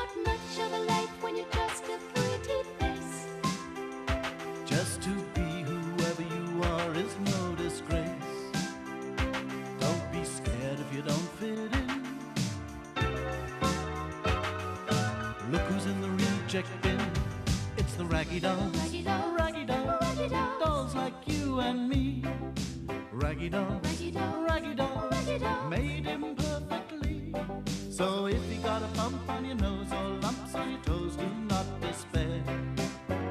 not much of a life when you're just a pretty face. Just to be whoever you are is no disgrace. Don't be scared if you don't fit in. Look who's in the reject bin. It's the Raggy Dolls. Raggy Dolls. Raggy Dolls. Raggy Dolls. Dolls like you and me. Raggy Dolls. Raggy Dolls. Raggy Dolls. Raggy Dolls. Made imperfectly. So if you got a bump on your nose or lumps on your toes, do not despair.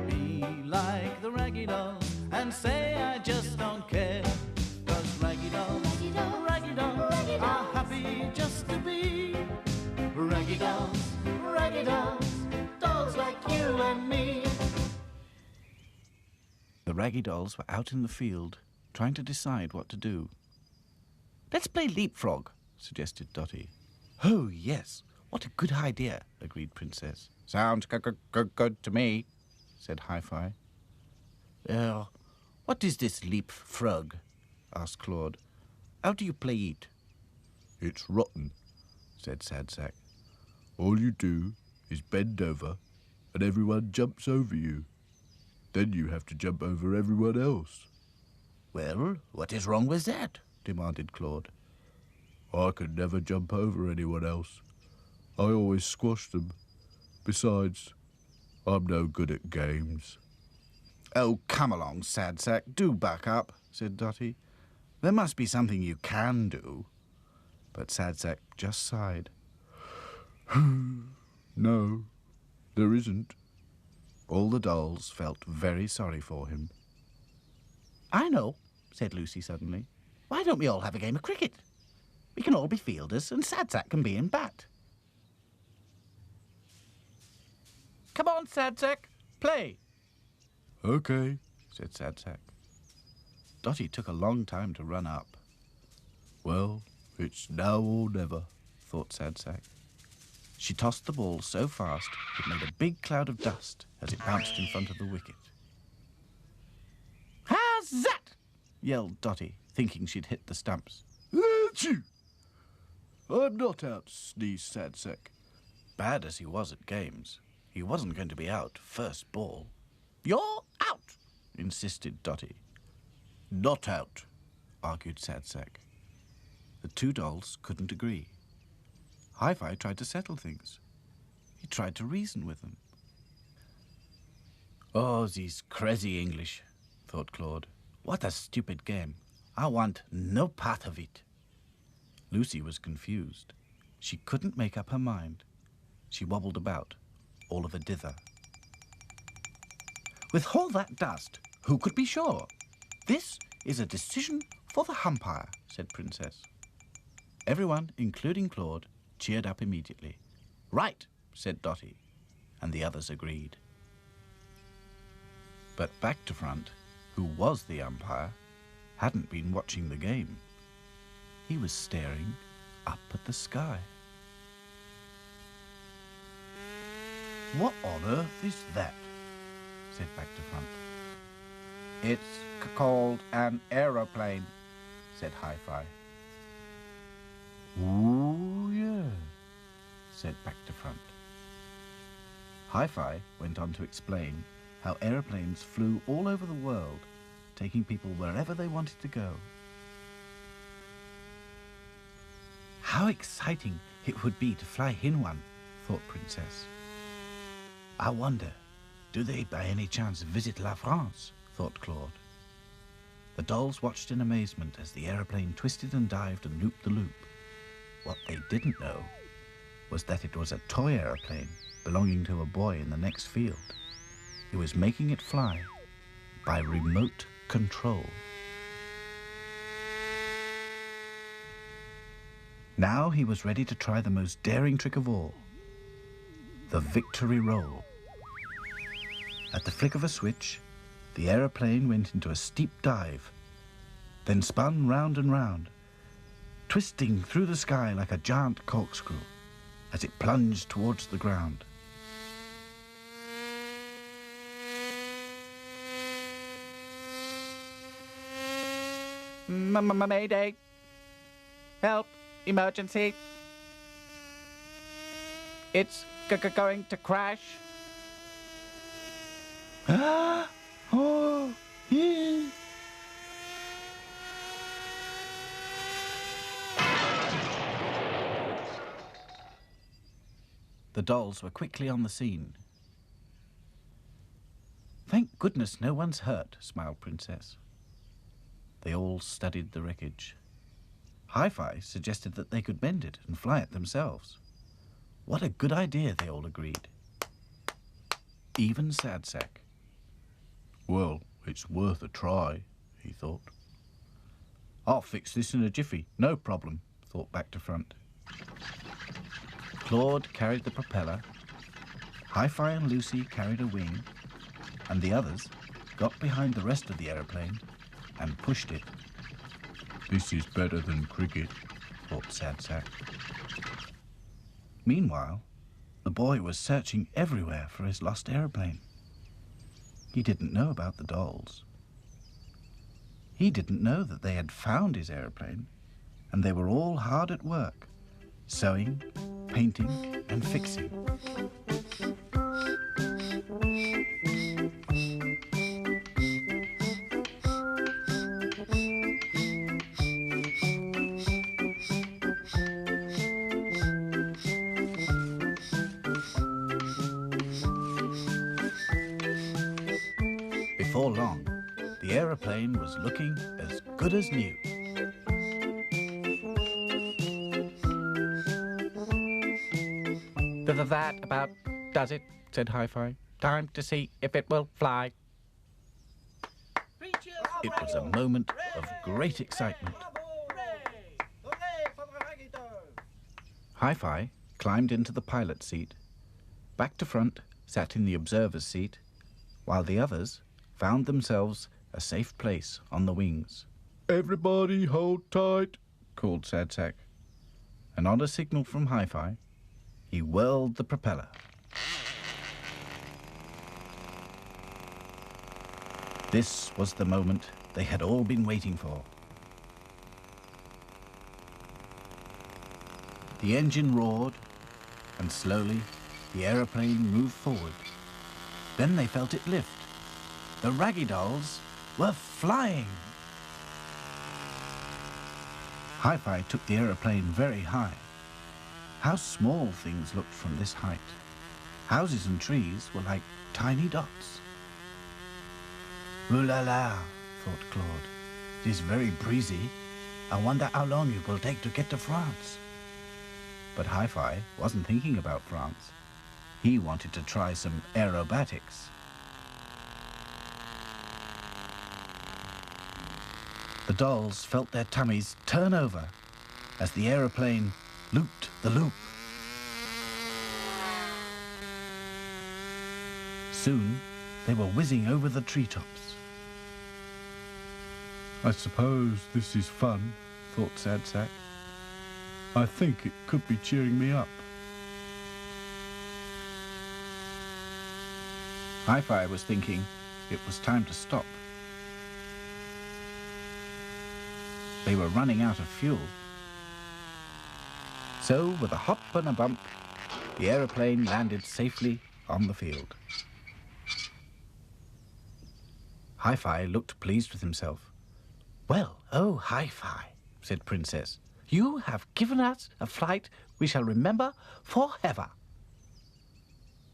Be like the Raggy Dolls and say I just don't care. 'Cause Raggy Dolls, Raggy Dolls. Raggy Dolls, Raggy are Dolls. happy just to be Raggy Dolls, Raggy Dolls, dolls like you and me. The Raggy Dolls were out in the field trying to decide what to do. "Let's play leapfrog," suggested Dotty. "Oh, yes. What a good idea," agreed Princess. "Sounds good to me," said Hi-Fi. What is this leapfrog?" asked Claude. "How do you play it?" "It's rotten," said Sad Sack. "All you do is bend over and everyone jumps over you. Then you have to jump over everyone else." "Well, what is wrong with that?" demanded Claude. "I could never jump over anyone else. I always squash them. Besides, I'm no good at games." "Oh, come along, Sad Sack. Do buck up," said Dotty. "There must be something you can do." But Sad Sack just sighed. "No, there isn't." All the dolls felt very sorry for him. "I know," said Lucy suddenly. "Why don't we all have a game of cricket? We can all be fielders and Sad Sack can be in bat." "Come on, Sad Sack, play." "OK," said Sad Sack. Dotty took a long time to run up. "Well, it's now or never," thought Sad Sack. She tossed the ball so fast it made a big cloud of dust as it bounced in front of the wicket. "How's that?" yelled Dotty, thinking she'd hit the stumps. "Achoo! I'm not out," sneezed Sad Sack. Bad as he was at games, he wasn't going to be out first ball. "You're out," insisted Dotty. "Not out," argued Sad Sack. The two dolls couldn't agree. Hi-Fi tried to settle things. He tried to reason with them. "Oh, these crazy English," thought Claude. "What a stupid game. I want no part of it." Lucy was confused. She couldn't make up her mind. She wobbled about, all of a dither. "With all that dust, who could be sure? This is a decision for the umpire," said Princess. Everyone, including Claude, cheered up immediately. "Right," said Dotty, and the others agreed. But back to front, who was the umpire, hadn't been watching the game. He was staring up at the sky. "What on earth is that?" said back to front. "It's called an aeroplane," said Hi-Fi. "Ooh, yeah," said back to front. Hi-Fi went on to explain how aeroplanes flew all over the world, taking people wherever they wanted to go. How exciting it would be to fly in one, thought Princess. I wonder, do they by any chance visit La France, thought Claude. The dolls watched in amazement as the aeroplane twisted and dived and looped the loop. What they didn't know was that it was a toy aeroplane belonging to a boy in the next field. He was making it fly by remote control. Now he was ready to try the most daring trick of all, the victory roll. At the flick of a switch, the aeroplane went into a steep dive, then spun round and round, twisting through the sky like a giant corkscrew as it plunged towards the ground. Mayday! Help! Emergency! It's going to crash. Oh, yeah. The dolls were quickly on the scene. Thank goodness no one's hurt, smiled Princess. They all studied the wreckage. Hi-Fi suggested that they could mend it and fly it themselves. What a good idea, they all agreed. Even Sad Sack. Well, it's worth a try, he thought. I'll fix this in a jiffy, no problem, thought Back to Front. Claude carried the propeller, Hi-Fi and Lucy carried a wing, and the others got behind the rest of the aeroplane and pushed it. This is better than cricket, thought Sad Sack. Meanwhile, the boy was searching everywhere for his lost aeroplane. He didn't know about the dolls. He didn't know that they had found his aeroplane, and they were all hard at work, sewing, painting, and fixing. Before long, the aeroplane was looking as good as new. That about does it, said Hi-Fi. Time to see if it will fly. It was a moment of great excitement. Hi-Fi climbed into the pilot's seat. Back to Front sat in the observer's seat, while the others found themselves a safe place on the wings. Everybody hold tight, called Sad Sack. And on a signal from Hi-Fi, he whirled the propeller. This was the moment they had all been waiting for. The engine roared, and slowly the aeroplane moved forward. Then they felt it lift. The Raggy Dolls were flying. Hi-Fi took the aeroplane very high. How small things looked from this height. Houses and trees were like tiny dots. Ooh la la, thought Claude. It is very breezy. I wonder how long it will take to get to France. But Hi-Fi wasn't thinking about France. He wanted to try some aerobatics. The dolls felt their tummies turn over as the aeroplane looped the loop. Soon, they were whizzing over the treetops. I suppose this is fun, thought Sad Sack. I think it could be cheering me up. Hi-Fi was thinking it was time to stop. They were running out of fuel. So, with a hop and a bump, the aeroplane landed safely on the field. Hi-Fi looked pleased with himself. Well, oh, Hi-Fi, said Princess, you have given us a flight we shall remember forever.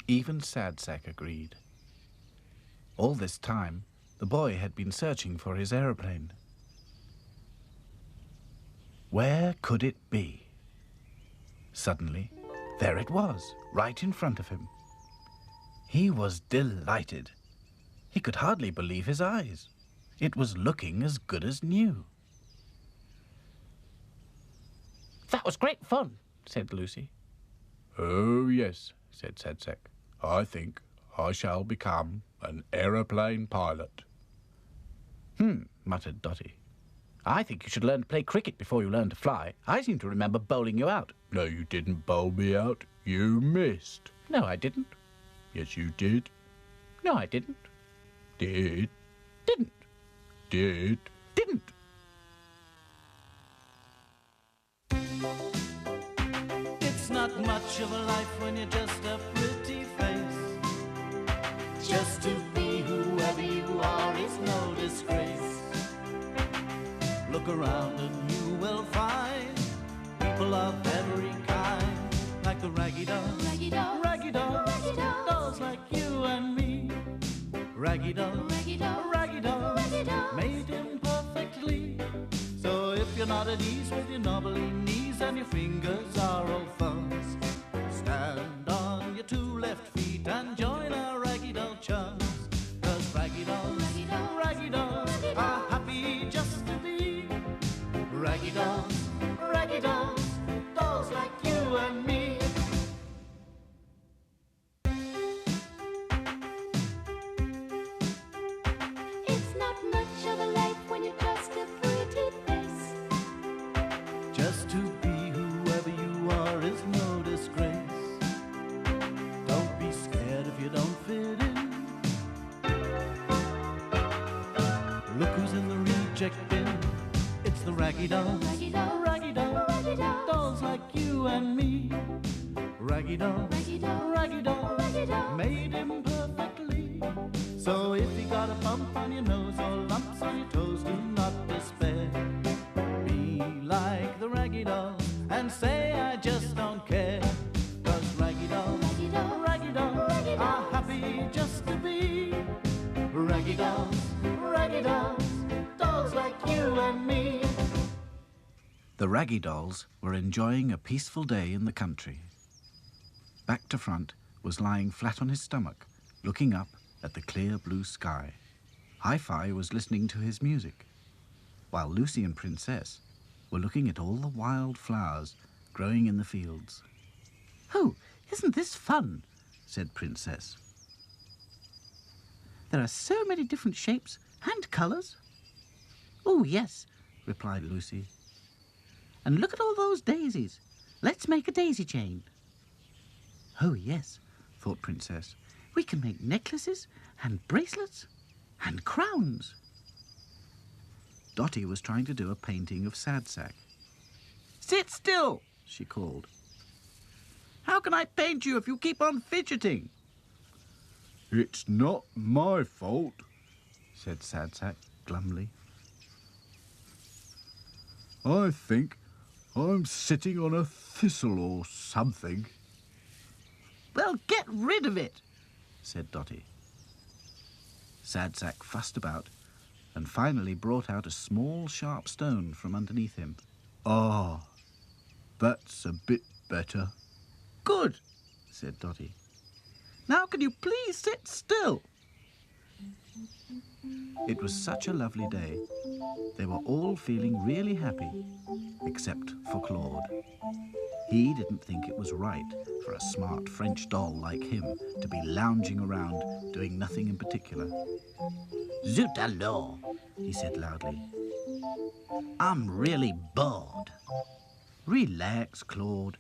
Even Sad Sack agreed. All this time, the boy had been searching for his aeroplane. Where could it be? Suddenly, there it was, right in front of him. He was delighted. He could hardly believe his eyes. It was looking as good as new. That was great fun, said Lucy. Oh, yes, said Sad Sack. I think I shall become an aeroplane pilot. Muttered Dotty. I think you should learn to play cricket before you learn to fly. I seem to remember bowling you out. No, you didn't bowl me out. You missed. No, I didn't. Yes, you did. No, I didn't. Did. Didn't. Did. Didn't. It's It's not much of a life when you're just a pretty face. Just to be whoever you are is no disgrace. Look around and you will find people of every kind, like the Raggy Dolls, Raggy Dolls, Raggy Dolls, Raggy Dolls, dolls like you and me. Raggy Dolls, Raggy Dolls, Raggy Dolls, Raggy Dolls, made imperfectly. So if you're not at ease with your knobbly knees and your fingers are all fuzz, stand on your two left feet and join our Raggy Doll chums. 'Cause Raggy Dolls, Raggy Dolls, Raggy Dolls Raggy Dolls, are happy just to be Raggy Dolls, Raggy Dolls, dolls like you and me. It's not much of a life when you're just a pretty face. Just to be whoever you are is no disgrace. Don't be scared if you don't fit in. Look who's in the reject bin. It's the Raggy Dolls, Raggy Dolls, Raggy Dolls, Raggy Dolls, dolls like you and me. Raggy Dolls, Raggy Dolls, Raggy Dolls, Raggy Dolls, made imperfectly. So if you got a bump on your nose or lumps on your toes, do not despair. Be like the Raggy Dolls and say I just don't care. 'Cause Raggy Dolls, Raggy Dolls, Raggy Dolls Raggy Dolls, are happy just to be Raggy Dolls, Raggy Dolls, dolls like you and me. The Raggy Dolls were enjoying a peaceful day in the country. Back to Front was lying flat on his stomach, looking up at the clear blue sky. Hi-Fi was listening to his music, while Lucy and Princess were looking at all the wild flowers growing in the fields. "Oh, isn't this fun?" said Princess. "There are so many different shapes and colours." "Oh, yes," replied Lucy. "And look at all those daisies. Let's make a daisy chain." "Oh, yes," thought Princess. "We can make necklaces and bracelets and crowns." Dotty was trying to do a painting of Sad Sack. "Sit still," she called. "How can I paint you if you keep on fidgeting?" It's not my fault, said Sad Sack glumly. I think I'm sitting on a thistle or something. "Well, get rid of it," said Dotty. Sad Sack fussed about and finally brought out a small, sharp stone from underneath him. Ah, that's a bit better. "Good," said Dotty. "Now can you please sit still?" It was such a lovely day. They were all feeling really happy, except for Claude. He didn't think it was right for a smart French doll like him to be lounging around doing nothing in particular. "Zut alors," he said loudly. "I'm really bored." "Relax, Claude,"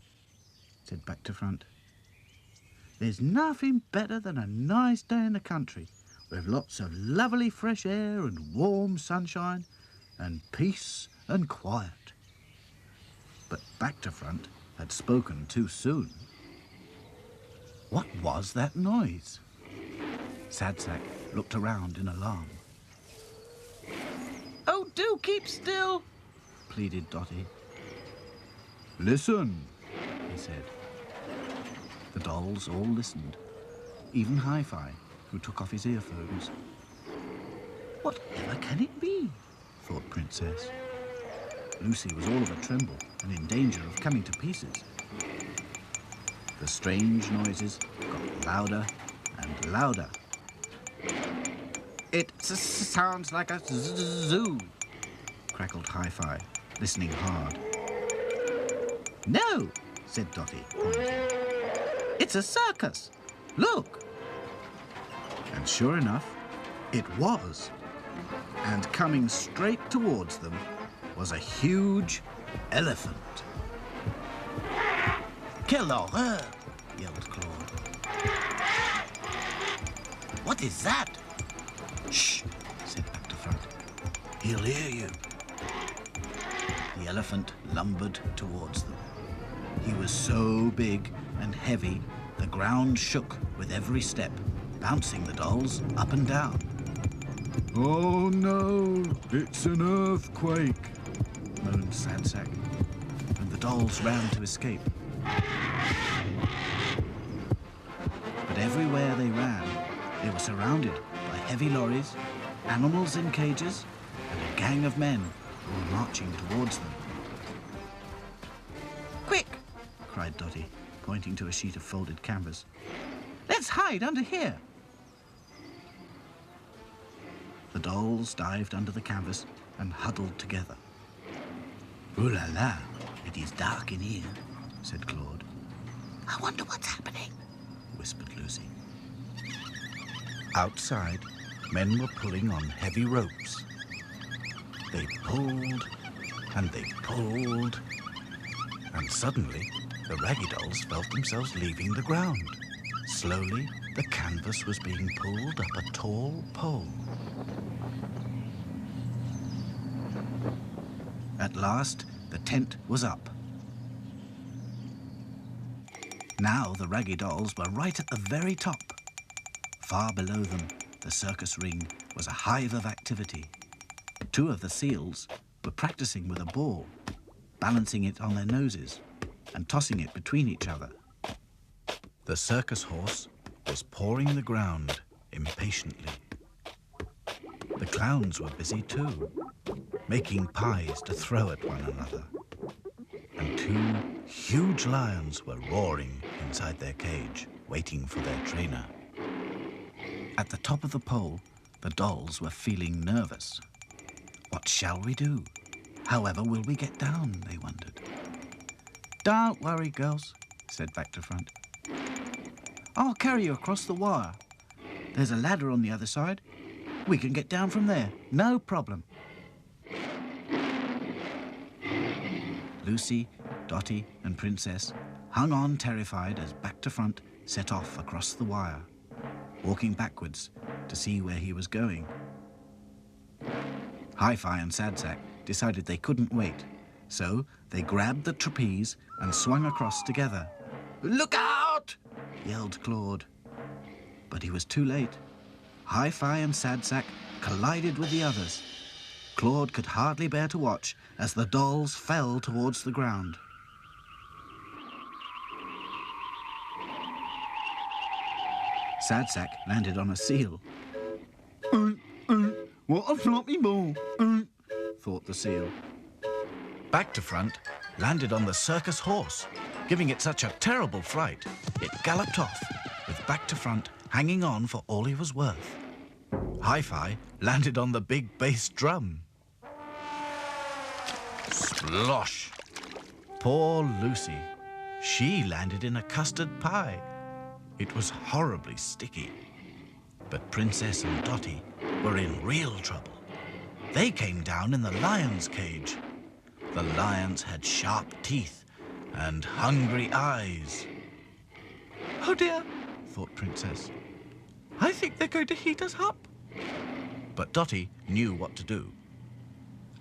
said Back to Front. "There's nothing better than a nice day in the country with lots of lovely fresh air and warm sunshine and peace and quiet." But Back to Front had spoken too soon. What was that noise? Sad Sack looked around in alarm. "Oh, do keep still," pleaded Dotty. Listen, He said. The dolls all listened, even Hi-Fi, who took off his earphones. "Whatever can it be?" thought Princess. Lucy was all of a tremble and in danger of coming to pieces. The strange noises got louder and louder. "It sounds like a zoo," crackled Hi-Fi, listening hard. "No," said Dotty, pointing. "It's a circus. Look." And sure enough, it was. And coming straight towards them was a huge elephant. "Quelle horreur!" yelled Claude. "What is that?" "Shh," said Back to Front. "He'll hear you." The elephant lumbered towards them. He was so big and heavy, the ground shook with every step, bouncing the dolls up and down. Oh no, it's an earthquake, Moaned Sadsack, and the dolls ran to escape. But everywhere they ran, they were surrounded by heavy lorries, animals in cages, and a gang of men who were marching towards them. "Quick!" cried Dotty, pointing to a sheet of folded canvas. "Let's hide under here." The dolls dived under the canvas and huddled together. "Ooh la la, it is dark in here," said Claude. "I wonder what's happening," whispered Lucy. Outside, men were pulling on heavy ropes. They pulled and they pulled, and suddenly the Raggy Dolls felt themselves leaving the ground. Slowly, the canvas was being pulled up a tall pole. At last, the tent was up. Now the Raggy Dolls were right at the very top. Far below them, the circus ring was a hive of activity. 2 of the seals were practicing with a ball, balancing it on their noses and tossing it between each other. The circus horse was pawing the ground impatiently. The clowns were busy too, making pies to throw at one another. And 2 huge lions were roaring inside their cage, waiting for their trainer. At the top of the pole, the dolls were feeling nervous. What shall we do? However will we get down, they wondered. "Don't worry, girls," said Back to Front. "I'll carry you across the wire. There's a ladder on the other side. We can get down from there, no problem." Lucy, Dotty and Princess hung on terrified as Back to Front set off across the wire, walking backwards to see where he was going. Hi-Fi and Sadsack decided they couldn't wait, so they grabbed the trapeze and swung across together. "Look out!" yelled Claude. But he was too late. Hi-Fi and Sadsack collided with the others. Claude could hardly bear to watch as the dolls fell towards the ground. Sadsack landed on a seal. What a floppy ball, thought the seal. Back to Front landed on the circus horse, giving it such a terrible fright, it galloped off, with Back to Front hanging on for all he was worth. Hi-Fi landed on the big bass drum. Splosh! Poor Lucy. She landed in a custard pie. It was horribly sticky. But Princess and Dotty were in real trouble. They came down in the lion's cage. The lions had sharp teeth and hungry eyes. "Oh dear," thought Princess. "I think they're going to heat us up." But Dotty knew what to do.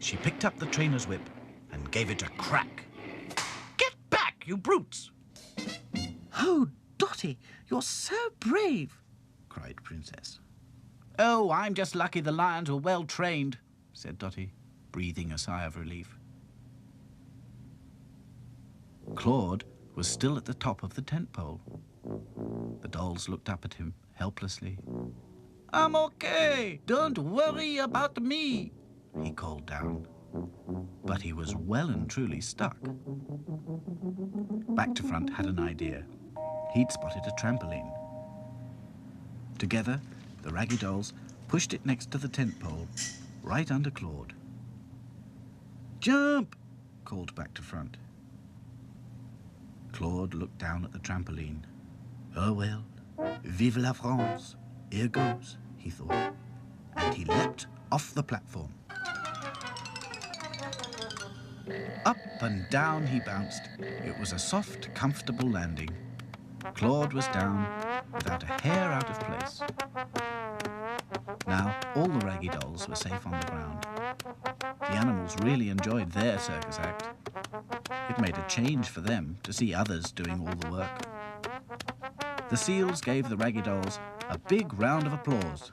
She picked up the trainer's whip and gave it a crack. "Get back, you brutes!" "Oh, Dotty, you're so brave," cried Princess. "Oh, I'm just lucky the lions were well trained," said Dotty, breathing a sigh of relief. Claude was still at the top of the tent pole. The dolls looked up at him helplessly. "I'm okay. Don't worry about me," he called down. But he was well and truly stuck. Back to Front had an idea. He'd spotted a trampoline. Together, the Raggy Dolls pushed it next to the tent pole, right under Claude. "Jump!" called Back to Front. Claude looked down at the trampoline. "Oh well, vive la France. Here goes," he thought. And he leapt off the platform. Up and down he bounced. It was a soft, comfortable landing. Claude was down without a hair out of place. Now all the Raggy Dolls were safe on the ground. The animals really enjoyed their circus act. It made a change for them to see others doing all the work. The seals gave the Raggy Dolls a big round of applause.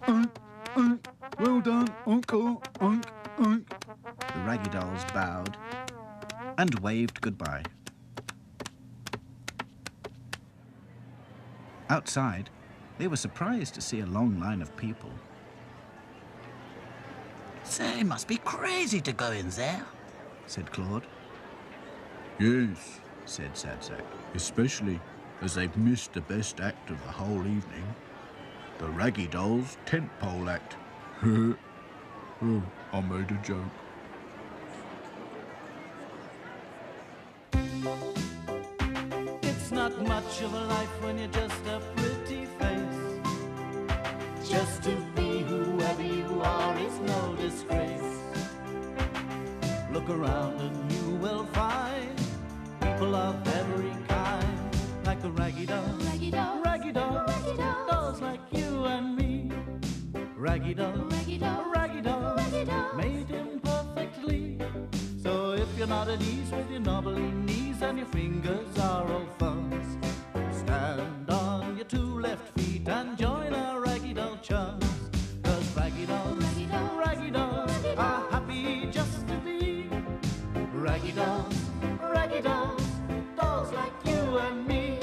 Oink, oink, well done, Uncle, oink, oink. The Raggy Dolls bowed and waved goodbye. Outside, they were surprised to see a long line of people. Say, must be crazy to go in there. Said Claude. Yes, Said Sadsack. especially as they've missed the best act of the whole evening. The Raggy Dolls' tent pole act. Oh, I made a joke. It's not much of a life when you're just a pretty face. Just to be whoever you are is no disgrace. Look around and you will find people of every kind, like the Raggy Dolls, Raggy Dolls, Raggy Dolls, Raggy Dolls, dolls like you and me. Raggy Dolls, Raggy Dolls, Raggy Dolls, Raggy Dolls. made imperfectly. So if you're not at ease with your knobbly knees and your fingers are all fuzz, stand on your two left feet and join our Raggy Doll chums. 'Cause Raggy Dolls, Raggy Dolls, Raggy Dolls Raggy are Dolls. happy just to be Raggy Dolls, Raggy Dolls, dolls like you and me.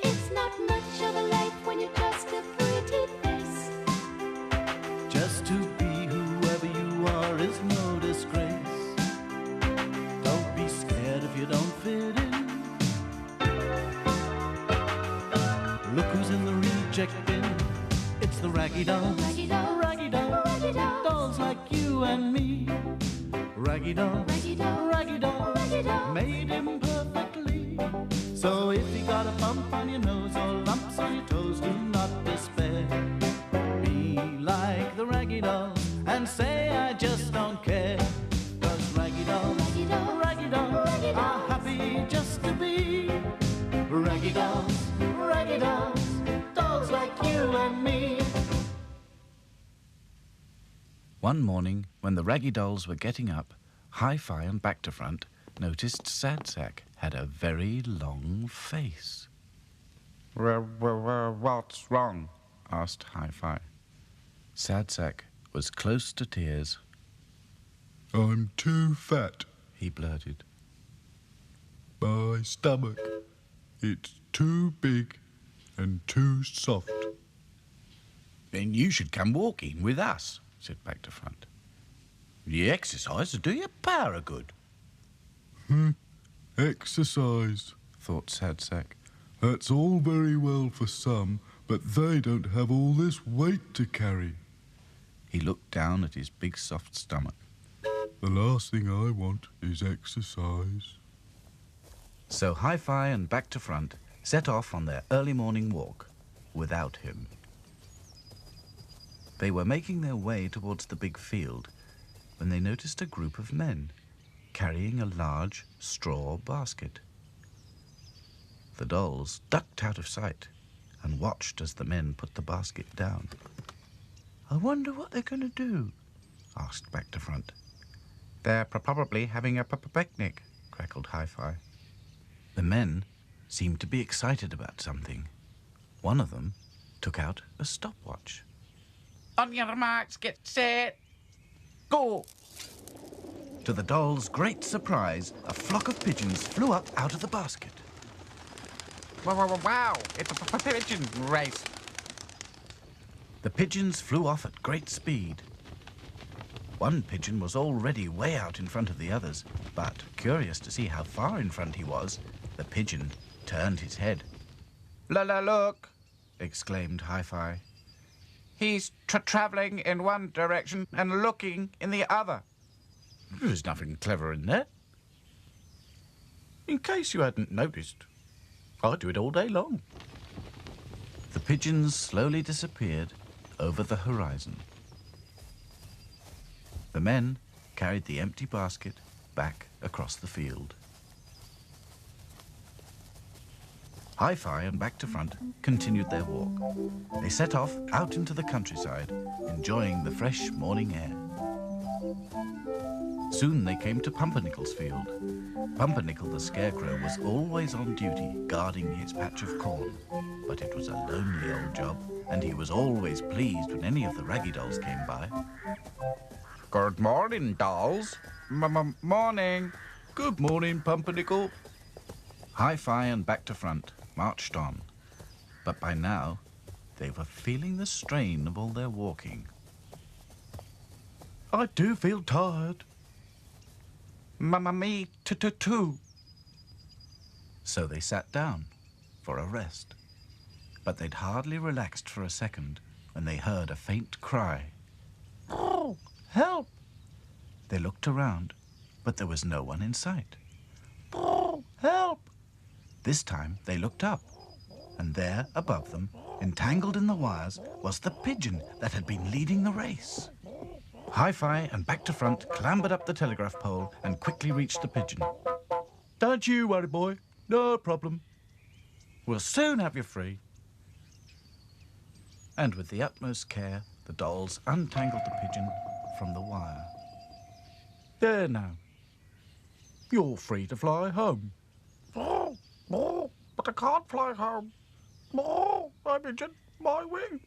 It's not much of a life when you're just a pretty face. Just to be whoever you are is no disgrace. Don't be scared if you don't fit in. Look who's in the reject bin. It's the Raggy Dolls, Raggy Dolls, Raggy Dolls, Raggy Dolls. dolls like you and me. Raggy Dolls, Raggy Dolls, Raggy Dolls, Raggy Dolls. made imperfectly. So if you got a bump on your nose or lumps on your toes, do not despair. Be like the Raggy Dolls and say I just don't care. 'Cause Raggy Dolls, Raggy Dolls, Raggy Dolls Raggy are Dolls. happy just to be Raggy Dolls, Raggy Dolls, dolls like you and me. One morning, when the Raggy Dolls were getting up, Hi-Fi and Back to Front noticed Sadsack had a very long face. What's wrong? Asked Hi-Fi. Sadsack was close to tears. I'm too fat. He blurted. My stomach. It's too big and too soft. Then you should come walking with us, said Back to Front. The exercise will do your power of good. Exercise. Thought Sadsack. That's all very well for some, but they don't have all this weight to carry. He looked down at his big soft stomach. The last thing I want is exercise. So Hi-Fi and Back to Front set off on their early morning walk without him. They were making their way towards the big field when they noticed a group of men carrying a large straw basket. The dolls ducked out of sight and watched as the men put the basket down. I wonder what they're going to do, asked Back to Front. They're probably having a picnic, Crackled Hi-Fi. The men seemed to be excited about something. One of them took out a stopwatch. On your marks, get set, go! To the dolls' great surprise, a flock of pigeons flew up out of the basket. Wow, it's a pigeon race. The pigeons flew off at great speed. One pigeon was already way out in front of the others, but curious to see how far in front he was, the pigeon turned his head. Look, Exclaimed Hi-Fi. he's traveling in one direction and looking in the other. There's nothing clever in that. In case you hadn't noticed, I do it all day long. The pigeons slowly disappeared over the horizon. The men carried the empty basket back across the field. Hi-Fi and Back to Front continued their walk. They set off out into the countryside, enjoying the fresh morning air. Soon they came to Pumpernickel's field. Pumpernickel the Scarecrow was always on duty, guarding his patch of corn. But it was a lonely old job, and he was always pleased when any of the Raggy Dolls came by. Good morning, dolls. Morning. Good morning, Pumpernickel. Hi-Fi and Back to Front marched on. But by now, they were feeling the strain of all their walking. I do feel tired. Me too. So they sat down for a rest. But they'd hardly relaxed for a second when they heard a faint cry. Oh, help! They looked around, but there was no one in sight. Oh, help! This time they looked up, and there above them, entangled in the wires, was the pigeon that had been leading the race. Hi-Fi and Back to Front clambered up the telegraph pole and quickly reached the pigeon. Don't you worry, boy. No problem. We'll soon have you free. And with the utmost care, the dolls untangled the pigeon from the wire. There now. You're free to fly home. But I can't fly home. My pigeon, my wing.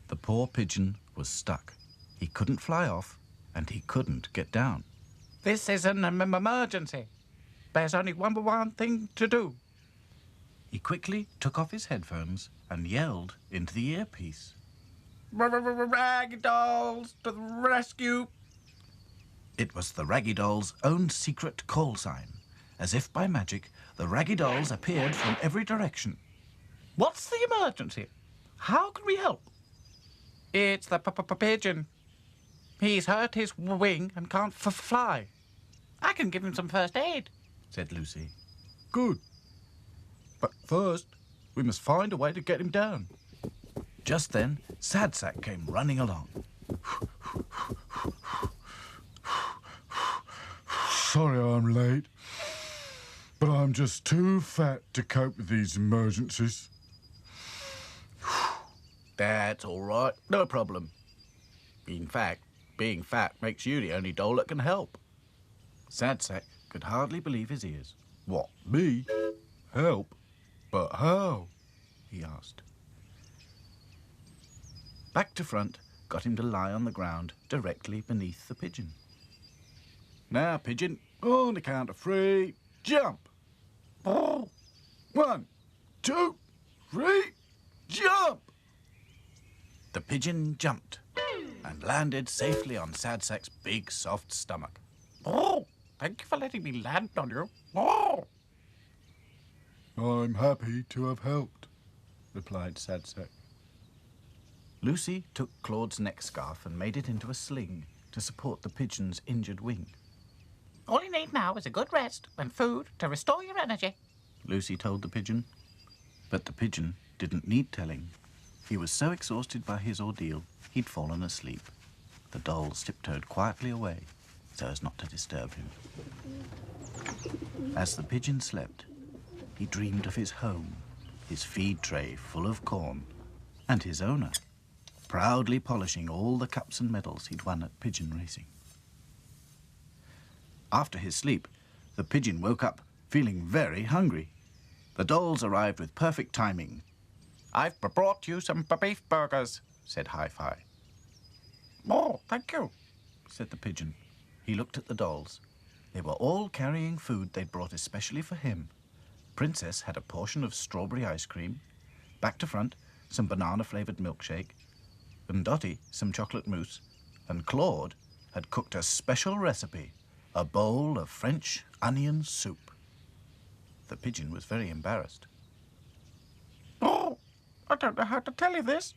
The poor pigeon was stuck. He couldn't fly off, and he couldn't get down. This is an emergency. There's only one thing to do. He quickly took off his headphones and yelled into the earpiece. Raggy Dolls to the rescue. It was the Raggy Dolls' own secret call sign. As if by magic, the Raggy Dolls appeared from every direction. What's the emergency? How can we help? It's the pigeon. He's hurt his wing and can't fly. I can give him some first aid, said Lucy. Good. But first, we must find a way to get him down. Just then, Sad Sack came running along. Sorry I'm late, but I'm just too fat to cope with these emergencies. That's all right. No problem. In fact, being fat makes you the only doll that can help. Sad Sack could hardly believe his ears. What, me? Help? But how? He asked. Back to Front got him to lie on the ground directly beneath the pigeon. Now, pigeon, on the count of 3, jump. 1, 2, 3, jump. The pigeon jumped and landed safely on Sad Sack's big, soft stomach. Thank you for letting me land on you. I'm happy to have helped, replied Sad Sack. Lucy took Claude's neck scarf and made it into a sling to support the pigeon's injured wing. All you need now is a good rest and food to restore your energy, Lucy told the pigeon. But the pigeon didn't need telling. He was so exhausted by his ordeal, he'd fallen asleep. The dolls tiptoed quietly away so as not to disturb him. As the pigeon slept, he dreamed of his home, his feed tray full of corn, and his owner, proudly polishing all the cups and medals he'd won at pigeon racing. After his sleep, the pigeon woke up feeling very hungry. The dolls arrived with perfect timing. I've brought you some beef burgers, said Hi-Fi. Thank you, said the pigeon. He looked at the dolls. They were all carrying food they'd brought especially for him. Princess had a portion of strawberry ice cream, Back to Front some banana-flavoured milkshake, and Dottie some chocolate mousse, and Claude had cooked a special recipe, a bowl of French onion soup. The pigeon was very embarrassed. I don't know how to tell you this.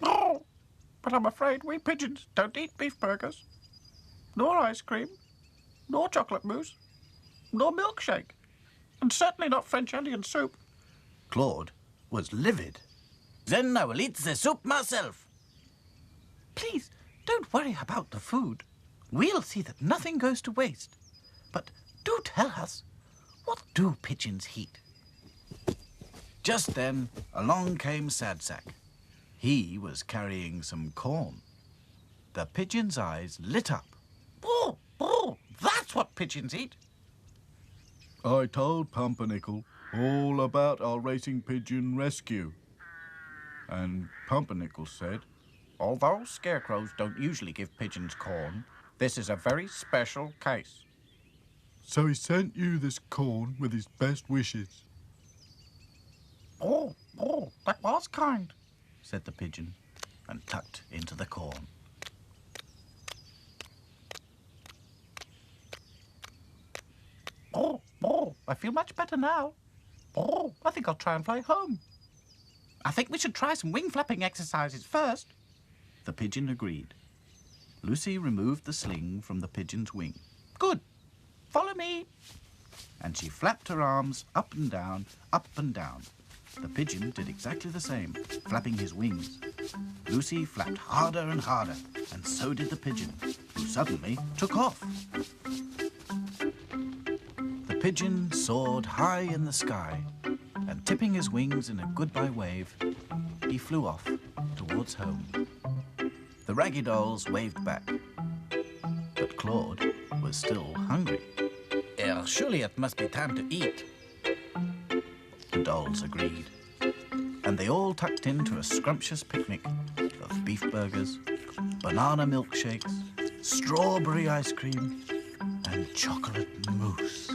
But I'm afraid we pigeons don't eat beef burgers, nor ice cream, nor chocolate mousse, nor milkshake, and certainly not French onion soup. Claude was livid. Then I will eat the soup myself. Please, don't worry about the food. We'll see that nothing goes to waste. But do tell us, what do pigeons eat? Just then, along came Sad Sack. He was carrying some corn. The pigeon's eyes lit up. Oh, oh, that's what pigeons eat. I told Pumpernickel all about our racing pigeon rescue. And Pumpernickel said, Although scarecrows don't usually give pigeons corn, this is a very special case. So he sent you this corn with his best wishes. Oh, that was kind. said the pigeon, and tucked into the corn. Oh, I feel much better now. Oh, I think I'll try and fly home. I think we should try some wing flapping exercises first. The pigeon agreed. Lucy removed the sling from the pigeon's wing. Good. Follow me. And she flapped her arms up and down, up and down. The pigeon did exactly the same, flapping his wings. Lucy flapped harder and harder, and so did the pigeon, who suddenly took off. The pigeon soared high in the sky, and tipping his wings in a goodbye wave, he flew off towards home. The Raggy Dolls waved back, but Claude was still hungry. Surely it must be time to eat. The dolls agreed, and they all tucked into a scrumptious picnic of beef burgers, banana milkshakes, strawberry ice cream, and chocolate mousse.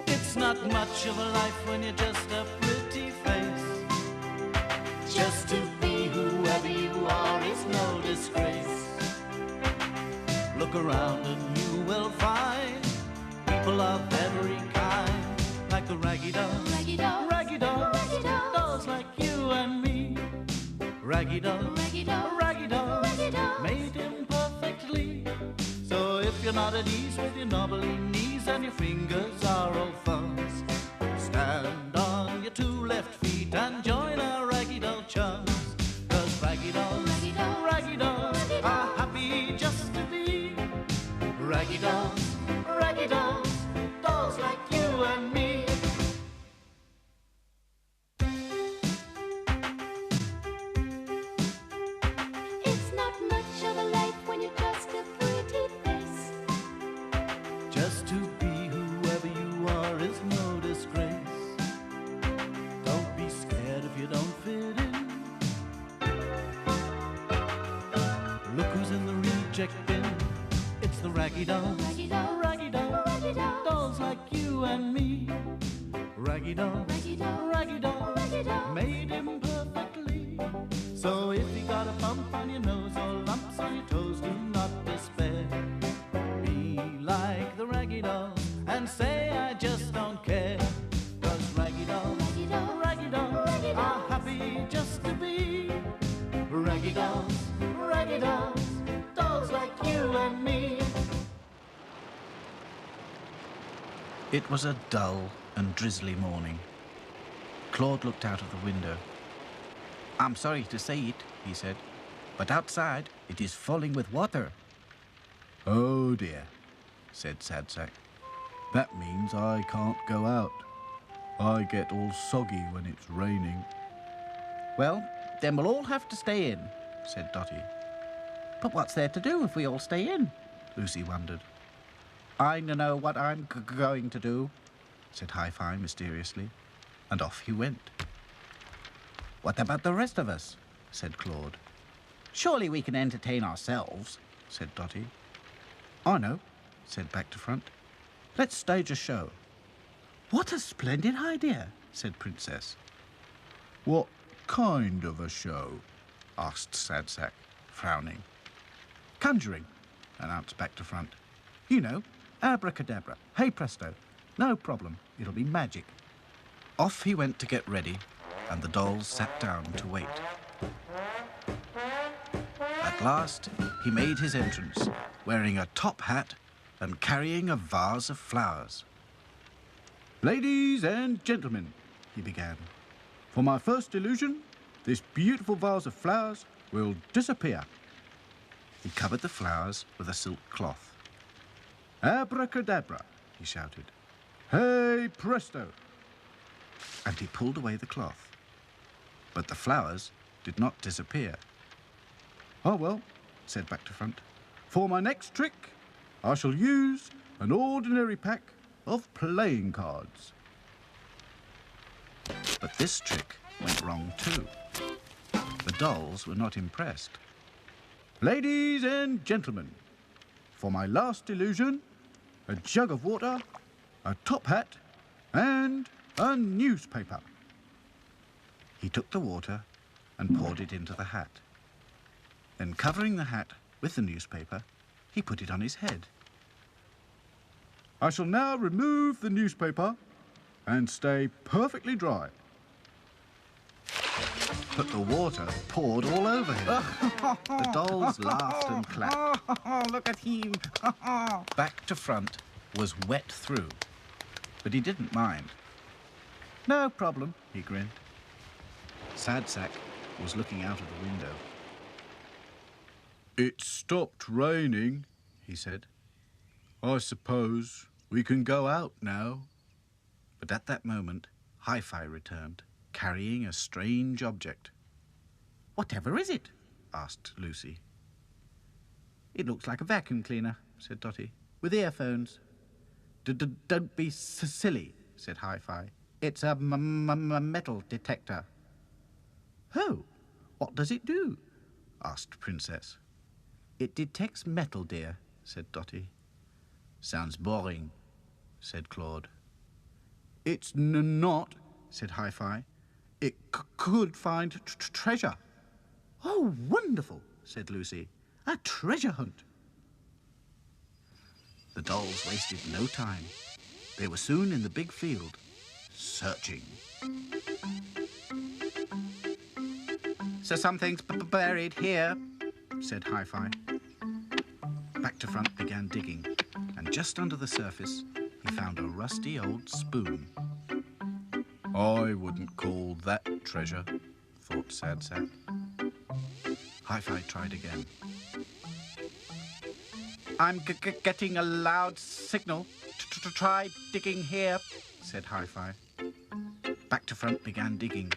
It's not much of a life when you're just a pretty face. Just to be whoever you are is no disgrace. Look around and you will find people of every kind, like the Raggy Dolls, Raggy Dolls, Raggy Dolls, Raggy Dolls, dolls like you and me. Raggy Dolls, Raggy Dolls, Raggy Dolls, Raggy Dolls, made imperfectly. So if you're not at ease with your knobbly knees and your fingers are all fuzz, stand on your two left feet and join our Raggy Doll chums. 'Cause Raggy Dolls, Raggy Dolls, Raggy Dolls Raggy are Dolls, happy just to be Raggy Dolls, Raggy Dolls, dolls like you and me. It's not much of a life when you're just a pretty face. Just to be whoever you are is no disgrace. Don't be scared if you don't fit in. Look who's in the reject bin. It's the Raggy Dolls, Raggy Dolls, Raggy Dolls, Raggy Dolls, dolls like you and me. Raggy Dolls, Raggy Dolls, Raggy Dolls, Raggy Dolls, made imperfectly. So if you got a bump on your nose or lumps on your toes, do not despair. Be like the Raggy Dolls and say I just don't care. 'Cause Raggy Dolls, Raggy Dolls, Raggy Dolls Raggy are Dolls, happy just to be Raggy Dolls, Raggy Dolls, dolls like you and me. It was a dull and drizzly morning. Claude looked out of the window. I'm sorry to say it, he said, but outside it is falling with water. "Oh dear," said Sad Sack. "That means I can't go out. I get all soggy when it's raining." Well, then we'll all have to stay in, said Dotty. But what's there to do if we all stay in? Lucy wondered. I know what I'm going to do. Said Hi-Fi mysteriously, and off he went. What about the rest of us? Said Claude. Surely we can entertain ourselves. Said Dotty. I know. Said Back to Front. Let's stage a show. What a splendid idea, said Princess. "What kind of a show?" Asked Sad Sack, frowning. Conjuring, announced Back to Front. You know, abracadabra. Hey presto. No problem. It'll be magic. Off he went to get ready, and the dolls sat down to wait. At last, he made his entrance, wearing a top hat and carrying a vase of flowers. "Ladies and gentlemen," he began, "for my first illusion, this beautiful vase of flowers will disappear." He covered the flowers with a silk cloth. Abracadabra, he shouted. Hey, presto! And he pulled away the cloth. But the flowers did not disappear. Oh, well, said Back to Front. For my next trick, I shall use an ordinary pack of playing cards. But this trick went wrong too. The dolls were not impressed. Ladies and gentlemen, for my last illusion, a jug of water, a top hat, and a newspaper. He took the water and poured it into the hat. Then, covering the hat with the newspaper, he put it on his head. I shall now remove the newspaper and stay perfectly dry. But the water poured all over him. The dolls laughed and clapped. Oh, look at him. Back to Front was wet through, but he didn't mind. No problem, he grinned. Sad Sack was looking out of the window. It stopped raining, he said. I suppose we can go out now. But at that moment, Hi-Fi returned, carrying a strange object. Whatever is it? Asked Lucy. It looks like a vacuum cleaner, said Dotty, with earphones. Don't be silly, said Hi-Fi. It's a metal detector. Oh, what does it do? Asked Princess. It detects metal, dear, said Dotty. Sounds boring, said Claude. It's not, said Hi-Fi. It could find treasure. Oh, wonderful, said Lucy. A treasure hunt. The dolls wasted no time. They were soon in the big field, searching. So something's buried here, said Hi-Fi. Back to Front began digging, and just under the surface, he found a rusty old spoon. I wouldn't call that treasure, thought Sad Sack. Hi-Fi tried again. I'm getting a loud signal. Try digging here, said Hi-Fi. Back to Front began digging,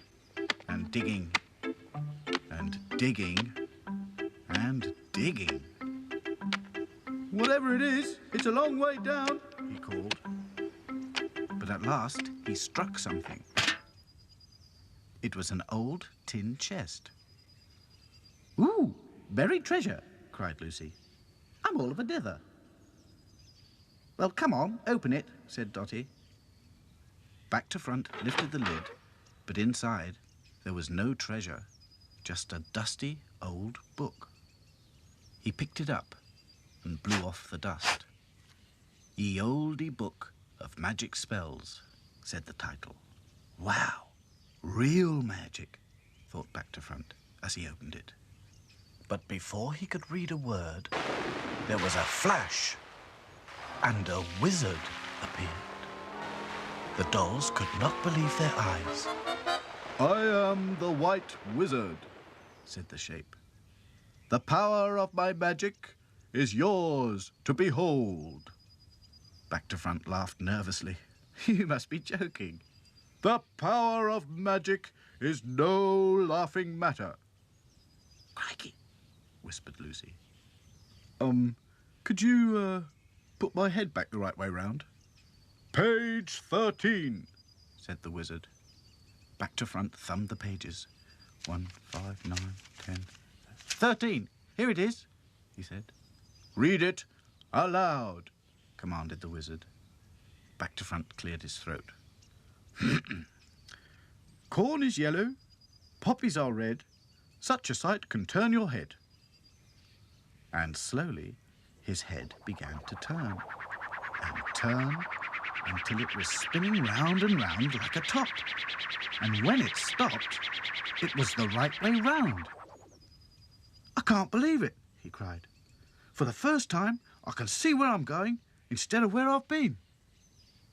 and digging, and digging, and digging. Whatever it is, it's a long way down, he called. But at last, he struck something. It was an old tin chest. Ooh, buried treasure, cried Lucy. I'm all of a dither. Well, come on, open it, said Dotty. Back to Front lifted the lid, but inside there was no treasure, just a dusty old book. He picked it up and blew off the dust. Ye Olde Book of Magic Spells, said the title. Wow, real magic, thought Back to Front as he opened it. But before he could read a word, there was a flash, and a wizard appeared. The dolls could not believe their eyes. I am the White Wizard, said the shape. The power of my magic is yours to behold. Back to Front laughed nervously. You must be joking. The power of magic is no laughing matter. Crikey, whispered Lucy. Could you, put my head back the right way round? Page 13, said the wizard. Back to Front thumbed the pages. 1, 5, 9, 10, 13. Here it is, he said. Read it aloud, commanded the wizard. Back to Front cleared his throat. Corn is yellow, poppies are red, such a sight can turn your head. And slowly his head began to turn and turn until it was spinning round and round like a top. And when it stopped, it was the right way round. I can't believe it, he cried. For the first time, I can see where I'm going instead of where I've been.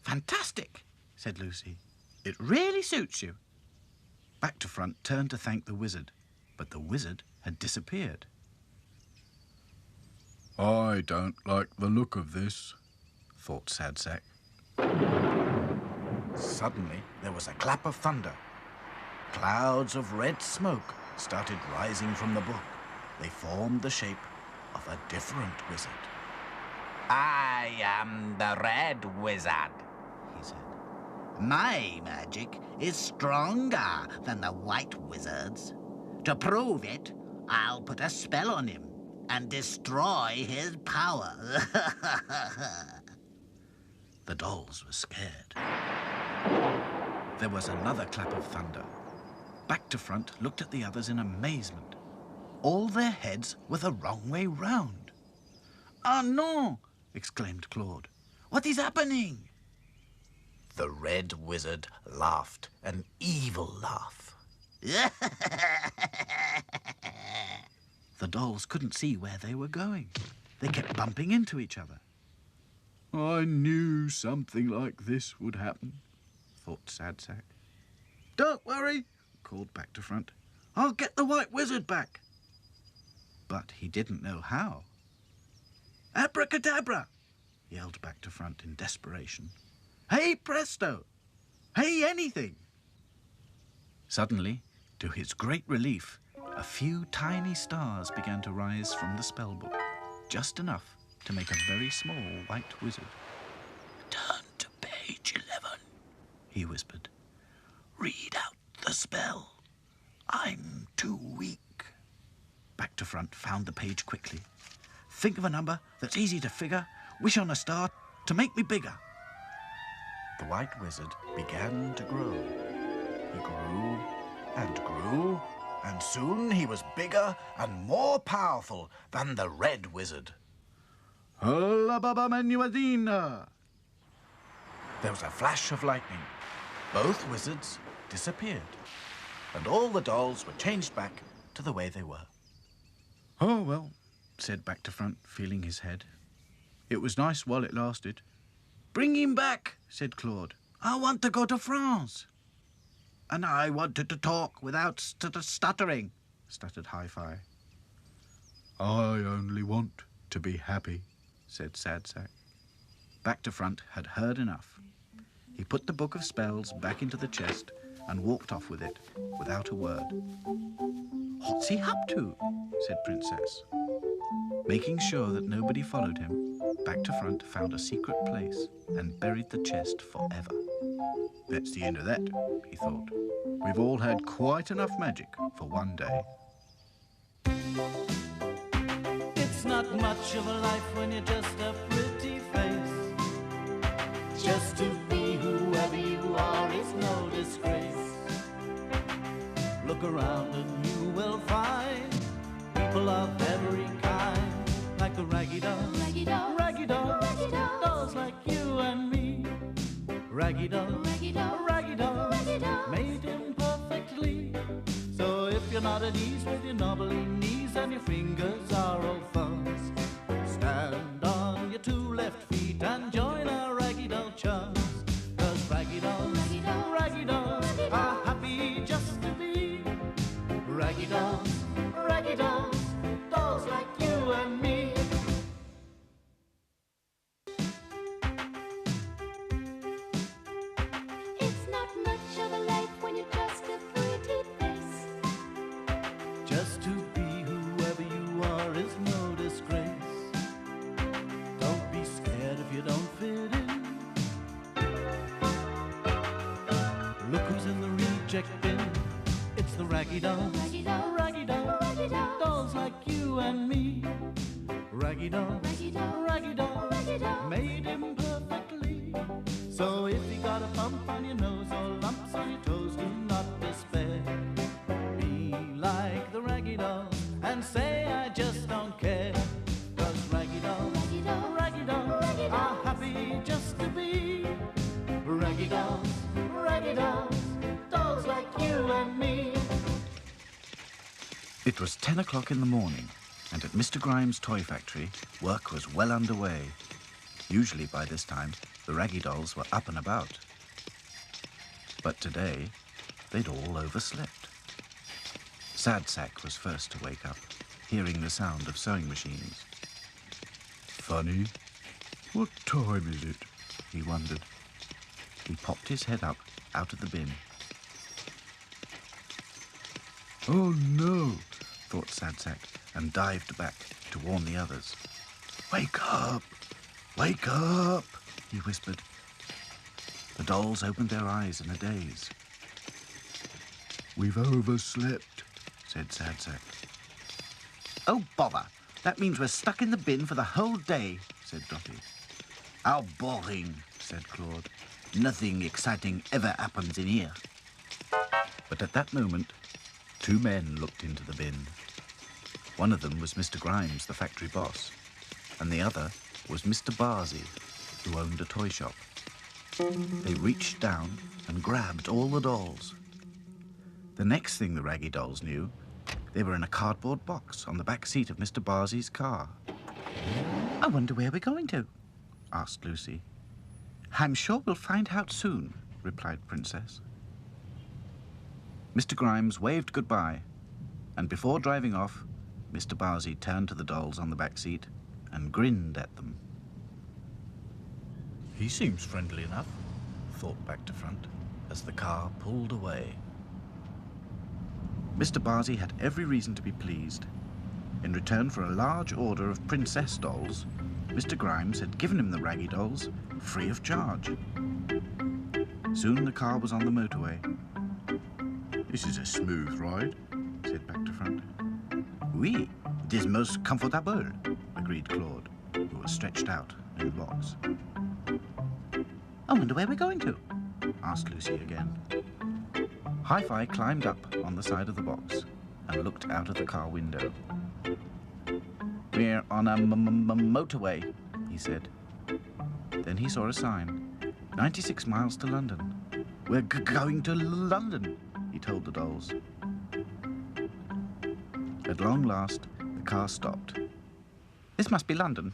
Fantastic, said Lucy. It really suits you. Back to Front turned to thank the wizard, but the wizard had disappeared. I don't like the look of this, thought Sad Sack. Suddenly, there was a clap of thunder. Clouds of red smoke started rising from the book. They formed the shape of a different wizard. I am the Red Wizard, He said. My magic is stronger than the White Wizard's. To prove it, I'll put a spell on him and destroy his power. The dolls were scared. There was another clap of thunder. Back to Front looked at the others in amazement. All their heads were the wrong way round. Oh no! exclaimed Claude. What is happening? The Red Wizard laughed, an evil laugh. The dolls couldn't see where they were going. They kept bumping into each other. I knew something like this would happen, thought Sad Sack. Don't worry, called Back to Front. I'll get the White Wizard back. But he didn't know how. Abracadabra, yelled Back to Front in desperation. Hey, presto! Hey, anything! Suddenly, to his great relief, a few tiny stars began to rise from the spellbook, just enough to make a very small white wizard. Turn to page 11, he whispered. Read out the spell. I'm too weak. Back to Front found the page quickly. Think of a number that's easy to figure. Wish on a star to make me bigger. The White Wizard began to grow. He grew and grew, and soon he was bigger and more powerful than the Red Wizard. Hullababa-menuadina! There was a flash of lightning. Both wizards disappeared, and all the dolls were changed back to the way they were. Oh, well, said Back to Front, feeling his head. It was nice while it lasted. Bring him back, said Claude. I want to go to France. And I wanted to talk without stuttering, stuttered Hi-Fi. I only want to be happy, said Sad Sack. Back to Front had heard enough. He put the book of spells back into the chest and walked off with it without a word. What's he up to? Said Princess. Making sure that nobody followed him, Back to Front found a secret place and buried the chest forever. That's the end of that, he thought. We've all had quite enough magic for one day. It's not much of a life when you're just a pretty face. Just to be whoever you are is no disgrace. Look around and you will find people of every kind, like the Raggy Dolls, Raggy Dolls, Raggy Dolls, Raggy Dolls, dolls like you and me. Raggy Dolls, Raggy Dolls, Raggy Dolls, Raggy Dolls, made imperfectly. So if you're not at ease with your knobbly knees and your fingers are all fuzz, stand on your two left feet and join our Raggy Doll chums. 'Cause Raggy Dolls, Raggy Dolls, Raggy Dolls Raggy are Dolls, happy just to be Raggy Dolls, Raggy Dolls, dolls like you and me. It's not much of a life when you're just a pretty face. Just to be whoever you are is no disgrace. Don't be scared if you don't fit in. Look who's in the reject bin. It's the Raggy Dolls, Raggy Dolls, Raggy Dolls, Raggy Dolls, dolls like you and me. Raggy Dolls, Raggy Dolls, Raggy Dolls, Raggy Dolls, made imperfectly. So if you got a bump on your nose or lumps on your toes, do not despair. Be like the Raggy Dolls and say I just don't care. 'Cause Raggy Dolls, Raggy Dolls, Raggy Dolls Raggy are Dolls, happy just to be Raggy Dolls, Raggy Dolls, dolls like you and me. It was 10 o'clock in the morning, and at Mr. Grimes' toy factory, work was well underway. Usually by this time, the Raggy Dolls were up and about. But today, they'd all overslept. Sad Sack was first to wake up, hearing the sound of sewing machines. Funny, What time is it? He wondered. He popped his head up out of the bin. Oh, no. Thought Sadsack, and dived back to warn the others. Wake up! Wake up! He whispered. The dolls opened their eyes in a daze. We've overslept, said Sadsack. Oh, bother! That means we're stuck in the bin for the whole day, said Dotty. How boring, said Claude. Nothing exciting ever happens in here. But at that moment, two men looked into the bin. One of them was Mr. Grimes, the factory boss, and the other was Mr. Barsey, who owned a toy shop. They reached down and grabbed all the dolls. The next thing the Raggy Dolls knew, they were in a cardboard box on the back seat of Mr. Barsey's car. I wonder where we're going to, asked Lucy. I'm sure we'll find out soon, replied Princess. Mr. Grimes waved goodbye, and before driving off, Mr. Barsey turned to the dolls on the back seat and grinned at them. He seems friendly enough, thought Back to Front, as the car pulled away. Mr. Barsey had every reason to be pleased. In return for a large order of princess dolls, Mr. Grimes had given him the Raggy Dolls free of charge. Soon the car was on the motorway. This is a smooth ride, said Back to Front. Oui, it is most comfortable, agreed Claude, who was stretched out in the box. I wonder where we're going to, asked Lucy again. Hi-Fi climbed up on the side of the box and looked out of the car window. We're on a motorway, he said. Then he saw a sign. 96 miles to London. We're going to London, he told the dolls. At long last, the car stopped. This must be London,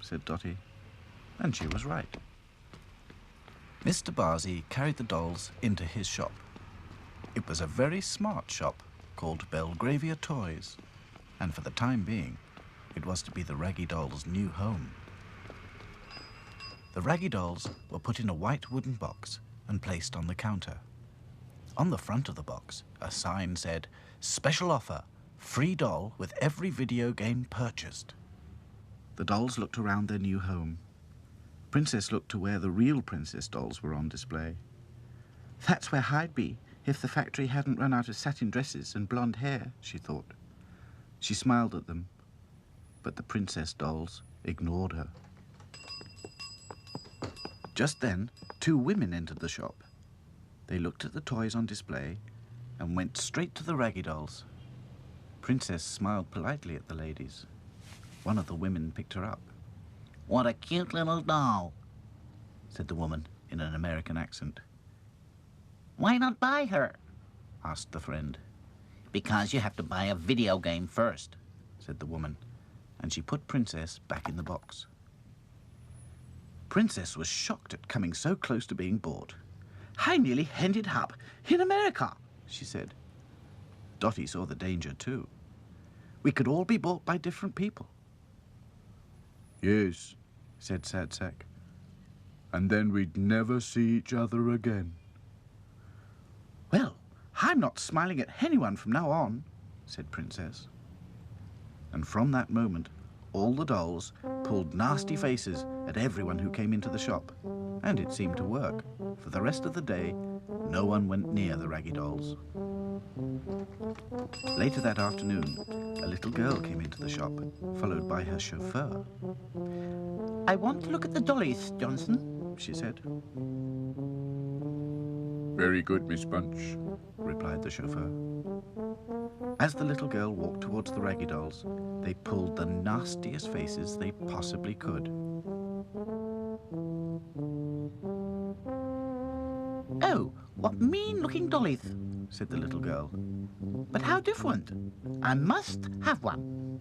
said Dotty. And she was right. Mr. Barsey carried the dolls into his shop. It was a very smart shop called Belgravia Toys, and for the time being, it was to be the Raggy Dolls' new home. The Raggy Dolls were put in a white wooden box and placed on the counter. On the front of the box, a sign said, "Special offer, free doll with every video game purchased." The dolls looked around their new home. Princess looked to where the real princess dolls were on display. That's where I'd be if the factory hadn't run out of satin dresses and blonde hair, she thought. She smiled at them, but the princess dolls ignored her. Just then, two women entered the shop. They looked at the toys on display and went straight to the Raggy Dolls. Princess smiled politely at the ladies. One of the women picked her up. "What a cute little doll," said the woman in an American accent. "Why not buy her?" asked the friend. "Because you have to buy a video game first," said the woman, and she put Princess back in the box. Princess was shocked at coming so close to being bought. "I nearly ended up in America," she said. Dotty saw the danger too. We could all be bought by different people. Yes, said Sadsack. And then we'd never see each other again. Well, I'm not smiling at anyone from now on, said Princess. And from that moment, all the dolls pulled nasty faces at everyone who came into the shop. And it seemed to work. For the rest of the day, no one went near the Raggy Dolls. Later that afternoon, a little girl came into the shop, followed by her chauffeur. "I want to look at the dollies, Johnson," she said. Very good, Miss Bunch, replied the chauffeur. As the little girl walked towards the Raggy Dolls, they pulled the nastiest faces they possibly could. "Oh, what mean-looking dollies," said the little girl. "But how different. I must have one."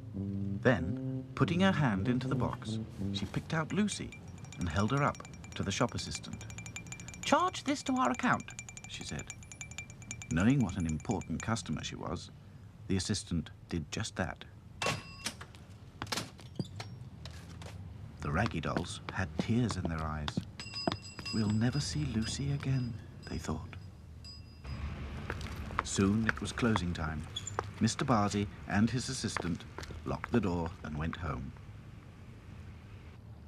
Then, putting her hand into the box, she picked out Lucy and held her up to the shop assistant. "Charge this to our account," she said. Knowing what an important customer she was, the assistant did just that. The Raggy Dolls had tears in their eyes. We'll never see Lucy again, they thought. Soon it was closing time. Mr. Barsey and his assistant locked the door and went home.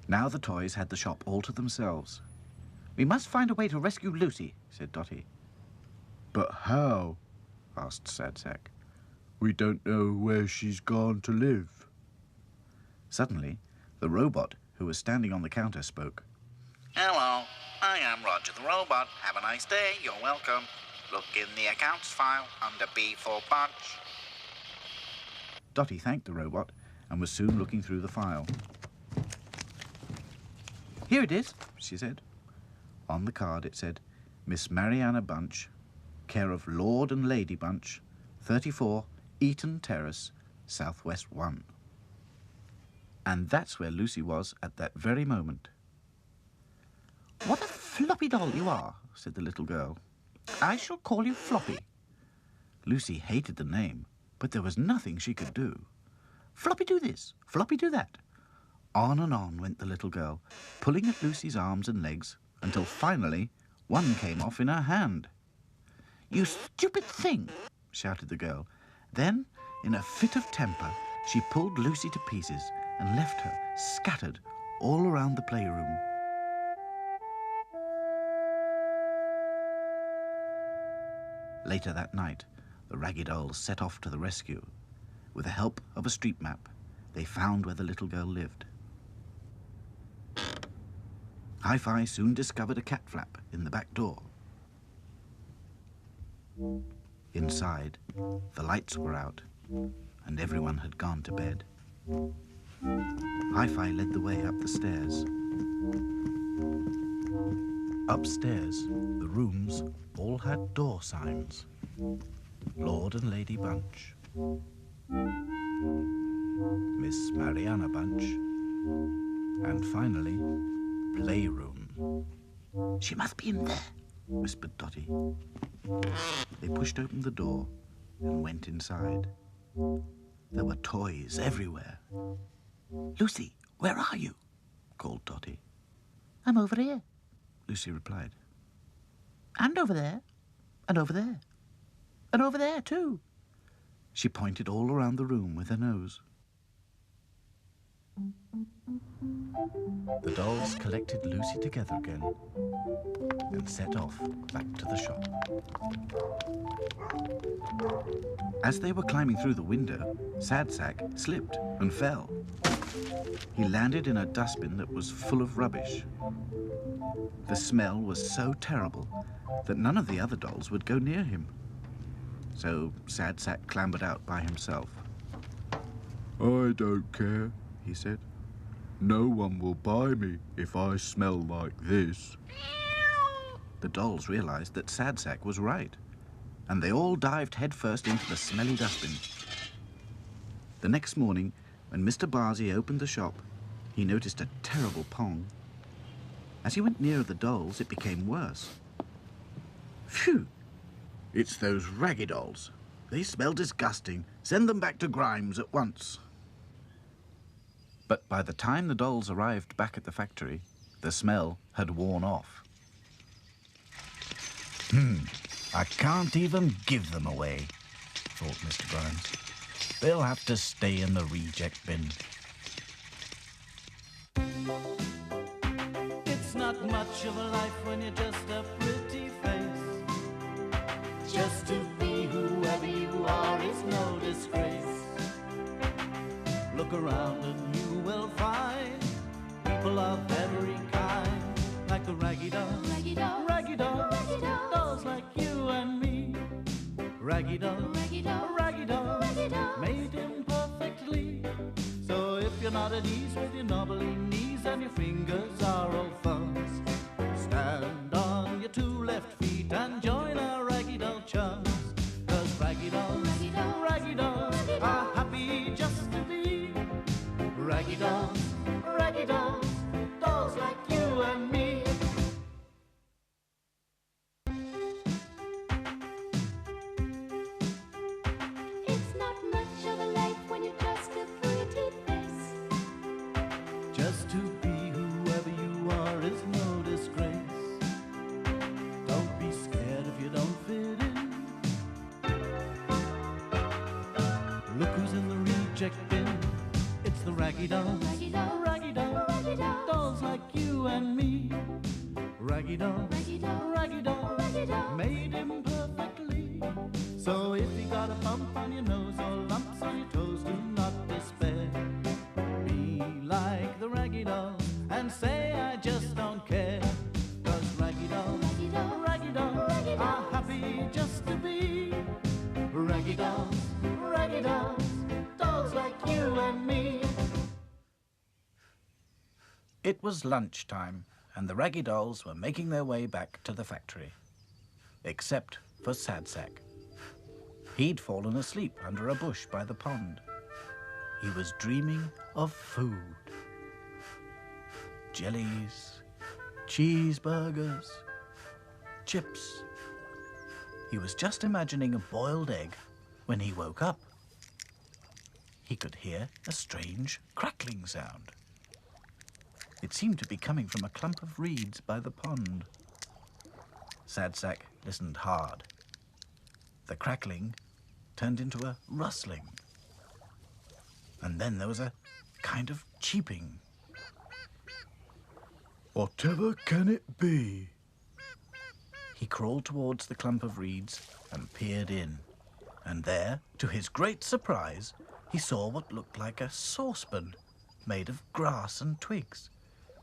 Now the toys had the shop all to themselves. "We must find a way to rescue Lucy," said Dotty. But how? Asked Sad Sack. We don't know where she's gone to live. Suddenly, the robot who was standing on the counter spoke. Hello, I am Roger the robot. Have a nice day, you're welcome. Look in the accounts file under B for Bunch. Dotty thanked the robot and was soon looking through the file. "Here it is," she said. On the card it said, "Miss Mariana Bunch, care of Lord and Lady Bunch, 34 Eaton Terrace, Southwest 1. And that's where Lucy was at that very moment. "What a floppy doll you are," said the little girl. "I shall call you Floppy." Lucy hated the name, but there was nothing she could do. "Floppy do this, Floppy do that." On and on went the little girl, pulling at Lucy's arms and legs, until finally one came off in her hand. "You stupid thing!" shouted the girl. Then, in a fit of temper, she pulled Lucy to pieces and left her scattered all around the playroom. Later that night, the Raggy Dolls set off to the rescue. With the help of a street map, they found where the little girl lived. Hi-Fi soon discovered a cat flap in the back door. Inside, the lights were out, and everyone had gone to bed. Hi-Fi led the way up the stairs. Upstairs, the rooms all had door signs. Lord and Lady Bunch, Miss Mariana Bunch, and finally, Playroom. "She must be in there," whispered Dotty. They pushed open the door and went inside. There were toys everywhere. "Lucy, where are you?" called Dotty. "I'm over here," Lucy replied. "And over there, and over there, and over there too." She pointed all around the room with her nose. The dolls collected Lucy together again and set off back to the shop. As they were climbing through the window, Sad Sack slipped and fell. He landed in a dustbin that was full of rubbish. The smell was so terrible that none of the other dolls would go near him. So Sad Sack clambered out by himself. I don't care, he said. No one will buy me if I smell like this. The dolls realized that Sad Sack was right, and they all dived headfirst into the smelly dustbin. The next morning, when Mr. Barsey opened the shop, he noticed a terrible pong. As he went nearer the dolls, it became worse. "Phew! It's those Raggy Dolls. They smell disgusting. Send them back to Grimes at once." But by the time the dolls arrived back at the factory, the smell had worn off. I can't even give them away, thought Mr. Grimes. They'll have to stay in the reject bin. It's not much of a life when you're just a pretty face. Just to be whoever you are is no disgrace. Look around and you will find people of every kind, like the Raggy Dolls, Raggy Dolls, Raggy Dolls, Raggy Dolls, dolls like you and me. Raggy Dolls, Raggy Dolls, Raggy Dolls, Raggy Dolls, made imperfectly. So if you're not at ease with your knobbly knees and your fingers are all fuzz, stand on your two left feet and join our Raggy Doll chums. 'Cause Raggy Dolls, Raggy Dolls, Raggy Dolls Raggy are Dolls, happy just to be Raggy Dolls, Raggy Dolls, dolls like you and me. It's not much of a life when you're just a pretty face. Just to be check in. It's the Raggy Dolls. Raggy Dolls. Raggy Dolls. Raggy Dolls. Dolls like you and me. Raggy Dolls. Raggy Dolls. Raggy Dolls. Raggy Dolls. Made imperfectly. So if you got a bump on your nose or lumps on your toes, do not despair. Be like the Raggy Dolls and say I just don't care. 'Cause Raggy Dolls, Raggy Dolls. Raggy Dolls Raggy are Dolls. happy just to be Raggy Dolls, Raggy Dolls, dolls like you and me. It was lunchtime, and the Raggy Dolls were making their way back to the factory. Except for Sad Sack. He'd fallen asleep under a bush by the pond. He was dreaming of food. Jellies, cheeseburgers, chips. He was just imagining a boiled egg when he woke up. He could hear a strange crackling sound. It seemed to be coming from a clump of reeds by the pond. Sad Sack listened hard. The crackling turned into a rustling. And then there was a kind of cheeping. Whatever can it be? He crawled towards the clump of reeds and peered in. And there, to his great surprise, he saw what looked like a saucepan made of grass and twigs,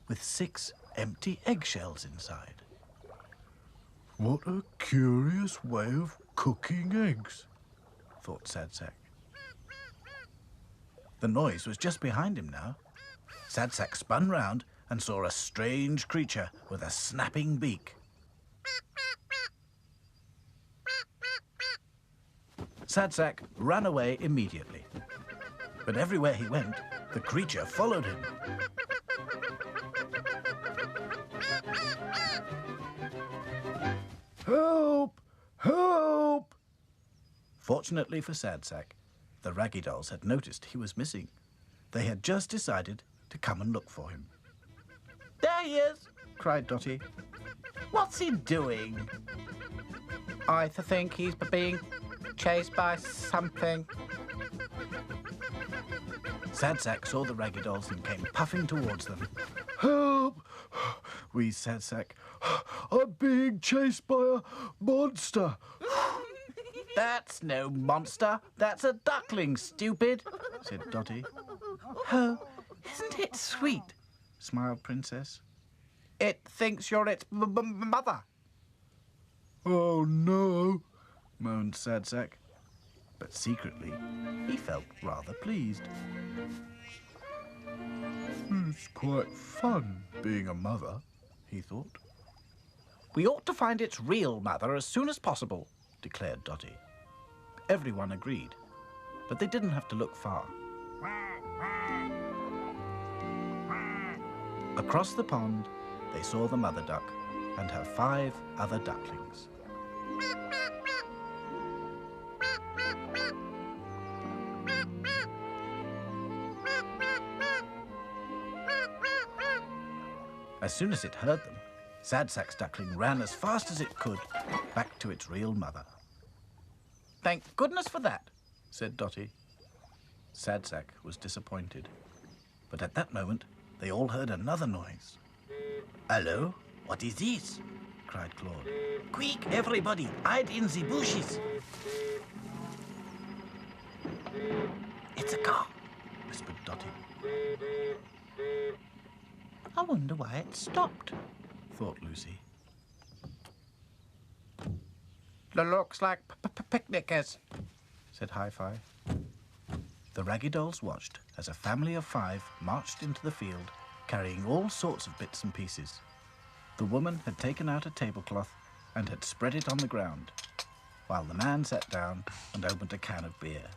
with 6 empty eggshells inside. What a curious way of cooking eggs, thought Sad Sack. The noise was just behind him now. Sad Sack spun round and saw a strange creature with a snapping beak. Sad Sack ran away immediately. But everywhere he went, the creature followed him. Help! Help! Fortunately for Sad Sack, the Raggy Dolls had noticed he was missing. They had just decided to come and look for him. There he is. Cried Dotty. What's he doing? I think he's being chased by something. Sad Sack saw the Raggy Dolls and came puffing towards them. Help! Wheezed Sad Sack. I'm being chased by a monster. That's no monster. That's a duckling, stupid. Said Dotty. Oh, isn't it sweet? Smiled Princess. It thinks you're its mother. Oh no! Moaned Sad Sack. But secretly, he felt rather pleased. It's quite fun being a mother, he thought. We ought to find its real mother as soon as possible, declared Dotty. Everyone agreed, but they didn't have to look far. Across the pond, they saw the mother duck and her 5 other ducklings. As soon as it heard them, Sad Sack's duckling ran as fast as it could back to its real mother. Thank goodness for that, said Dotty. Sad Sack was disappointed. But at that moment, they all heard another noise. Hello? What is this? Cried Claude. Quick, everybody, hide in the bushes. It's a car, whispered Dotty. I wonder why it stopped. Thought Lucy. Looks like picnickers, said Hi-Fi. The Raggy Dolls watched as a family of 5 marched into the field, carrying all sorts of bits and pieces. The woman had taken out a tablecloth and had spread it on the ground, while the man sat down and opened a can of beer.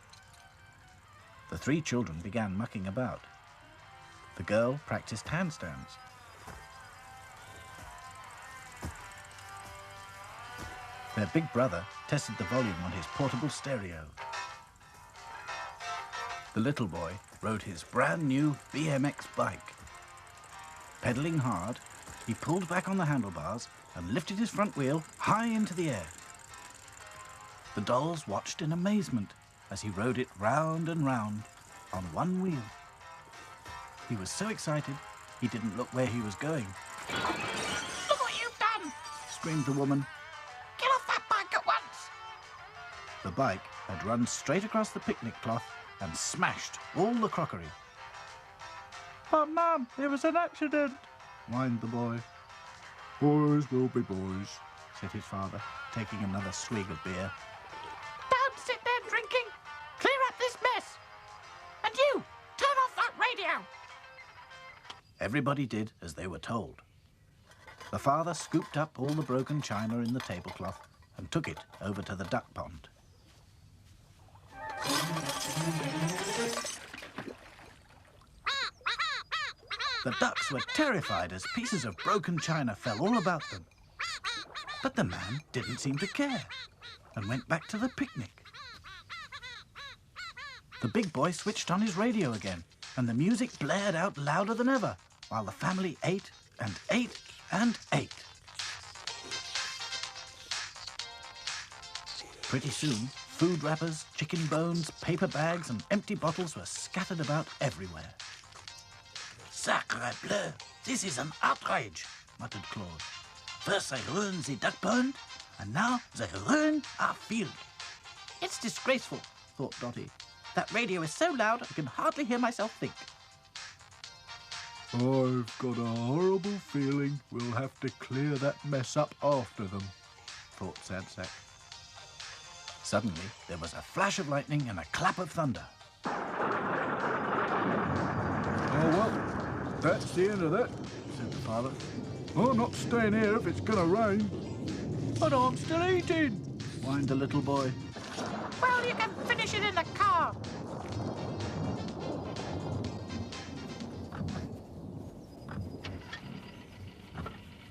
The 3 children began mucking about. The girl practiced handstands. Their big brother tested the volume on his portable stereo. The little boy rode his brand new BMX bike. Pedaling hard, he pulled back on the handlebars and lifted his front wheel high into the air. The dolls watched in amazement as he rode it round and round, on one wheel. He was so excited, he didn't look where he was going. Look what you've done! Screamed the woman. Get off that bike at once! The bike had run straight across the picnic cloth and smashed all the crockery. But, Mum, it was an accident, whined the boy. Boys will be boys, said his father, taking another swig of beer. Don't sit there drinking! Clear up this mess! And you, turn off that radio! Everybody did as they were told. The father scooped up all the broken china in the tablecloth and took it over to the duck pond. The ducks were terrified as pieces of broken china fell all about them. But the man didn't seem to care and went back to the picnic. The big boy switched on his radio again and the music blared out louder than ever while the family ate and ate and ate. Pretty soon, food wrappers, chicken bones, paper bags and empty bottles were scattered about everywhere. Sacre bleu, this is an outrage, muttered Claude. First they ruined the duck pond, and now they ruin our field. It's disgraceful, Thought Dotty. that radio is so loud I can hardly hear myself think. I've got a horrible feeling we'll have to clear that mess up after them, thought Sad Sack. Suddenly, there was a flash of lightning and a clap of thunder. Oh, well, that's the end of that, said the father. I'm not staying here if it's going to rain. But I'm still eating, Whined the little boy. Well, you can finish it in the car.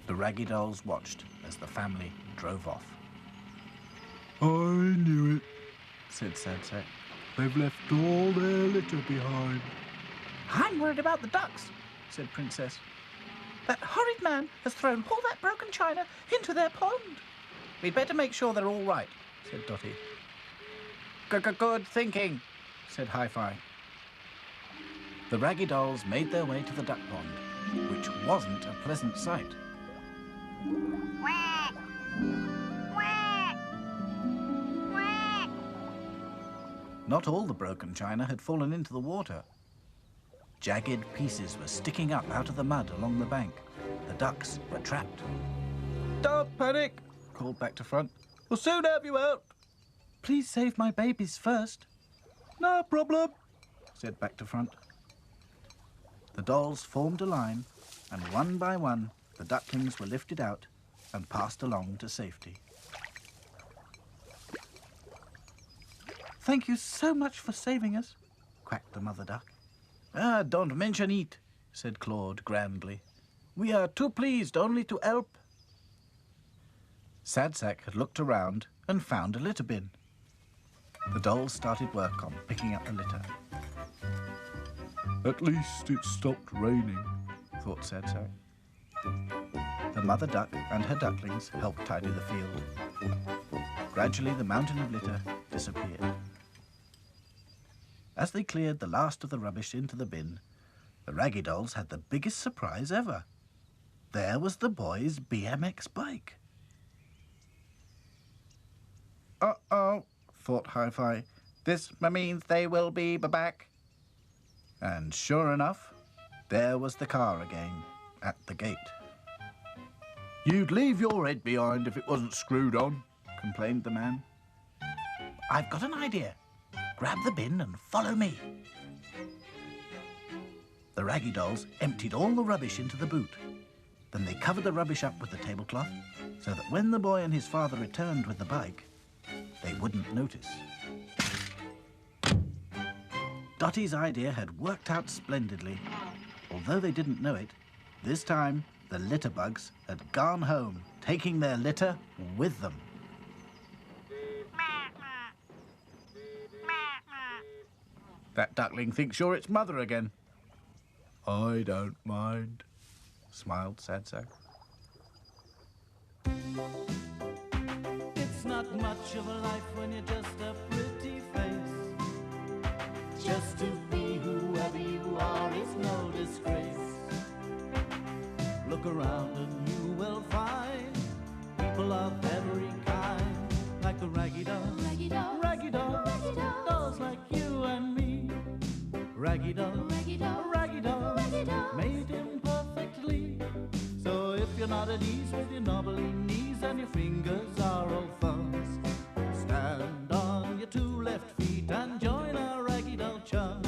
The Raggy Dolls watched as the family drove off. I knew it, Said Sad Sack. they've left all their litter behind. I'm worried about the ducks, said Princess. That horrid man has thrown all that broken china into their pond. We'd better make sure they're all right, said Dotty. Good thinking, said Hi-Fi. The Raggy Dolls made their way to the duck pond, which wasn't a pleasant sight. Not all the broken china had fallen into the water. Jagged pieces were sticking up out of the mud along the bank. The ducks were trapped. Don't panic, Called back to front. we'll soon have you out. Please save my babies first, No problem. said back to front. The dolls formed a line, and one by one, the ducklings were lifted out and passed along to safety. Thank you so much for saving us, Quacked the mother duck. Ah, don't mention it, said Claude grandly. We are too pleased only to help. Sad Sack had looked around and found a litter bin. The dolls started work on picking up the litter. At least it stopped raining, Thought Sad Sack. The mother duck and her ducklings helped tidy the field. Gradually, the mountain of litter disappeared. As they cleared the last of the rubbish into the bin, the Raggy Dolls had the biggest surprise ever. There was the boy's BMX bike. Uh-oh, thought Hi-Fi. This means they will be back. And sure enough, there was the car again, at the gate. You'd leave your head behind if it wasn't screwed on, Complained the man. I've got an idea. Grab the bin and follow me. The Raggy Dolls emptied all the rubbish into the boot. Then they covered the rubbish up with the tablecloth so that when the boy and his father returned with the bike, they wouldn't notice. Dotty's idea had worked out splendidly. Although they didn't know it, this time the litter bugs had gone home, taking their litter with them. That duckling thinks you're its mother again, I don't mind. smiled Sad Sack. It's not much of a life when you're just a pretty face. Just to be Raggy Dolls, Raggy Dolls, Raggy Dolls, Raggy Dolls. made imperfectly. So if you're not at ease with your knobbly knees and your fingers are all fuzz, stand on your two left feet and join our Raggy Doll chums.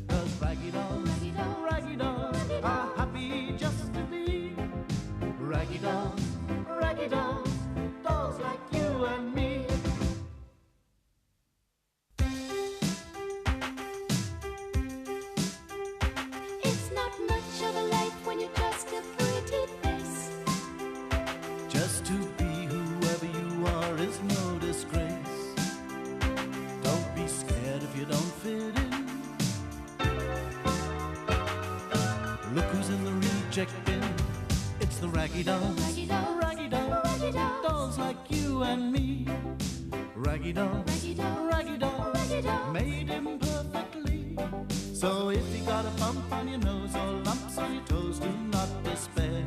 'Cause Raggy Dolls, Raggy Dolls, Raggy Dolls Raggy are Dolls. happy just to be Raggy Dolls, Raggy Dolls, dolls like you and me. It's not much of a life when you're just a pretty face. Just to be whoever you are is no disgrace. Don't be scared if you don't fit in. Look who's in the reject bin. It's the Raggy Dolls. Raggy Dolls, Raggy Dolls. Raggy Dolls. Dolls like you and me. Raggy Dolls. Raggy Dolls, Raggy Dolls. Raggy Dolls. Made imperfectly. So if you got a bump on your nose or lumps on your toes, do not despair.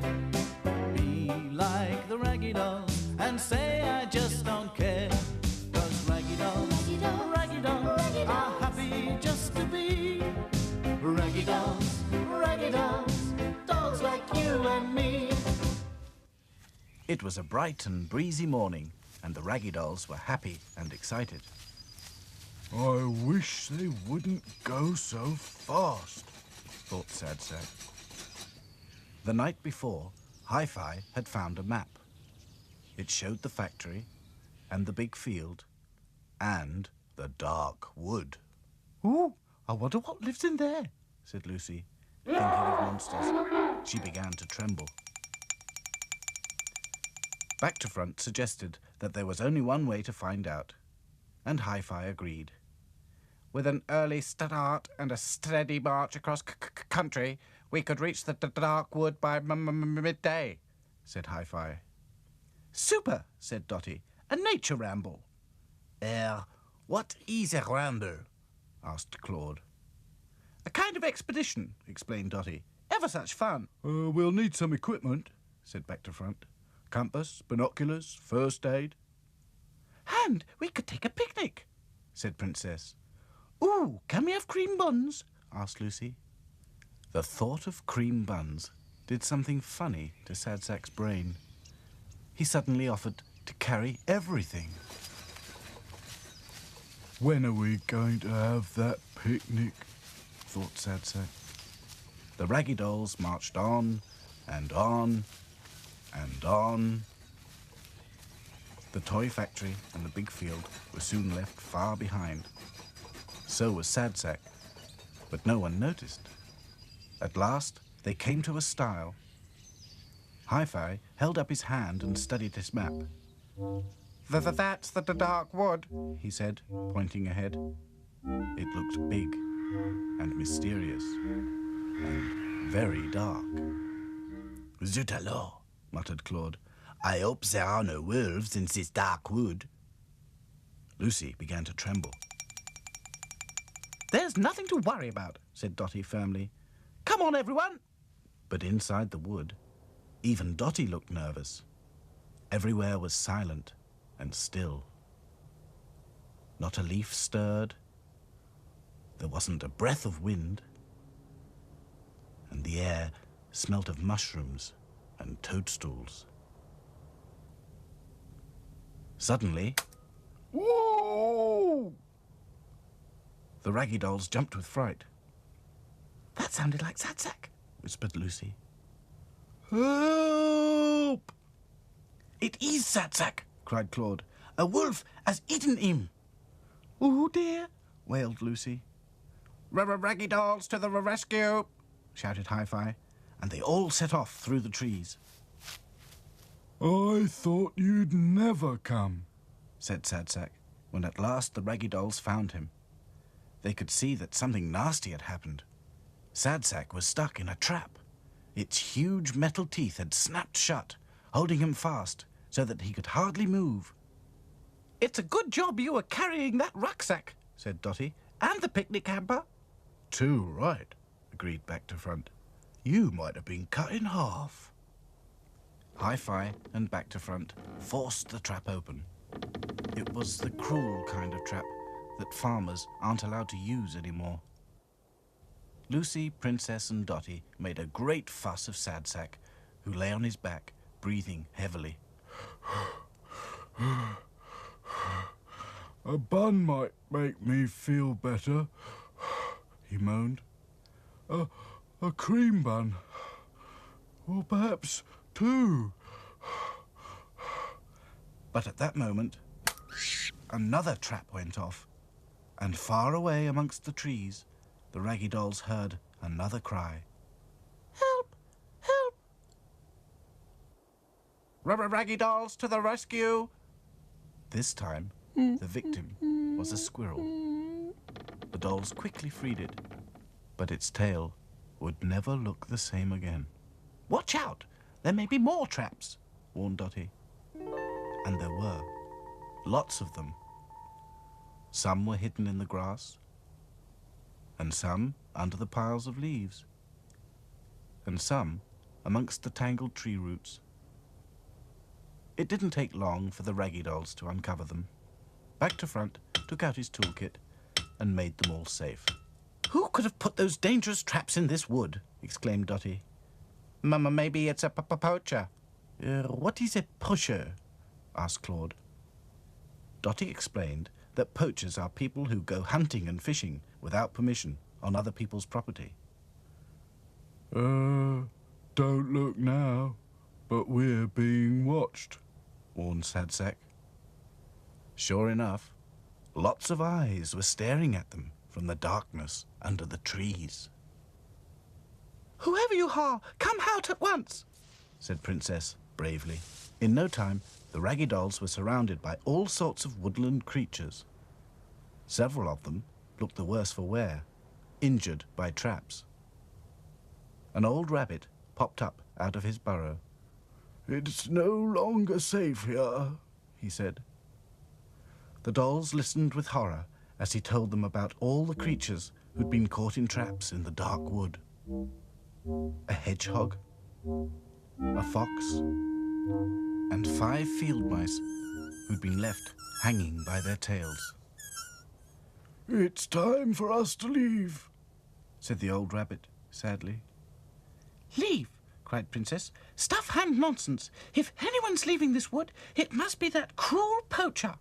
Be like the Raggy Dolls and say I just don't care. 'Cause Raggy Dolls, Raggy Dolls, Raggy Dolls Raggy are Dolls. happy just to be Raggy Dolls, Raggy Dolls, dolls like you and me. It was a bright and breezy morning, and the Raggy Dolls were happy and excited. I wish they wouldn't go so fast. Thought Sad Sack. The night before, Hi-Fi had found a map. It showed the factory, and the big field, and the dark wood. Ooh, I wonder what lives in there. Said Lucy, thinking of monsters. She began to tremble. Back to Front suggested that there was only one way to find out, and Hi-Fi agreed. With an early start and a steady march across country, we could reach the dark wood by midday, said Hi-Fi. Super, said Dotty. A nature ramble. What is a ramble? Asked Claude. A kind of expedition, explained Dotty. Ever such fun. We'll need some equipment. Said Back to Front. Compass, binoculars, first aid. And we could take a picnic, Said Princess. Ooh, can we have cream buns? Asked Lucy. The thought of cream buns did something funny to Sad Sack's brain. He suddenly offered to carry everything. When are we going to have that picnic? Thought Sad Sack. The Raggy Dolls marched on and on and on. The toy factory and the big field were soon left far behind. So was Sad Sack, but no one noticed. At last, they came to a stile. Hi-Fi held up his hand and studied his map. That's the dark wood, He said, pointing ahead. It looked big and mysterious and very dark. Zut alors, muttered Claude. I hope there are no wolves in this dark wood. Lucy began to tremble. There's nothing to worry about, Said Dotty firmly. Come on, everyone. But inside the wood, even Dotty looked nervous. Everywhere was silent and still. Not a leaf stirred. There wasn't a breath of wind. And the air smelt of mushrooms and toadstools. Suddenly, Whoa! the Raggy Dolls jumped with fright. That sounded like Sad Sack, Whispered Lucy. Help! It is Sad Sack, cried Claude. A wolf has eaten him. Oh, dear. Wailed Lucy. Raggy Dolls to the rescue, Shouted Hi-Fi, and they all set off through the trees. I thought you'd never come. Said Sad Sack, when at last the Raggy Dolls found him. They could see that something nasty had happened. Sad Sack was stuck in a trap. Its huge metal teeth had snapped shut, holding him fast so that he could hardly move. It's a good job you were carrying that rucksack, Said Dotty. and the picnic hamper. Too right, agreed Back to Front. You might have been cut in half. Hi-Fi and Back to Front forced the trap open. It was the cruel kind of trap that farmers aren't allowed to use anymore. Lucy, Princess and Dotty made a great fuss of Sad Sack, who lay on his back, breathing heavily. A bun might make me feel better, he moaned. A cream bun. Or perhaps two. But at that moment, another trap went off, and far away amongst the trees, the Raggy Dolls heard another cry. Help! Help! Raggy Dolls to the rescue! This time, the victim was a squirrel. The dolls quickly freed it, but its tail would never look the same again. Watch out! There may be more traps, warned Dotty. And there were. Lots of them. Some were hidden in the grass, and some under the piles of leaves, and some amongst the tangled tree roots. It didn't take long for the Raggy Dolls to uncover them. Back to Front took out his toolkit and made them all safe. Who could have put those dangerous traps in this wood? Exclaimed Dotty. Mama, maybe it's a poacher. What is a poacher? Asked Claude. Dotty explained that poachers are people who go hunting and fishing without permission on other people's property. Don't look now, but we're being watched, warned Sad Sack. Sure enough, lots of eyes were staring at them from the darkness under the trees. Whoever you are, come out at once, said Princess bravely. In no time, the Raggy Dolls were surrounded by all sorts of woodland creatures. Several of them looked the worse for wear, injured by traps. An old rabbit popped up out of his burrow. It's no longer safe here, he said. The dolls listened with horror as he told them about all the creatures who'd been caught in traps in the dark wood. A hedgehog, a fox, and 5 field mice who'd been left hanging by their tails. It's time for us to leave, said the old rabbit sadly. Leave, cried Princess. Stuff and nonsense. If anyone's leaving this wood, it must be that cruel poacher.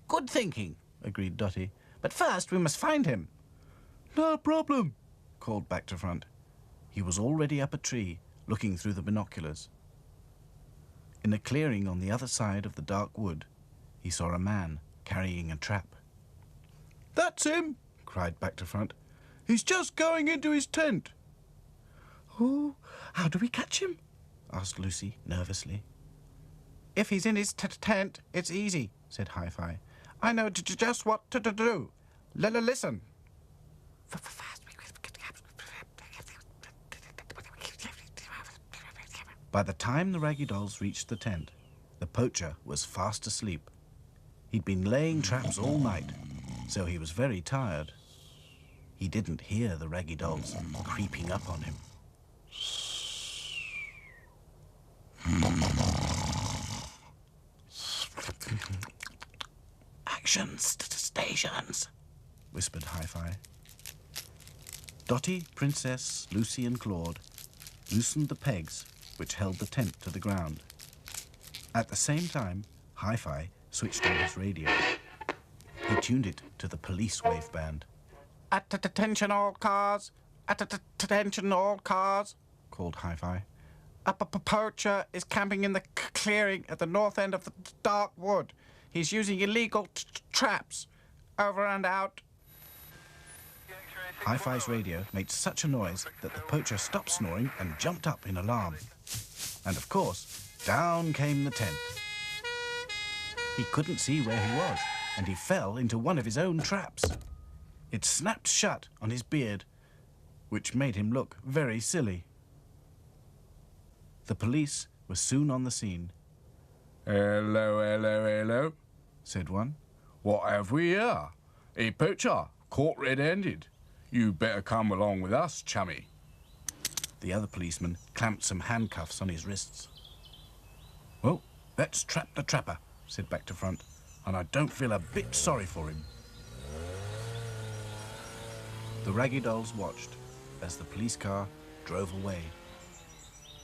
Good thinking, agreed Dotty. But first we must find him. No problem, called Back to Front. He was already up a tree, looking through the binoculars. In a clearing on the other side of the dark wood, he saw a man carrying a trap. That's him, cried Back to Front. He's just going into his tent. Oh, how do we catch him? asked Lucy nervously. If he's in his tent, it's easy, said Hi-Fi. I know just what to do. Listen. By the time the Raggy Dolls reached the tent, the poacher was fast asleep. He'd been laying traps all night, so he was very tired. He didn't hear the Raggy Dolls creeping up on him. Action stations, whispered Hi-Fi. Dotty, Princess, Lucy and Claude loosened the pegs which held the tent to the ground. At the same time, Hi-Fi switched on his radio. He tuned it to the police wave band. Attention all cars! Attention all cars! Called Hi-Fi. A poacher is camping in the clearing at the north end of the dark wood. He's using illegal traps. Over and out. Hi-Fi's radio made such a noise that the poacher stopped snoring and jumped up in alarm. And of course, down came the tent. He couldn't see where he was, and he fell into one of his own traps. It snapped shut on his beard, which made him look very silly. The police were soon on the scene. Hello, hello, hello, said one. What have we here? A poacher, caught red-handed. You better come along with us, chummy. The other policeman clamped some handcuffs on his wrists. Well, let's trap the trapper, said Back to Front, and I don't feel a bit sorry for him. The Raggy Dolls watched as the police car drove away.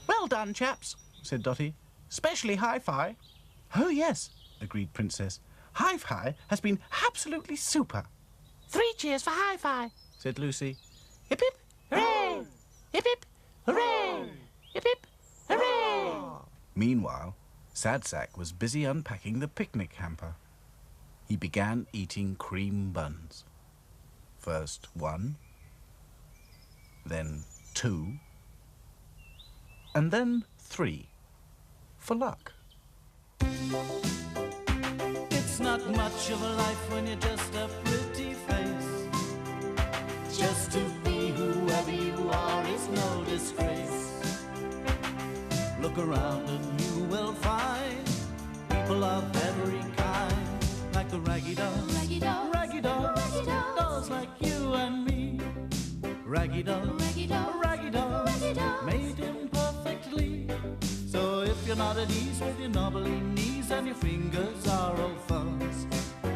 Well done, chaps, said Dotty. Especially Hi-Fi. Oh, yes, agreed Princess. Hi-Fi has been absolutely super. 3 cheers for Hi-Fi, said Lucy. Hip hip, hooray! Hip hip, hooray! Hip hip, hooray! Meanwhile, Sad Sack was busy unpacking the picnic hamper. He began eating cream buns. First 1, then 2, and then 3, for luck. It's not much of a life when you're just a pretty face. Just to be whoever you are is no disgrace. Look around and you will find people of every kind, like the Raggy Dolls, Raggy Dolls, Raggy Dolls, Raggy Dolls, dolls like you and me. Raggy Dolls, Raggy Dolls, Raggy Dolls, Raggy Dolls, made imperfectly. So if you're not at ease with your knobbly knees and your fingers are all fuzz,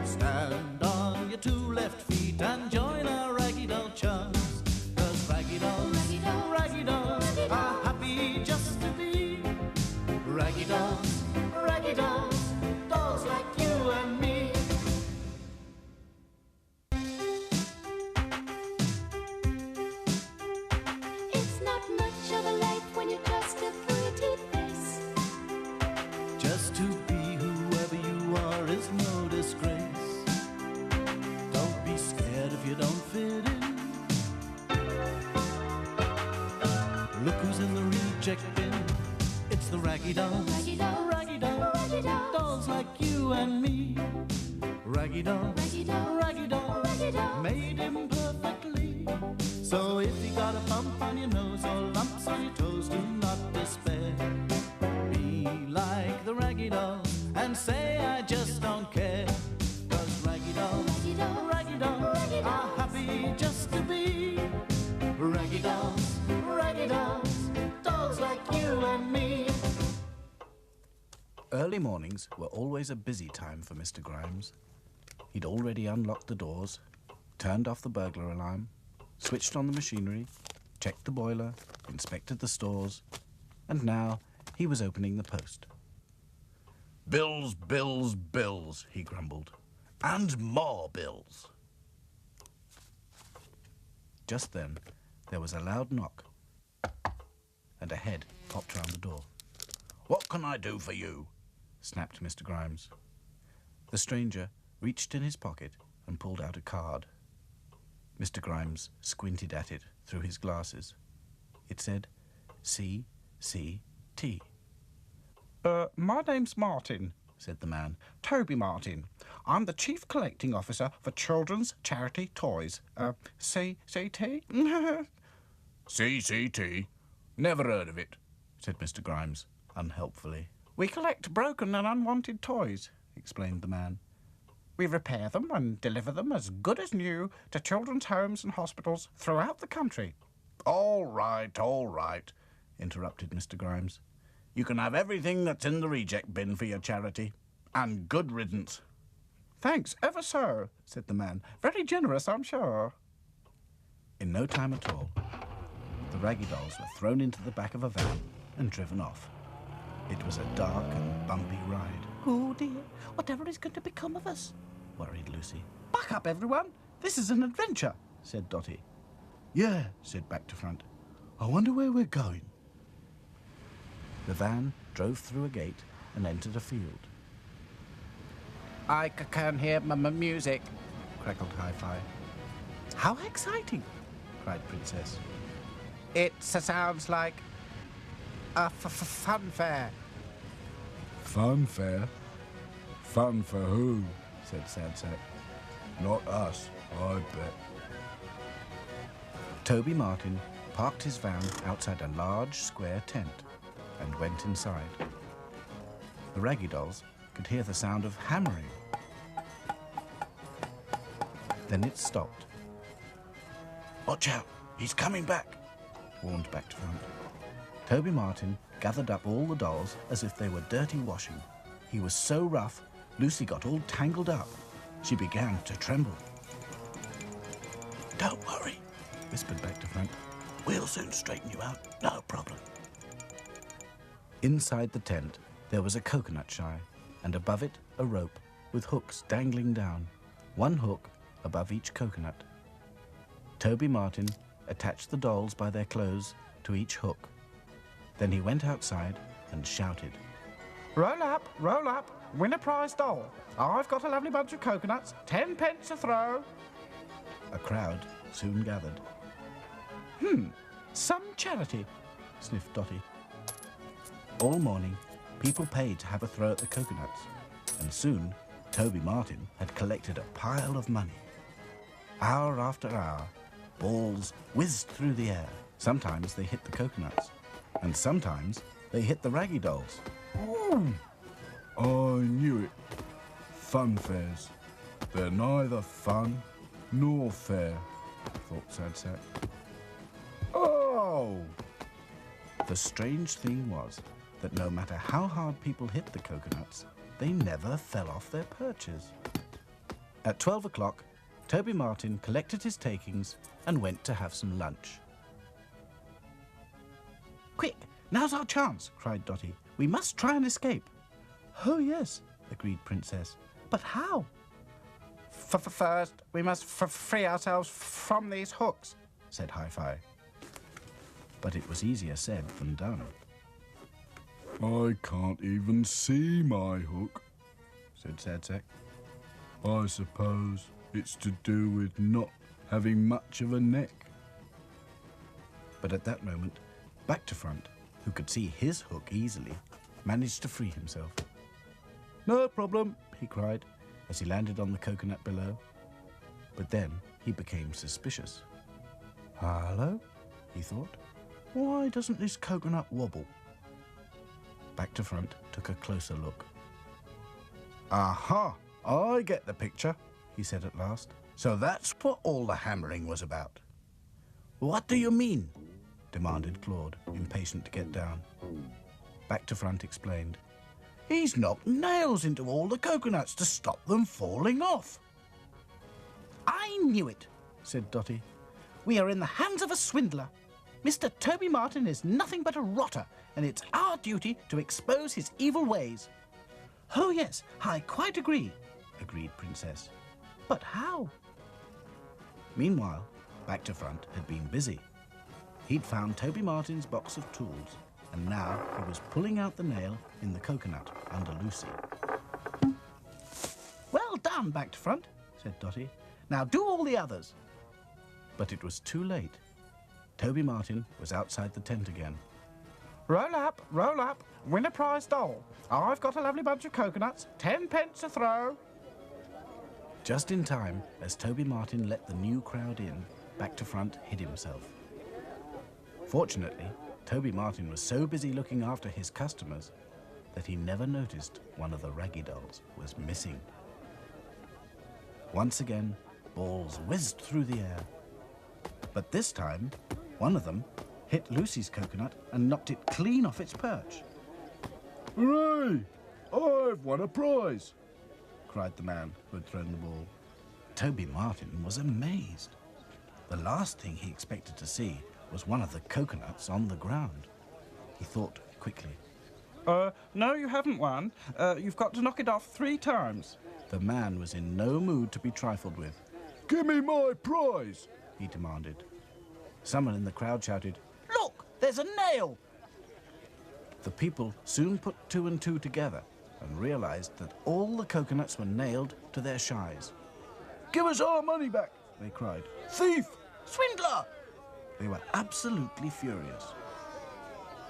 stand on your 2 left feet and join our Raggy Doll chums. 'Cause Raggy Dolls, Raggy Dolls, Raggy Dolls Raggy Dolls, are happy just to be Raggy Dolls, Raggy Dolls, dolls like you and me. It's not much of a life when you're just a pretty face. Just to be whoever you are is no disgrace. Don't be scared if you don't fit in. Look who's in the reject bin. It's the Raggy Dolls, Raggy Dolls, Raggy Dolls, Raggy Dolls, dolls like you and me. Raggy Dolls, Raggy Dolls, Raggy Dolls, Raggy Dolls, made imperfectly. So if you got a bump on your nose or lumps on your toes, do not despair. Be like the Raggy Dolls and say I just don't care. 'Cause Raggy Dolls, Raggy Dolls, Raggy Dolls Raggy are Dolls, happy just to be Raggy Dolls, Raggy Dolls, dolls like you and me. Early mornings were always a busy time for Mr. Grimes. He'd already unlocked the doors, turned off the burglar alarm, switched on the machinery, checked the boiler, inspected the stores, and now he was opening the post. Bills, bills, bills, he grumbled. And more bills. Just then, there was a loud knock, and a head popped round the door. What can I do for you? Snapped Mr. Grimes. The stranger reached in his pocket and pulled out a card. Mr. Grimes squinted at it through his glasses. It said C.C.T. My name's Martin, said the man. Toby Martin. I'm the Chief Collecting Officer for Children's Charity Toys. CCT? CCT? Never heard of it. said Mr. Grimes, unhelpfully. We collect broken and unwanted toys, Explained the man. We repair them and deliver them as good as new to children's homes and hospitals throughout the country. All right, Interrupted Mr. Grimes. You can have everything that's in the reject bin for your charity. And good riddance. Thanks ever so, said the man. Very generous, I'm sure. In no time at all, the Raggy Dolls were thrown into the back of a van and driven off. It was a dark and bumpy ride. Oh dear, whatever is going to become of us? Worried Lucy. Back up, everyone. This is an adventure, Said Dotty. Yeah, Said back to front. I wonder where we're going. The van drove through a gate and entered a field. I can hear music. Crackled Hi-Fi. How exciting. Cried Princess. It sounds like a fun fair. Fun fair? Fun for who? Said Sad Sack. Not us, I bet. Toby Martin parked his van outside a large square tent and went inside. The Raggy Dolls could hear the sound of hammering. Then it stopped. Watch out, he's coming back. Warned back to front. Toby Martin gathered up all the dolls as if they were dirty washing. He was so rough, Lucy got all tangled up. She began to tremble. Don't worry, Whispered back to front. We'll soon straighten you out, no problem. Inside the tent, there was a coconut shy, and above it, a rope with hooks dangling down, one hook above each coconut. Toby Martin attached the dolls by their clothes to each hook. Then he went outside and shouted, Roll up, win a prize doll. I've got a lovely bunch of coconuts, 10 pence a throw. A crowd soon gathered. Some charity, Sniffed Dotty. All morning, people paid to have a throw at the coconuts, and soon Toby Martin had collected a pile of money. Hour after hour, balls whizzed through the air. Sometimes they hit the coconuts, and sometimes they hit the Raggy Dolls. I knew it. Fun fairs. They're neither fun nor fair, thought Sad Sack. Oh! The strange thing was that no matter how hard people hit the coconuts, they never fell off their perches. At 12 o'clock, Toby Martin collected his takings and went to have some lunch. Quick, now's our chance, cried Dotty. We must try and escape. Oh, yes, agreed Princess. But how? First, we must free ourselves from these hooks, said Hi-Fi. But it was easier said than done. I can't even see my hook, said Sad Sack. I suppose it's to do with not having much of a neck. But at that moment, Back to Front, who could see his hook easily, managed to free himself. No problem, he cried, as he landed on the coconut below. But then he became suspicious. Hello, he thought. Why doesn't this coconut wobble? Back to Front took a closer look. Aha, I get the picture, he said at last. So that's what all the hammering was about. What do you mean? Demanded Claude, impatient to get down. Back to Front explained. He's knocked nails into all the coconuts to stop them falling off. I knew it, said Dotty. We are in the hands of a swindler. Mr. Toby Martin is nothing but a rotter, and it's our duty to expose his evil ways. Oh, yes, I quite agree, agreed Princess. But how? Meanwhile, Back to Front had been busy. He'd found Toby Martin's box of tools, and now he was pulling out the nail in the coconut under Lucy. Well done, Back to Front, said Dotty. Now do all the others. But it was too late. Toby Martin was outside the tent again. Roll up, win a prize doll. I've got a lovely bunch of coconuts, 10 pence a throw. Just in time, as Toby Martin let the new crowd in, Back to Front hid himself. Fortunately, Toby Martin was so busy looking after his customers that he never noticed one of the Raggy Dolls was missing. Once again, balls whizzed through the air. But this time, one of them hit Lucy's coconut and knocked it clean off its perch. Hooray! I've won a prize, cried the man who had thrown the ball. Toby Martin was amazed. The last thing he expected to see was one of the coconuts on the ground. He thought quickly. No, you haven't won. You've got to knock it off 3 times. The man was in no mood to be trifled with. Give me my prize, he demanded. Someone in the crowd shouted, Look, there's a nail! The people soon put 2 and 2 together and realized that all the coconuts were nailed to their shies. Give us our money back, they cried. Thief! Swindler! They were absolutely furious.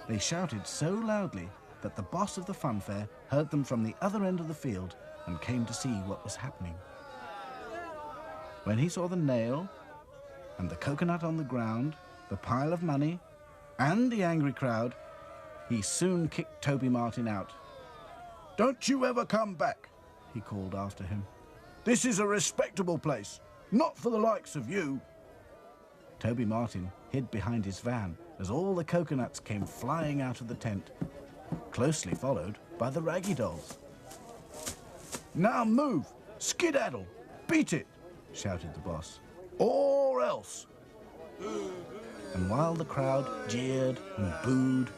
They shouted so loudly that the boss of the fun fair heard them from the other end of the field and came to see what was happening. When he saw the nail and the coconut on the ground, the pile of money and the angry crowd, he soon kicked Toby Martin out. Don't you ever come back, he called after him. This is a respectable place, not for the likes of you. Toby Martin hid behind his van as all the coconuts came flying out of the tent, closely followed by the Raggy Dolls. Now move, skedaddle, beat it, shouted the boss. Or else. And while the crowd jeered and booed,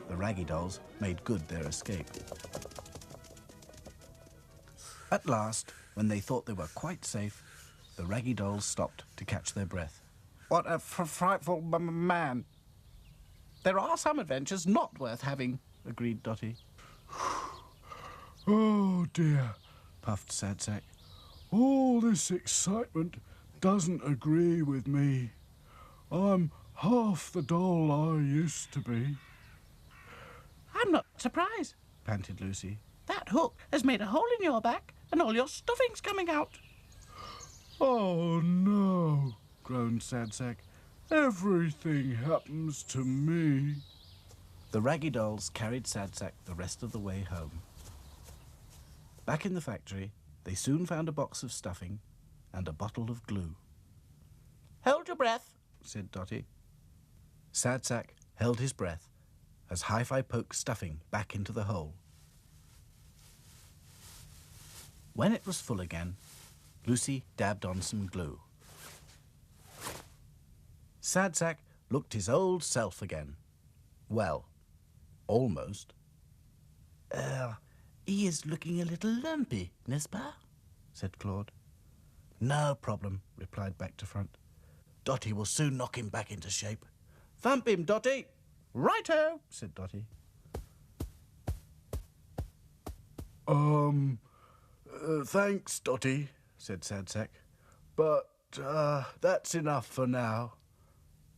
the Raggy Dolls made good their escape. At last, when they thought they were quite safe, the Raggy Dolls stopped to catch their breath. What a frightful man. There are some adventures not worth having, Agreed Dotty. Oh dear, Puffed Sad Sack. all this excitement doesn't agree with me. I'm half the doll I used to be. I'm not surprised. Panted Lucy. That hook has made a hole in your back and all your stuffing's coming out. Oh no, groaned Sad Sack. Everything happens to me. The Raggy Dolls carried Sad Sack the rest of the way home. Back in the factory, they soon found a box of stuffing and a bottle of glue. Hold your breath, Said Dotty. Sad Sack held his breath as Hi-Fi poked stuffing back into the hole. When it was full again, Lucy dabbed on some glue. Sad Sack looked his old self again. Well, almost. He is looking a little lumpy, n'est-ce pas? Said Claude. No problem, replied Back to Front. Dotty will soon knock him back into shape. Thump him, Dotty! Righto, Said Dotty. Thanks, Dotty, Said Sad Sack. but that's enough for now.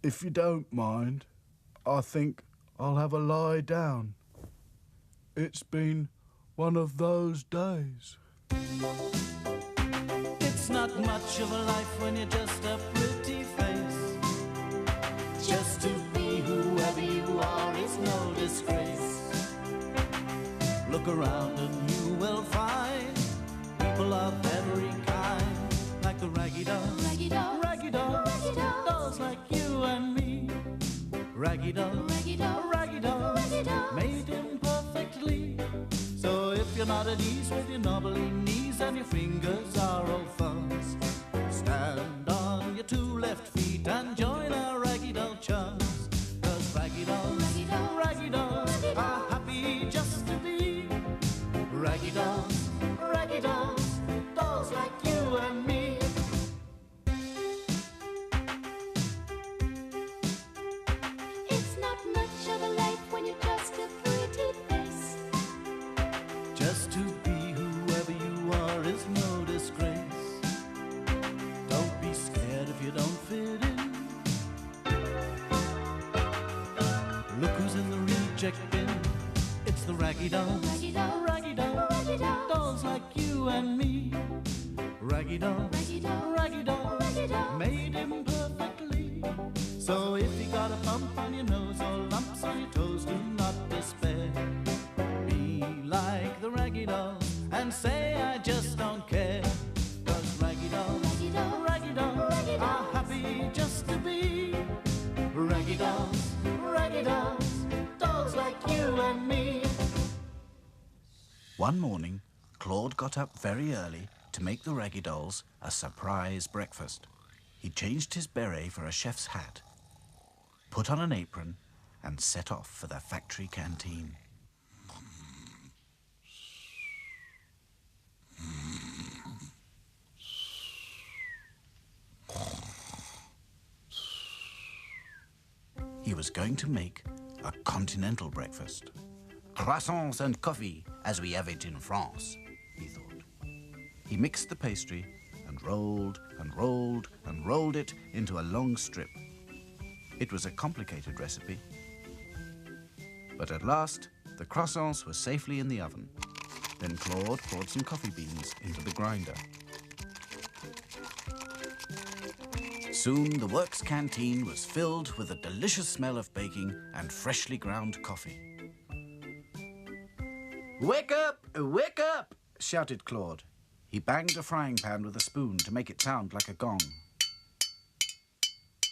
If you don't mind, I think I'll have a lie down. It's been one of those days. It's not much of a life when you're just a pretty face. Just to be whoever you are is no disgrace. Look around and you will find people of every kind, like the Raggy Dolls, Raggy Dolls, Raggy Dolls, Raggy Dolls, dolls like you and me. Raggy Dolls, Raggy Dolls, Raggy Dolls, Raggy Dolls. made imperfectly. So if you're not at ease with your knobbly knees and your fingers are all fuzz, stand on your two left feet and join our Raggy Doll chums. 'Cause Raggy Dolls, Raggy Dolls, Raggy Dolls Raggy are Dolls. happy just to be Raggy Dolls, Raggy Dolls, dolls like you and me. It's not much of a life when you're just a pretty face. Just to be whoever you are is no disgrace. Don't be scared if you don't fit in. Look who's in the reject bin. It's the Raggy Dolls, Raggy Dolls, Raggy Dolls, Raggy Dolls. dolls like you and me. Raggy Dolls, Raggy Dolls, Raggy Dolls, Raggy Dolls. made imperfectly. So if you got a bump on your nose or lumps on your toes, do not despair. Be like the Raggy Dolls and say I just don't care. 'Cause Raggy Dolls, Raggy Dolls, Raggy Dolls Raggy are Dolls. happy just to be Raggy Dolls, Raggy Dolls, dolls like you and me. One morning, Claude got up very early to make the Raggy Dolls a surprise breakfast. He changed his beret for a chef's hat, put on an apron, and set off for the factory canteen. He was going to make a continental breakfast. Croissants and coffee, as we have it in France, he thought. He mixed the pastry and rolled and rolled and rolled it into a long strip. It was a complicated recipe. But at last, the croissants were safely in the oven. Then Claude poured some coffee beans into the grinder. Soon the works canteen was filled with a delicious smell of baking and freshly ground coffee. "Wake up! Wake up!" shouted Claude. He banged a frying pan with a spoon to make it sound like a gong.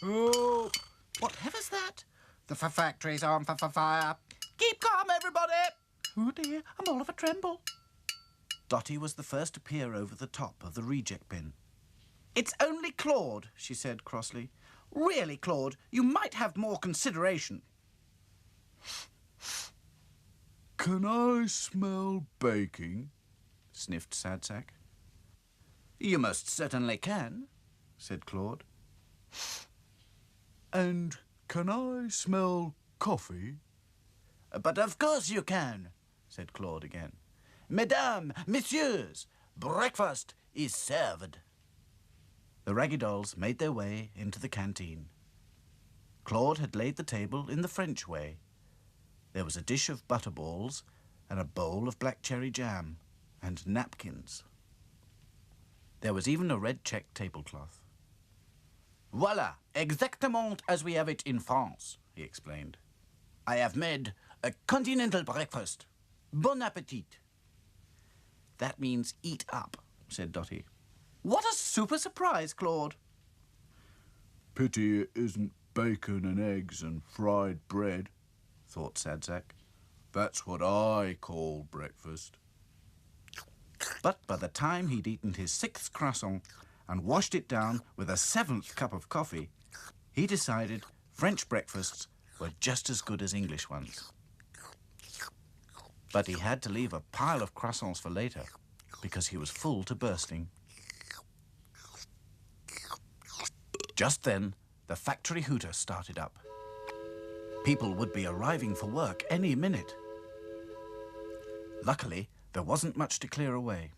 Oh, whatever's that? The factory's on fire. Keep calm, everybody. Oh dear, I'm all of a tremble. Dotty was the first to peer over the top of the reject bin. "It's only Claude," she said crossly. Really, Claude, you might have more consideration. Can I smell baking? sniffed Sadsack. You most certainly can, said Claude. And can I smell coffee? But of course you can, said Claude again. Mesdames, messieurs, breakfast is served. The Raggy Dolls made their way into the canteen. Claude had laid the table in the French way. There was a dish of butterballs and a bowl of black cherry jam and napkins. There was even a red check tablecloth. Voilà, exactement as we have it in France, he explained. I have made a continental breakfast. Bon appetit. That means eat up, said Dotty. What a super surprise, Claude. Pity it isn't bacon and eggs and fried bread, thought Sadsack. That's what I call breakfast. But by the time he'd eaten his 6th croissant and washed it down with a 7th cup of coffee, he decided French breakfasts were just as good as English ones. But he had to leave a pile of croissants for later because he was full to bursting. Just then, the factory hooter started up. People would be arriving for work any minute. Luckily, there wasn't much to clear away.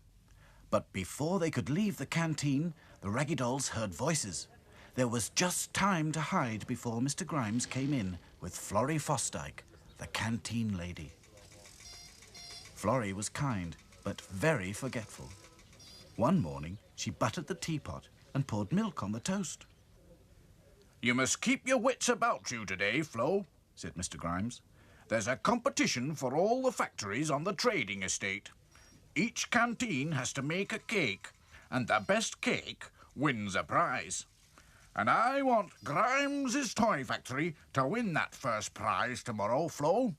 But before they could leave the canteen, the Raggy Dolls heard voices. There was just time to hide before Mr. Grimes came in with Florrie Fosdyke, the canteen lady. Florrie was kind, but very forgetful. One morning, she buttered the teapot and poured milk on the toast. You must keep your wits about you today, Flo, said Mr. Grimes. There's a competition for all the factories on the trading estate. Each canteen has to make a cake, and the best cake wins a prize. And I want Grimes's Toy Factory to win that first prize tomorrow, Flo.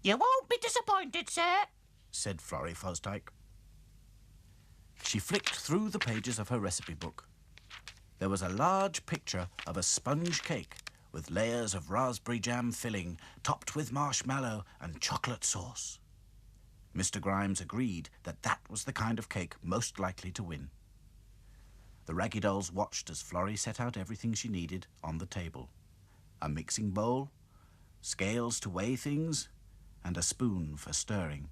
You won't be disappointed, sir, said Florrie Fosdyke. She flicked through the pages of her recipe book. There was a large picture of a sponge cake with layers of raspberry jam filling, topped with marshmallow and chocolate sauce. Mr. Grimes agreed that that was the kind of cake most likely to win. The Raggy Dolls watched as Florrie set out everything she needed on the table. A mixing bowl, scales to weigh things, and a spoon for stirring.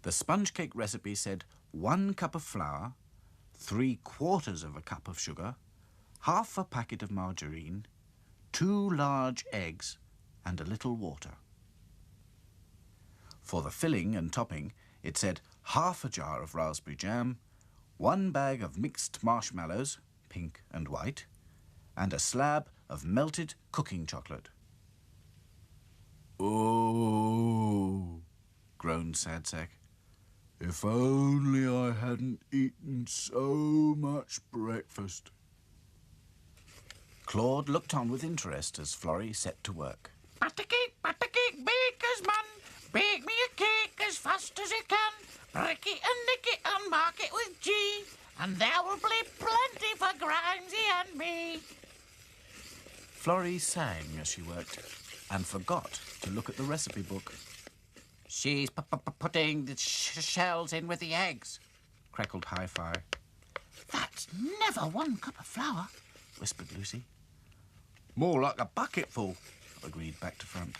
The sponge cake recipe said 1 cup of flour, 3/4 of a cup of sugar, half a packet of margarine, 2 large eggs, and a little water. For the filling and topping, it said half a jar of raspberry jam, 1 bag of mixed marshmallows, pink and white, and a slab of melted cooking chocolate. Oh, groaned Sadsack. If only I hadn't eaten so much breakfast. Claude looked on with interest as Florrie set to work. Butter cake, baker's man. Bake me a cake as fast as you can. Break it and nick it and mark it with G. And there will be plenty for Grimesy and me. Florrie sang as she worked and forgot to look at the recipe book. She's putting the shells in with the eggs, Crackled Hi-Fi. That's never 1 cup of flour, Whispered Lucy. More like a bucketful, Agreed Back to Front.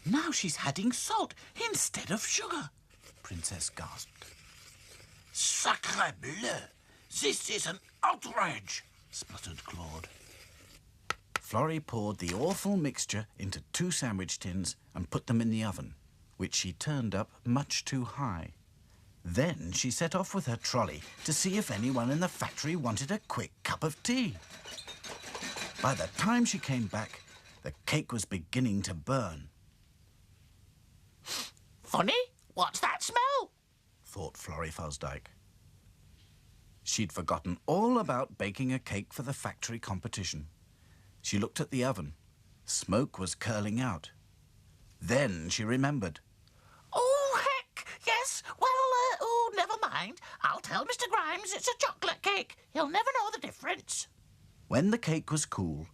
Now she's adding salt instead of sugar. Princess gasped. Sacre bleu! This is an outrage! Spluttered Claude. Florrie poured the awful mixture into 2 sandwich tins and put them in the oven, which she turned up much too high. Then she set off with her trolley to see if anyone in the factory wanted a quick cup of tea. By the time she came back, the cake was beginning to burn. Funny, what's that smell? Thought Florrie Fosdyke. She'd forgotten all about baking a cake for the factory competition. She looked at the oven. Smoke was curling out. Then she remembered. Oh, heck, yes. Well, never mind. mind. I'll tell Mr. Grimes it's a chocolate cake. He'll never know the difference. When the cake was cool,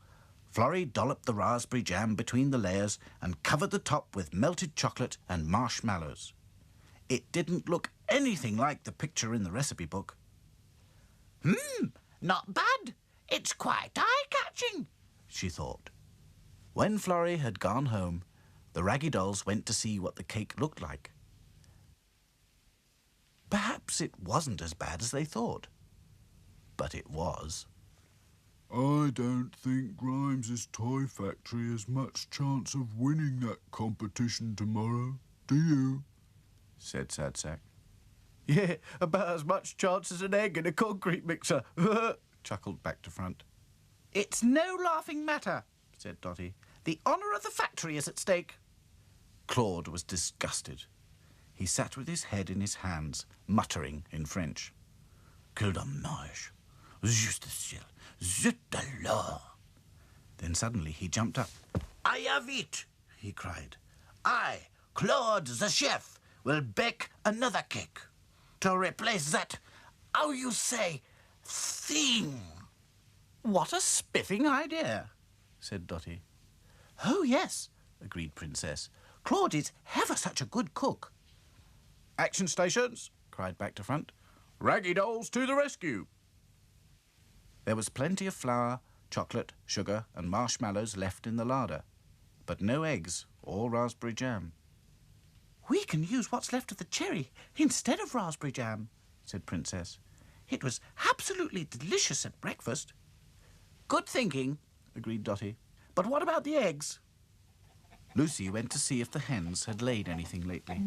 Florrie dolloped the raspberry jam between the layers and covered the top with melted chocolate and marshmallows. It didn't look anything like the picture in the recipe book. Not bad. It's quite eye-catching, she thought. When Florrie had gone home, the Raggy Dolls went to see what the cake looked like. Perhaps it wasn't as bad as they thought, but it was. I don't think Grimes' toy factory has much chance of winning that competition tomorrow, do you? Said Sad Sack. Yeah, about as much chance as an egg in a concrete mixer, Chuckled Back to Front. It's no laughing matter, said Dotty. The honour of the factory is at stake. Claude was disgusted. He sat with his head in his hands, muttering in French. Quel dommage! Juste ciel! Zut alors! Then suddenly he jumped up. I have it, He cried. I, Claude the chef, will bake another cake to replace that, how you say, thing. What a spiffing idea, Said Dotty. Oh, yes, agreed Princess. Claude is ever such a good cook. Action stations, cried Back to Front. Raggy Dolls to the rescue. There was plenty of flour, chocolate, sugar and marshmallows left in the larder, but no eggs or raspberry jam. We can use what's left of the cherry instead of raspberry jam, said Princess. It was absolutely delicious at breakfast. Good thinking, agreed Dotty. But what about the eggs? Lucy went to see if the hens had laid anything lately.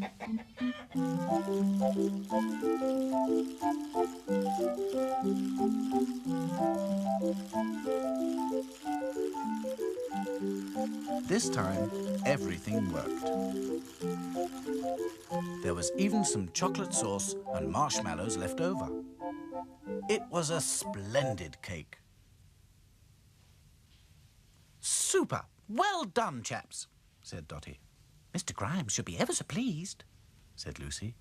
This time, everything worked. There was even some chocolate sauce and marshmallows left over. It was a splendid cake. Super! Well done, chaps, said Dotty. Mr. Grimes should be ever so pleased, said Lucy.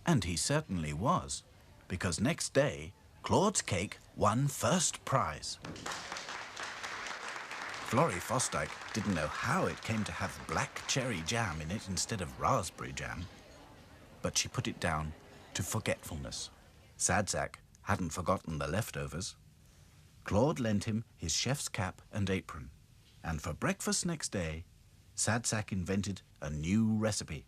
And he certainly was, because next day, Claude's cake won first prize. Florrie Fosdyke didn't know how it came to have black cherry jam in it instead of raspberry jam, but she put it down to forgetfulness. Sad Sack hadn't forgotten the leftovers. Claude lent him his chef's cap and apron, and for breakfast next day, Sad Sack invented a new recipe: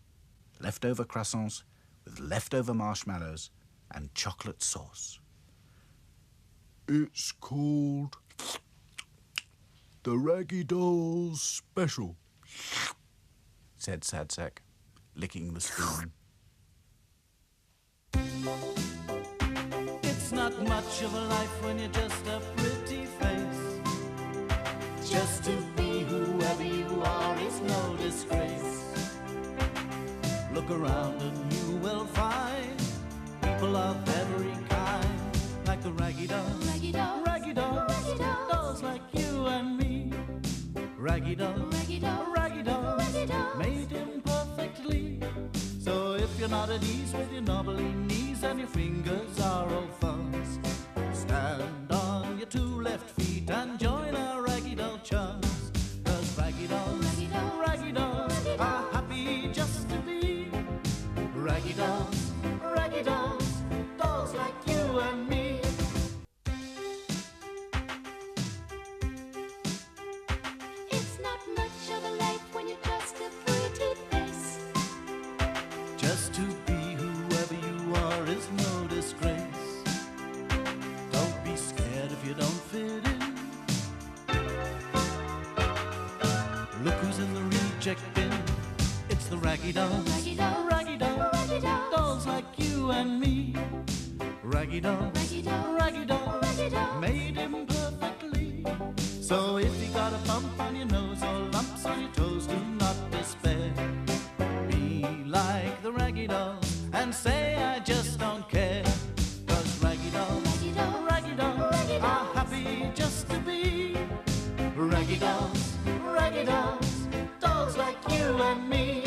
leftover croissants with leftover marshmallows and chocolate sauce. It's called the Raggy Dolls Special, said Sad Sack, licking the spoon. It's not much of a life when you're just a pretty face. Just to be whoever you are is no disgrace. Look around and you will find people of every kind, like the Raggy Dolls, Raggy Dolls, Raggy Dolls, Raggy Dolls, dolls like you and me. Raggy Dolls, Raggy Dolls, Raggy Dolls, Raggy Dolls, made imperfectly. So if you're not at ease with your knobbly knees and your fingers are all fuzz, stand on your two left feet and join our Raggy Doll chums. 'Cause Raggy Dolls, Raggy Dolls, Raggy Dolls Raggy Dolls are happy just to be Raggy Dolls, Raggy Dolls, dolls like you and me. It's not much of a life when you're just a pretty face. Just to be whoever you are is no disgrace. Don't be scared if you don't fit in. Look who's in the reject bin. It's the Raggy Dolls, Raggy Dolls, Raggy Dolls, Raggy Dolls, dolls like you and me. Raggy Dolls, Raggy Dolls, Raggy Dolls, Raggy Dolls, made imperfectly. So if you got a bump on your nose or lumps on your toes, do not despair. Be like the Raggy Dolls and say I just don't care. 'Cause Raggy Dolls, Raggy Dolls, Raggy Dolls Raggy Dolls, are happy just to be Raggy Dolls, Raggy Dolls, dolls like you and me.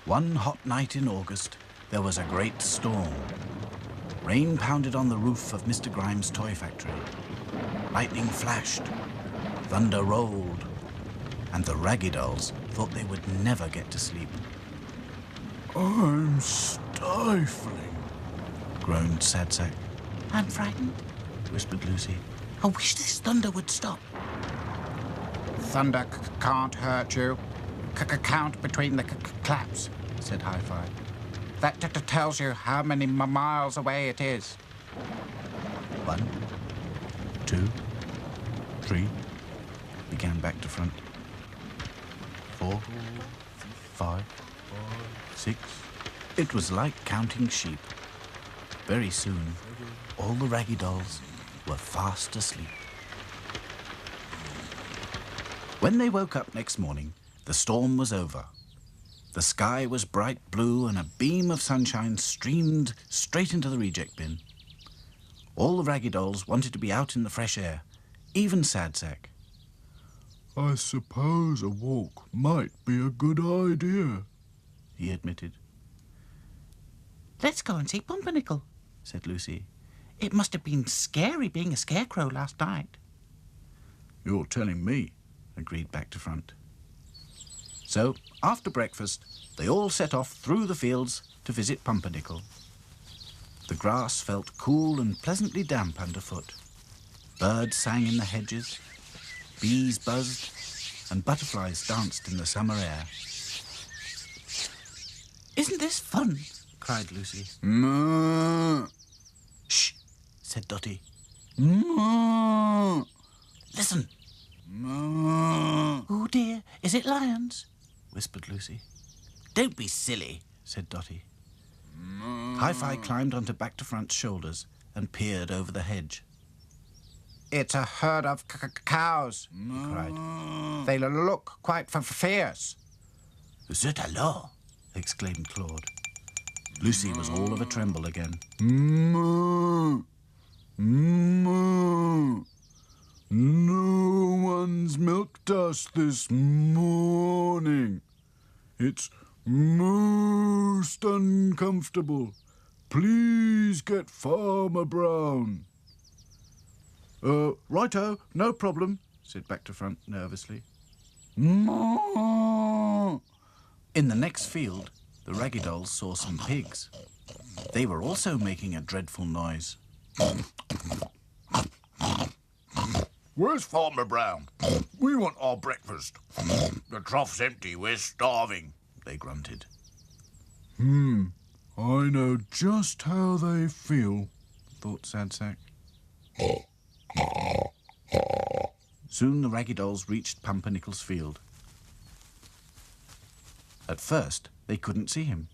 One hot night in August, there was a great storm. Rain pounded on the roof of Mr. Grimes' toy factory. Lightning flashed, thunder rolled, and the Raggy Dolls thought they would never get to sleep. I'm stifling, groaned Sad Sack. I'm frightened, Whispered Lucy. I wish this thunder would stop. Thunder can't hurt you. Count between the claps, said Hi-Fi. That tells you how many miles away it is. 1, 2, 3, began back to front. 4, 5, 6. It was like counting sheep. Very soon, all the Raggy Dolls were fast asleep. When they woke up next morning, the storm was over. The sky was bright blue and a beam of sunshine streamed straight into the reject bin. All the Raggy Dolls wanted to be out in the fresh air, even Sad Sack. I suppose a walk might be a good idea, he admitted. Let's go and see Pumpernickel, said Lucy. It must have been scary being a scarecrow last night. You're telling me, agreed back to front. So, after breakfast, they all set off through the fields to visit Pumpernickel. The grass felt cool and pleasantly damp underfoot. Birds sang in the hedges, bees buzzed, and butterflies danced in the summer air. Isn't this fun? Cried Lucy. Moo! Shh, said Dotty. Moo! Listen. Moo! Oh dear, is it lions? Whispered Lucy. Don't be silly, said Dotty. Hi-Fi climbed onto back to front's shoulders and peered over the hedge. It's a herd of cows, he cried. They look quite fierce. Zut alors, exclaimed Claude. Lucy was all of a tremble again. Moo! Moo! No one's milked us this morning. It's most uncomfortable. Please get Farmer Brown. Righto, no problem, said back to front nervously. Moo! In the next field, the Raggy Dolls saw some pigs. They were also making a dreadful noise. Where's Farmer Brown? We want our breakfast. The trough's empty. We're starving, they grunted. I know just how they feel, thought Sad Sack. Soon the Raggy Dolls reached Pumpernickel's field. At first, they couldn't see him,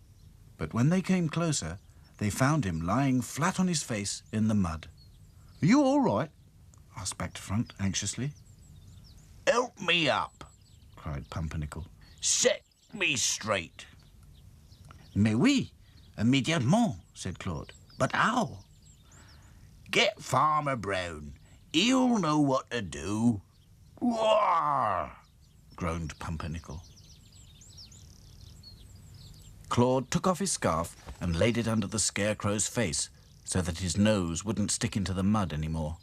but when they came closer, they found him lying flat on his face in the mud. Are you all right? Asked back to front anxiously. Help me up. Cried Pumpernickel. Set me straight. Mais oui, immédiatement, said Claude. But how? Get Farmer Brown. He'll know what to do. Roar! Groaned Pumpernickel. Claude took off his scarf and laid it under the Scarecrow's face so that his nose wouldn't stick into the mud anymore.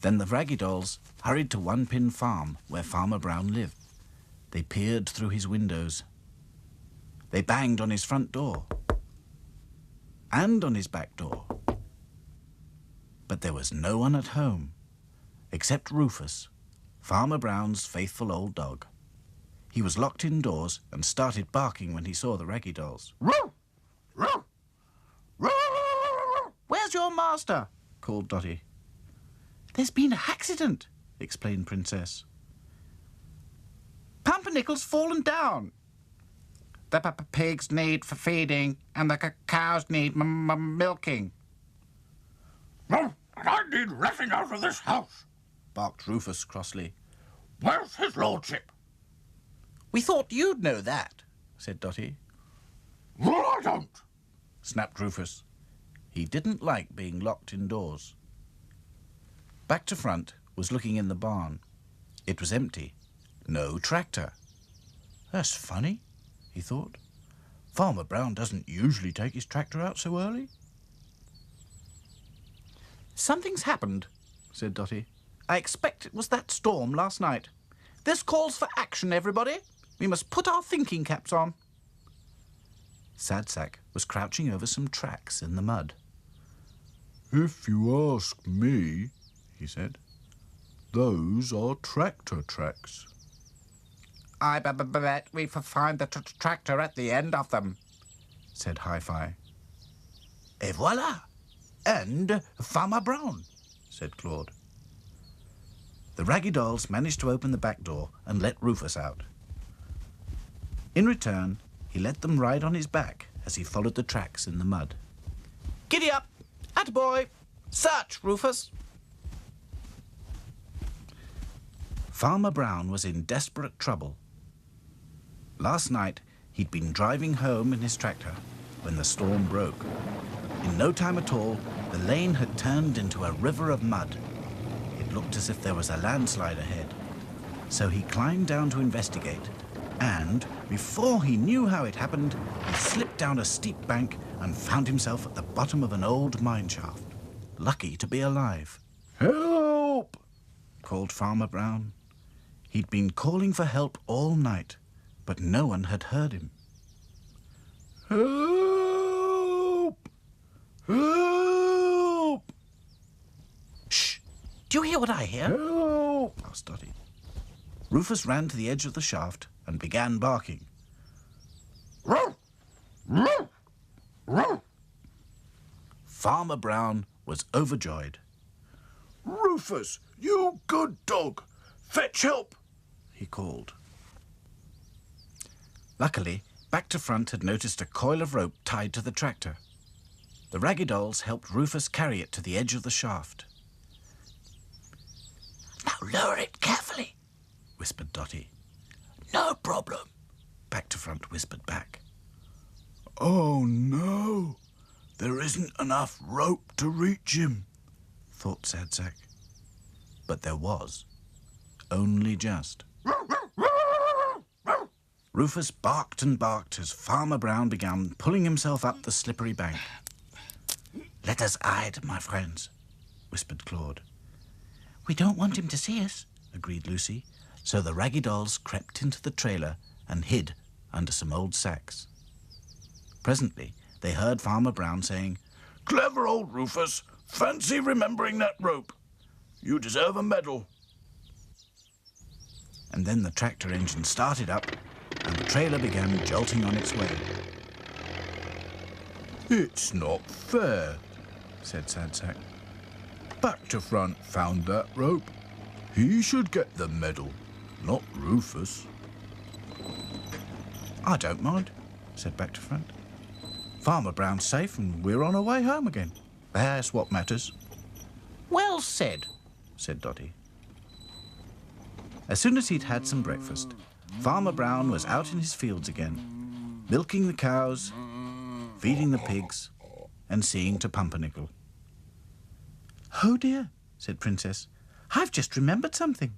Then the Raggy Dolls hurried to One Pin Farm, where Farmer Brown lived. They peered through his windows. They banged on his front door and on his back door. But there was no one at home, except Rufus, Farmer Brown's faithful old dog. He was locked indoors and started barking when he saw the Raggy Dolls. Roo! Roo! Roo! Where's your master? Called Dotty. There's been an accident, Explained Princess. Pumpernickel's fallen down. The pigs need for feeding and the cows need milking. No, and I need letting out of this house, Barked Rufus crossly. Where's his lordship? We thought you'd know that, Said Dotty. Well, I don't. Snapped Rufus. He didn't like being locked indoors. Back to front was looking in the barn. It was empty. No tractor. That's funny, he thought. Farmer Brown doesn't usually take his tractor out so early. Something's happened, said Dotty. I expect it was that storm last night. This calls for action, everybody. We must put our thinking caps on. Sad Sack was crouching over some tracks in the mud. If you ask me, he said, those are tractor tracks. I bet we find the tractor at the end of them, said Hi-Fi. Et voilà! And Farmer Brown, said Claude. The Raggy Dolls managed to open the back door and let Rufus out. In return, he let them ride on his back as he followed the tracks in the mud. Giddy up! Attaboy! Search, Rufus! Farmer Brown was in desperate trouble. Last night, he'd been driving home in his tractor when the storm broke. In no time at all, the lane had turned into a river of mud. It looked as if there was a landslide ahead. So he climbed down to investigate, and before he knew how it happened, he slipped down a steep bank and found himself at the bottom of an old mine shaft. Lucky to be alive. Help! Called Farmer Brown. He'd been calling for help all night, but no one had heard him. Help! Help! Shh! Do you hear what I hear? Help! Asked Dotty. Rufus ran to the edge of the shaft and began barking. Farmer Brown was overjoyed. Rufus, you good dog! Fetch help! He called. Luckily, Back to Front had noticed a coil of rope tied to the tractor. The Raggy Dolls helped Rufus carry it to the edge of the shaft. Now lower it carefully, whispered Dotty. no problem. Back to Front whispered back. Oh no! There isn't enough rope to reach him, thought Sad Sack. But there was. Only just. Rufus barked and barked as Farmer Brown began pulling himself up the slippery bank. Let us hide, my friends, whispered Claude. We don't want him to see us, agreed Lucy, so the Raggy Dolls crept into the trailer and hid under some old sacks. Presently, they heard Farmer Brown saying, Clever old Rufus! Fancy remembering that rope! You deserve a medal. And then the tractor engine started up and the trailer began jolting on its way. It's not fair, said Sad Sack. Back to Front found that rope. He should get the medal, not Rufus. I don't mind, said Back to Front. Farmer Brown's safe and we're on our way home again. That's what matters. Well said, said Dotty. As soon as he'd had some breakfast, Farmer Brown was out in his fields again, milking the cows, feeding the pigs, and seeing to Pumpernickel. Oh dear, said Princess. I've just remembered something.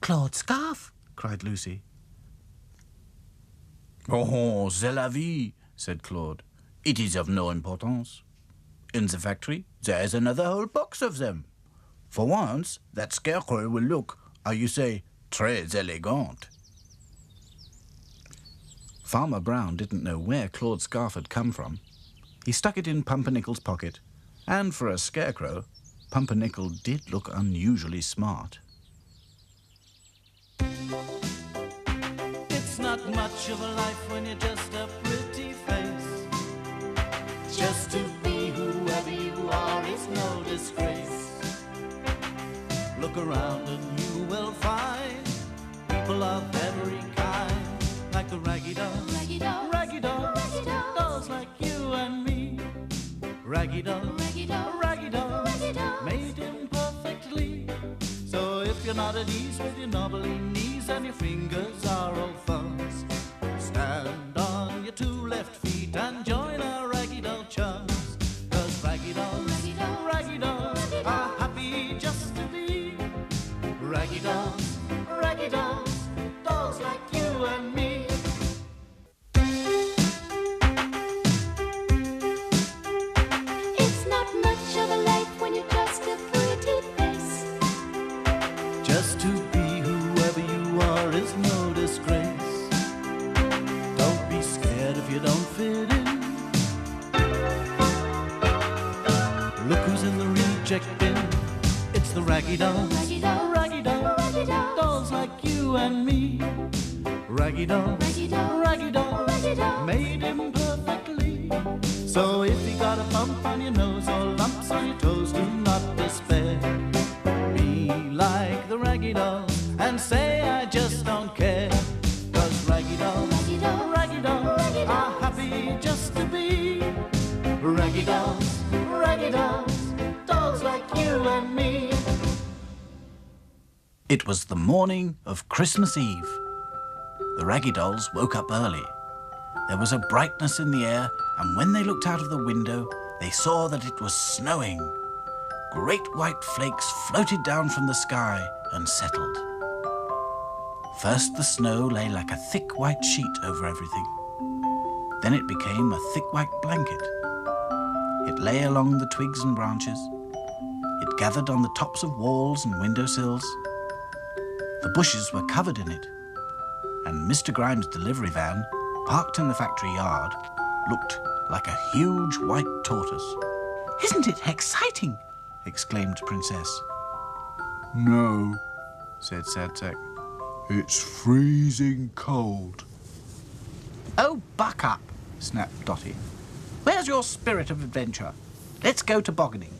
Claude's scarf, cried Lucy. Oh, c'est la vie, said Claude. It is of no importance. In the factory, there is another whole box of them. For once, that scarecrow will look, how you say, très élégant. Farmer Brown didn't know where Claude's scarf had come from. He stuck it in Pumpernickel's pocket, and for a scarecrow, Pumpernickel did look unusually smart. It's not much of a life when you're just a pretty face. Just to be whoever you are is no disgrace. Look around and you will find people of every kind, like the Raggy Dolls, Raggy Dolls, Raggy Dolls, Raggy Dolls, dolls like you and me. Raggy Dolls, Raggy Dolls, Raggy Dolls, Raggy Dolls, made imperfectly. So if you're not at ease with your knobbly knees and your fingers are all fuzz, stand on your two left feet and join our Raggy Doll chums. 'Cause Raggy Dolls, Raggy Dolls, Raggy Dolls Raggy are Dolls. happy just to be Raggy Dolls, Raggy Dolls, dolls like you and me. dolls, Raggy dolls, raggy dolls, Raggy dolls, dolls like you and me. Raggy dolls, Raggy dolls, raggy dolls, Raggy dolls. made imperfectly. So if you got a bump on your nose or lumps on your toes, do not despair. Be like the raggy dolls and say I just don't care. 'Cause raggy dolls, Raggy dolls, raggy dolls Raggy dolls. are happy just to be raggy dolls, dolls like you and me. It was the morning of Christmas Eve. The Raggy Dolls woke up early. There was a brightness in the air, and when they looked out of the window, they saw that it was snowing. Great white flakes floated down from the sky and settled. First, the snow lay like a thick white sheet over everything. Then it became a thick white blanket. It lay along the twigs and branches. It gathered on the tops of walls and windowsills. The bushes were covered in it, and Mr. Grimes' delivery van, parked in the factory yard, looked like a huge white tortoise. Isn't it exciting? Exclaimed Princess. No, said Sadsack. It's freezing cold. Oh, buck up, snapped Dotty. Where's your spirit of adventure? Let's go tobogganing.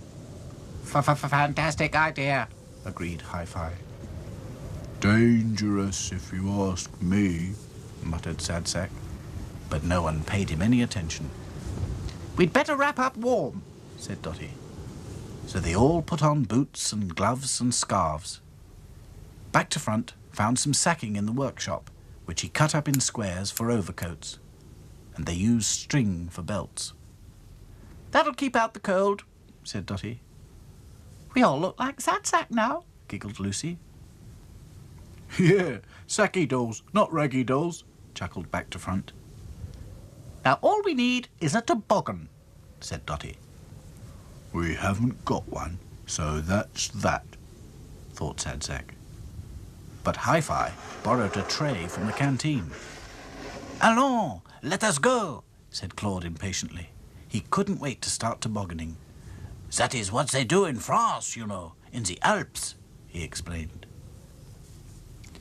Fantastic idea, agreed Hi-Fi. Dangerous, if you ask me, muttered Sadsack. But no one paid him any attention. We'd better wrap up warm, Said Dotty. So they all put on boots and gloves and scarves. Back to Front found some sacking in the workshop, which he cut up in squares for overcoats, and they used string for belts. That'll keep out the cold, Said Dotty. We all look like Sadsack now, Giggled Lucy. Yeah, Sacky dolls, not Raggy dolls, Chuckled Back to Front. Now all we need is a toboggan, Said Dotty. We haven't got one, so that's that, Thought Sadsack. But Hi-Fi borrowed a tray from the canteen. Allons, let us go. Said Claude impatiently. He couldn't wait to start tobogganing. That is what they do in France, you know, in the Alps, He explained.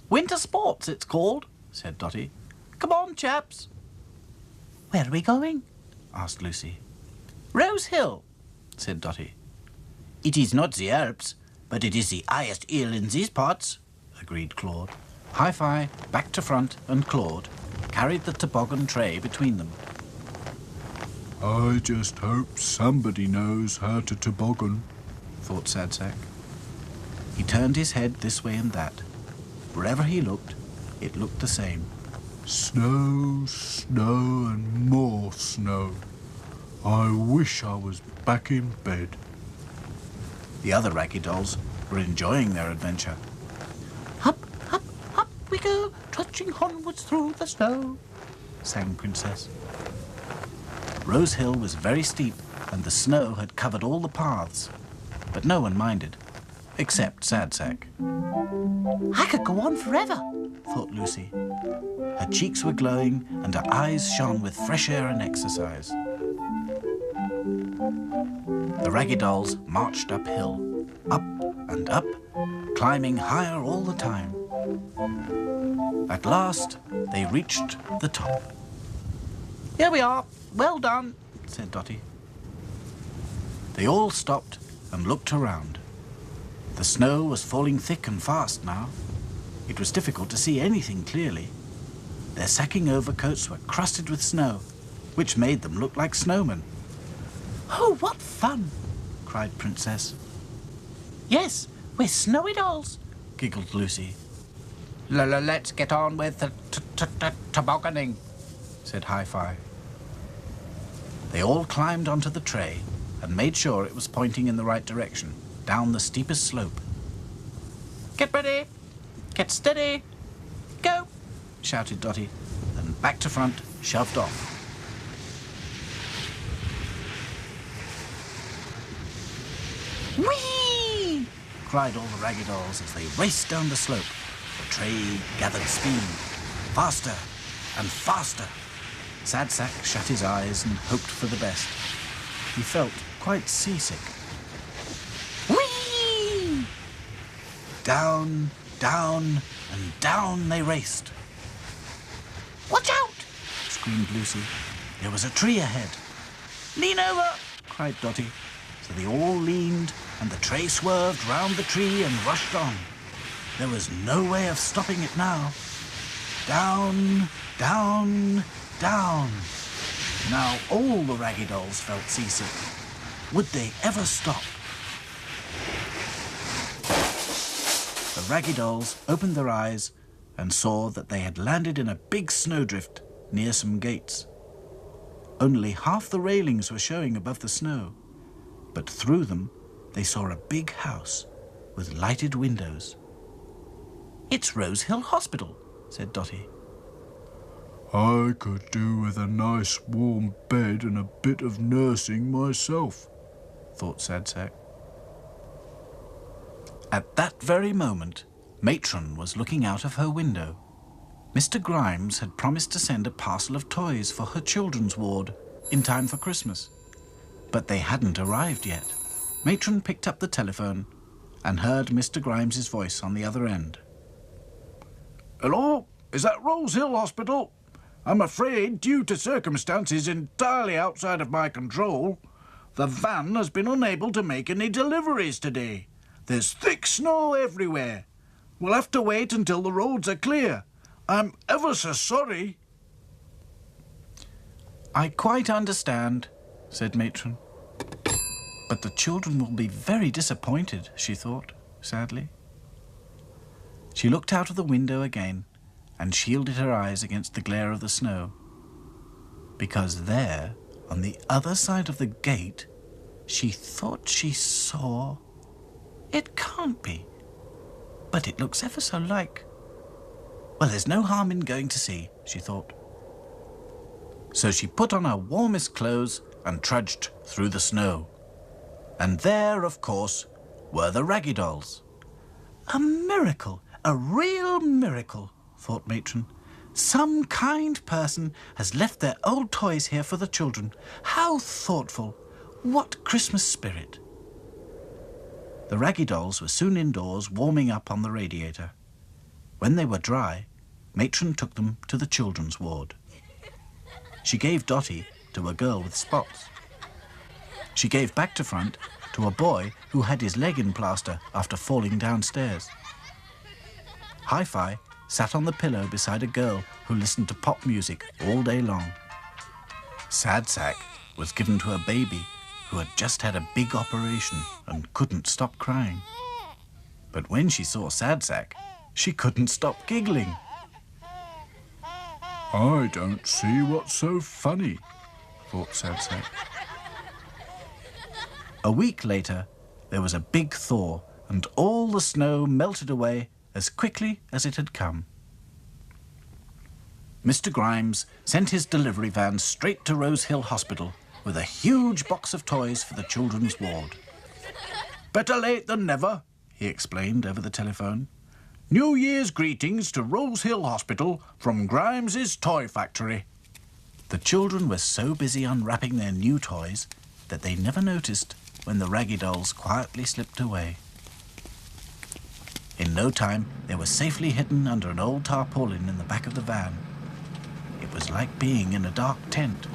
Winter sports, it's called, Said Dotty. Come on, chaps. Where are we going? Asked Lucy. Rose Hill, Said Dotty. It is not the Alps, but it is the highest hill in these parts. Agreed Claude. Hi-Fi, Back to Front, and Claude carried the toboggan tray between them. I just hope somebody knows how to toboggan, Thought Sadsack. He turned his head this way and that. Wherever he looked, it looked the same. Snow, snow, and more snow. I wish I was back in bed. The other Raggy Dolls were enjoying their adventure. up, up, up we go, trudging onwards through the snow, Sang Princess. Rose Hill was very steep, and the snow had covered all the paths, but no one minded, except Sadsack. I could go on forever, Thought Lucy. Her cheeks were glowing, and her eyes shone with fresh air and exercise. The Raggy Dolls marched uphill, up and up, climbing higher all the time. At last, they reached the top. Here we are, well done, Said Dotty. They all stopped and looked around. The snow was falling thick and fast now. It was difficult to see anything clearly. Their sacking overcoats were crusted with snow, which made them look like snowmen. Oh, what fun, Cried Princess. Yes, we're snowy dolls. Giggled Lucy. Let's get on with the tobogganing, Said Hi-Fi. They all climbed onto the tray and made sure it was pointing in the right direction, down the steepest slope. Get ready, get steady, go. Shouted Dotty, and Back to Front shoved off. Whee! Cried all the Raggy Dolls as they raced down the slope. The tray gathered speed, faster and faster. Sadsack shut his eyes and hoped for the best. He felt quite seasick. Whee! Down, down, and down they raced. Watch out! Screamed Lucy. There was a tree ahead. Lean over! Cried Dotty. So they all leaned, and the tray swerved round the tree and rushed on. There was no way of stopping it now. Down, down, down. Now all the Raggy Dolls felt seasick. Would they ever stop? The Raggy Dolls opened their eyes and saw that they had landed in a big snowdrift near some gates. Only half the railings were showing above the snow, but through them they saw a big house with lighted windows. "It's Rose Hill Hospital," said Dotty. I could do with a nice warm bed and a bit of nursing myself, thought Sad Sack. At that very moment, Matron was looking out of her window. Mr. Grimes had promised to send a parcel of toys for her children's ward in time for Christmas, but they hadn't arrived yet. Matron picked up the telephone and heard Mr. Grimes's voice on the other end. Hello? Is that Rose Hill Hospital? I'm afraid, due to circumstances entirely outside of my control, the van has been unable to make any deliveries today. There's thick snow everywhere. We'll have to wait until the roads are clear. I'm ever so sorry. "I quite understand," said Matron. "But the children will be very disappointed," she thought, sadly. She looked out of the window again and shielded her eyes against the glare of the snow, because there, on the other side of the gate, she thought she saw... It can't be, but it looks ever so like... Well, there's no harm in going to see, she thought. So she put on her warmest clothes and trudged through the snow. And there, of course, were the Raggy Dolls. A miracle, a real miracle, thought Matron. Some kind person has left their old toys here for the children. How thoughtful! What Christmas spirit! The Raggy Dolls were soon indoors warming up on the radiator. When they were dry, Matron took them to the children's ward. She gave Dotty to a girl with spots. She gave back to front to a boy who had his leg in plaster after falling downstairs. Hi-Fi sat on the pillow beside a girl who listened to pop music all day long. Sad Sack was given to a baby who had just had a big operation and couldn't stop crying. But when she saw Sad Sack, she couldn't stop giggling. I don't see what's so funny, thought Sad Sack. A week later, there was a big thaw, and all the snow melted away as quickly as it had come. Mr. Grimes sent his delivery van straight to Rose Hill Hospital with a huge box of toys for the children's ward. Better late than never, he explained over the telephone. New Year's greetings to Rose Hill Hospital from Grimes's Toy Factory. The children were so busy unwrapping their new toys that they never noticed when the Raggy Dolls quietly slipped away. In no time, they were safely hidden under an old tarpaulin in the back of the van. It was like being in a dark tent.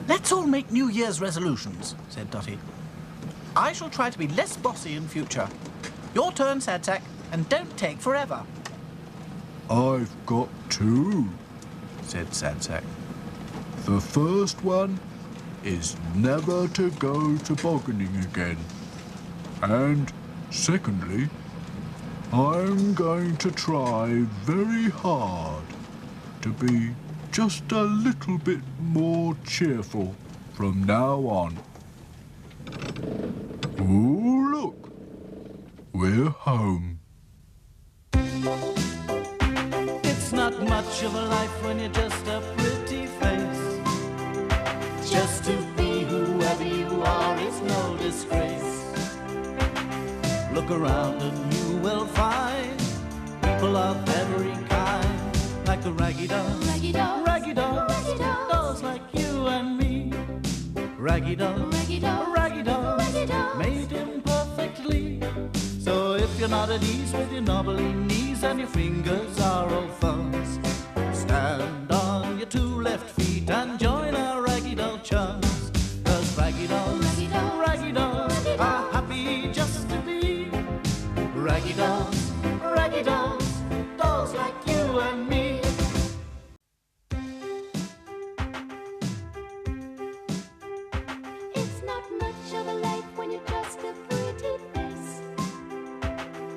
"Let's all make New Year's resolutions," said Dotty. "I shall try to be less bossy in future. Your turn, Sad Sack, and don't take forever." I've got two, said Sad Sack. The first one is never to go tobogganing again. And secondly, I'm going to try very hard to be just a little bit more cheerful from now on. Oh, look, we're home. It's not much of a life when you're just a pretty face. Just to be whoever you are is no disgrace. Look around and you will find people of every kind, like the Raggy Dolls, Raggy Dolls, Raggy Dolls, Raggy Dolls, dolls like you and me. Raggy Dolls, Raggy Dolls, Raggy Dolls, Raggy Dolls, made imperfectly. So if you're not at ease with your knobbly knees and your fingers are all fuzz, stand on your two left feet and join our Raggy Doll chums. 'Cause Raggy Dolls, Raggy Dolls are happy just to be Raggy Dolls, Raggy Dolls, dolls like you and me. It's not much of a life when you're just a pretty face.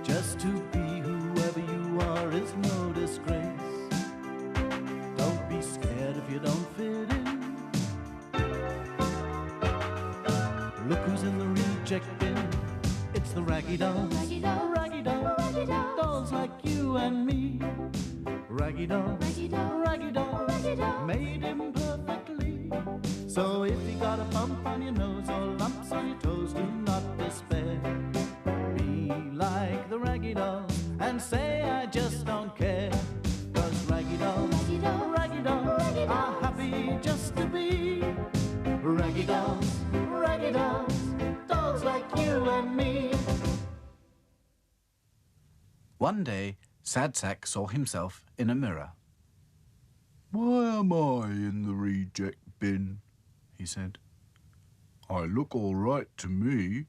Just to be whoever you are is no disgrace. Don't be scared if you don't fit in. Look who's in the reject bin. It's the Raggy Dolls, Raggy Dolls, Raggy Dolls, Raggy Dolls, dolls like you and me. Raggy Dolls, Raggy Dolls, Raggy Dolls, Raggy Dolls. made imperfectly. So if you got a bump on your nose or lumps on your toes, do not despair. Be like the Raggy Dolls and say I just don't care. 'Cause Raggy Dolls, Raggy Dolls, Raggy Dolls Raggy are Dolls. happy just to be Raggy Dolls, Raggy Dolls, dolls like you and me. One day, Sad Sack saw himself in a mirror. Why am I in the reject bin? He said. I look all right to me.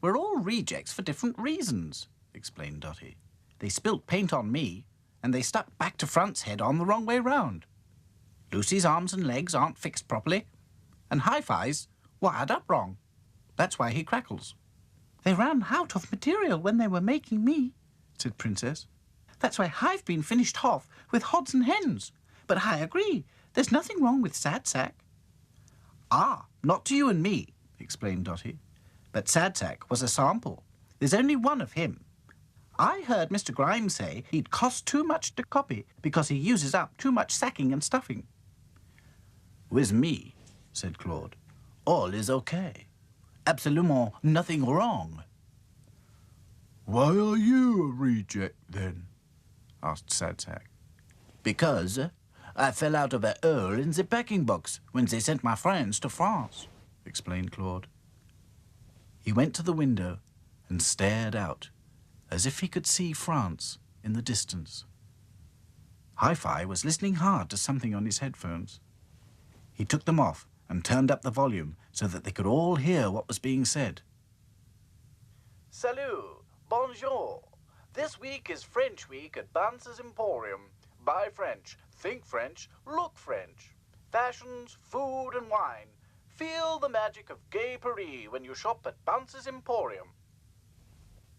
We're all rejects for different reasons, explained Dotty. They spilt paint on me, and they stuck back to front's head on the wrong way round. Lucy's arms and legs aren't fixed properly, and Hi-Fi's wired up wrong. That's why he crackles. They ran out of material when they were making me, said Princess. That's why I've been finished off with hods and hens. But I agree, there's nothing wrong with Sad Sack. Ah, not to you and me, explained Dotty. But Sad Sack was a sample. There's only one of him. I heard Mr. Grimes say he'd cost too much to copy because he uses up too much sacking and stuffing. With me, said Claude, all is okay. Absolument nothing wrong. Why are you a reject then? Asked Sad Sack. Because I fell out of a hole in the packing box when they sent my friends to France, explained Claude. He went to the window and stared out, as if he could see France in the distance. Hi-Fi was listening hard to something on his headphones. He took them off and turned up the volume so that they could all hear what was being said. Salut, bonjour. This week is French Week at Bance's Emporium. Buy French, think French, look French. Fashions, food and wine. Feel the magic of gay Paris when you shop at Bance's Emporium.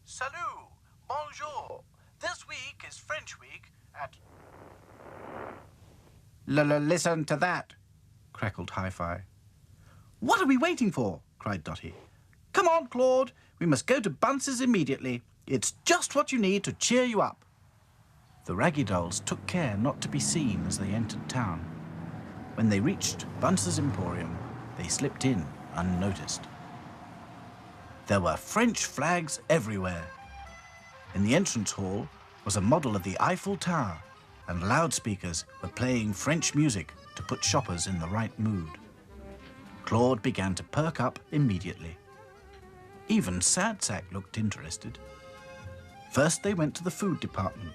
Salut, bonjour. This week is French Week at... Listen to that, crackled Hi-Fi. What are we waiting for? Cried Dotty. Come on, Claude. We must go to Bunce's immediately. It's just what you need to cheer you up. The Raggy Dolls took care not to be seen as they entered town. When they reached Bunce's Emporium, they slipped in unnoticed. There were French flags everywhere. In the entrance hall was a model of the Eiffel Tower, and loudspeakers were playing French music to put shoppers in the right mood. Claude began to perk up immediately. Even Sad Sack looked interested. First they went to the food department.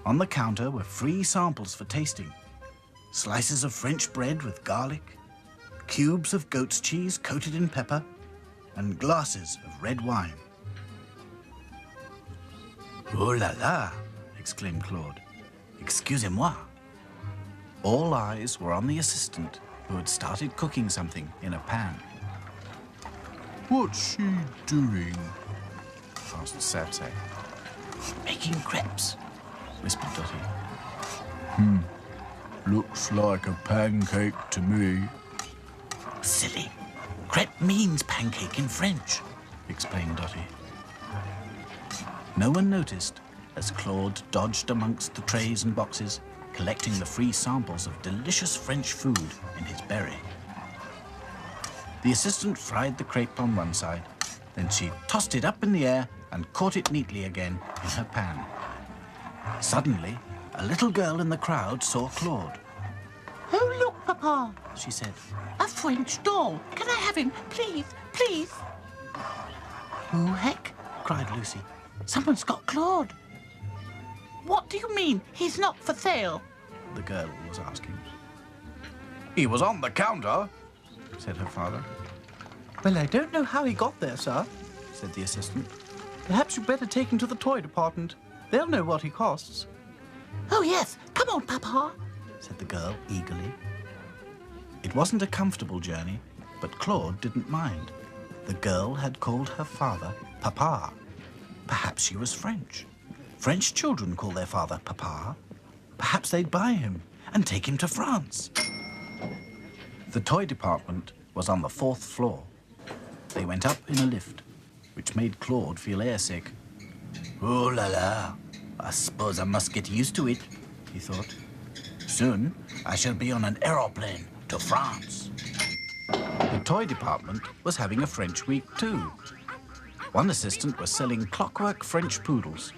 On the counter were free samples for tasting. Slices of French bread with garlic, cubes of goat's cheese coated in pepper, and glasses of red wine. Oh la la, exclaimed Claude. Excusez-moi. All eyes were on the assistant, who had started cooking something in a pan. What's she doing? Asked Sad Sack. Making crepes, whispered Dotty. Looks like a pancake to me. Silly. Crepe means pancake in French, explained Dotty. No one noticed as Claude dodged amongst the trays and boxes, collecting the free samples of delicious French food in his berry. The assistant fried the crepe on one side, then she tossed it up in the air and caught it neatly again in her pan. Suddenly, a little girl in the crowd saw Claude. Oh, look, Papa, she said. A French doll. Can I have him? Please, please. Oh, heck, cried Lucy. Someone's got Claude. What do you mean, he's not for sale? The girl was asking. He was on the counter, said her father. Well, I don't know how he got there, sir, said the assistant. Perhaps you'd better take him to the toy department. They'll know what he costs. Oh, yes. Come on, Papa, said the girl eagerly. It wasn't a comfortable journey, but Claude didn't mind. The girl had called her father Papa. Perhaps she was French. French children call their father Papa. Perhaps they'd buy him and take him to France. The toy department was on the 4th floor. They went up in a lift, which made Claude feel airsick. Oh la la, I suppose I must get used to it, he thought. Soon I shall be on an aeroplane to France. The toy department was having a French week too. One assistant was selling clockwork French poodles.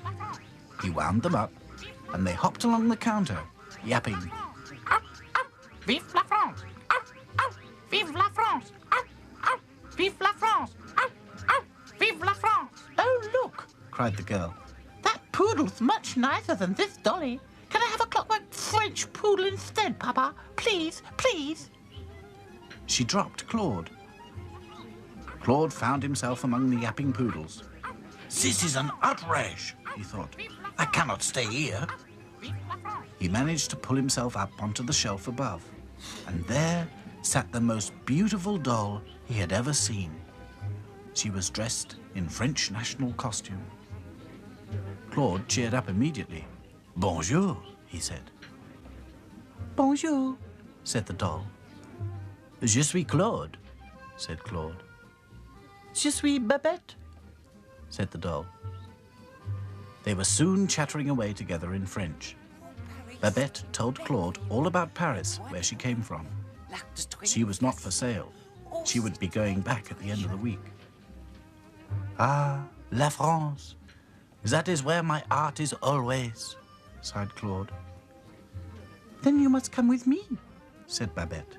He wound them up, and they hopped along the counter, yapping. Vive la France! Vive la France! Vive la France! Vive la France! Oh, look, cried the girl. That poodle's much nicer than this dolly. Can I have a clockwork French poodle instead, Papa? Please, please. She dropped Claude. Claude found himself among the yapping poodles. This is an outrage, he thought. I cannot stay here. He managed to pull himself up onto the shelf above, and there sat the most beautiful doll he had ever seen. She was dressed in French national costume. Claude cheered up immediately. Bonjour, he said. Bonjour, said the doll. Je suis Claude, said Claude. Je suis Babette, said the doll. They were soon chattering away together in French. Babette told Claude all about Paris, where she came from. She was not for sale. She would be going back at the end of the week. Ah, la France. That is where my art is always, sighed Claude. Then you must come with me, said Babette.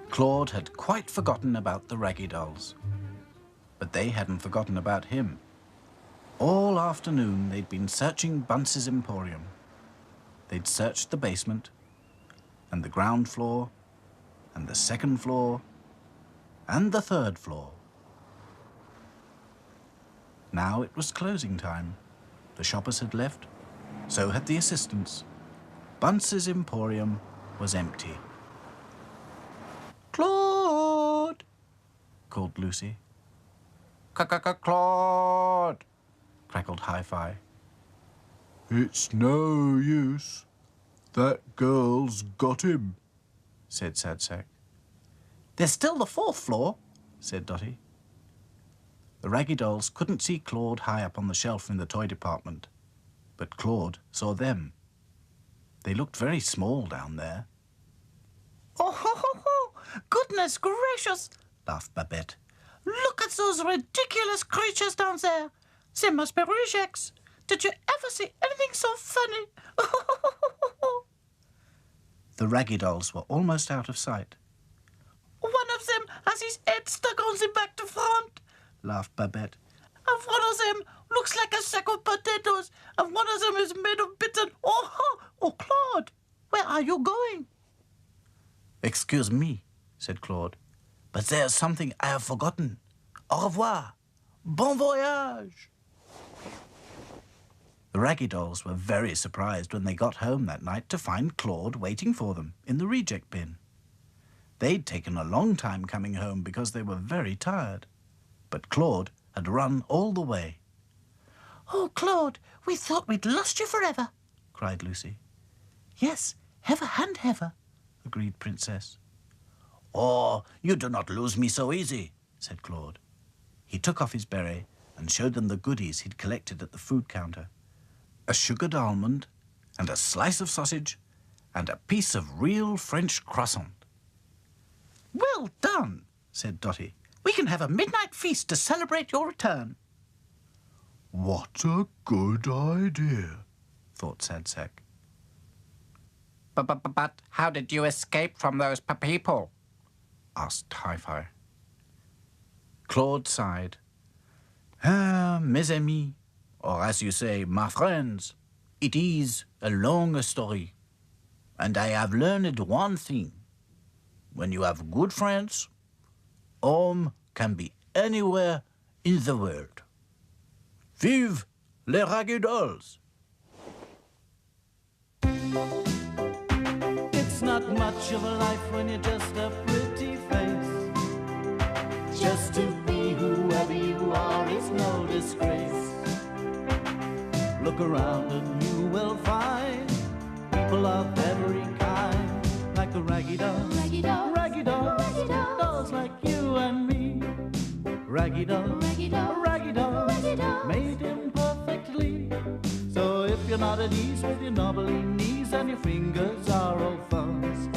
Claude had quite forgotten about the Raggy Dolls. But they hadn't forgotten about him. All afternoon they'd been searching Bunce's Emporium. They'd searched the basement, and the ground floor, and the 2nd floor, and the 3rd floor. Now it was closing time. The shoppers had left, so had the assistants. Bunce's Emporium was empty. Claude, called Lucy. Claude! Crackled Hi-Fi. It's no use. That girl's got him, said Sad Sack. There's still the 4th floor, said Dotty. The Raggy Dolls couldn't see Claude high up on the shelf in the toy department, but Claude saw them. They looked very small down there. Oh, ho, ho, ho. Goodness gracious, laughed Babette. Look at those ridiculous creatures down there. They must be rejects. Did you ever see anything so funny? The Raggy Dolls were almost out of sight. One of them has his head stuck on the back to front, laughed Babette. And one of them looks like a sack of potatoes, and one of them is made of bitten. Oh, Claude, where are you going? Excuse me, said Claude, but there's something I have forgotten. Au revoir. Bon voyage. The Raggy Dolls were very surprised when they got home that night to find Claude waiting for them in the reject bin. They'd taken a long time coming home because they were very tired. But Claude had run all the way. Oh, Claude, we thought we'd lost you forever, cried Lucy. Yes, ever and ever, agreed Princess. Oh, you do not lose me so easy, said Claude. He took off his beret and showed them the goodies he'd collected at the food counter. A sugared almond, and a slice of sausage, and a piece of real French croissant. Well done, said Dotty. We can have a midnight feast to celebrate your return. What a good idea, thought Sad Sack. But how did you escape from those people? Asked Hi-Fi. Claude sighed. Ah, mes amis, or as you say, my friends, it is a long story. And I have learned one thing. When you have good friends, home can be anywhere in the world. Vive les Raggy Dolls! It's not much of a life when you're just a pretty face. Just to be whoever you are is no disgrace. Look around and you will find people of every kind, like the Raggy Dolls, Raggy Dolls, Raggy Dolls, Raggy Dolls, dolls like you and me. Raggy Dolls, Raggy Dolls, Raggy Dolls, Raggy Dolls, made imperfectly. So if you're not at ease with your knobbly knees and your fingers are all fuzz,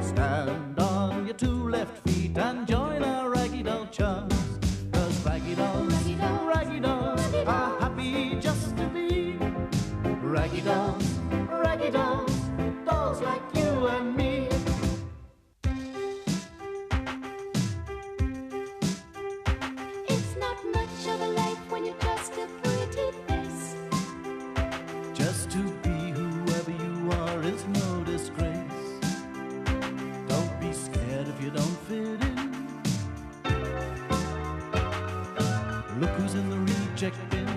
stand on your two left feet and join our Raggy Doll chums. 'Cause Raggy Dolls, Raggy Dolls, Raggy Dolls Raggy are Dolls, happy just to be Raggy Dolls, Raggy Dolls, dolls like you and me. It's not much of a life when you're just a pretty face. Just to be whoever you are is no disgrace. Don't be scared if you don't fit in. Look who's in the reject bin.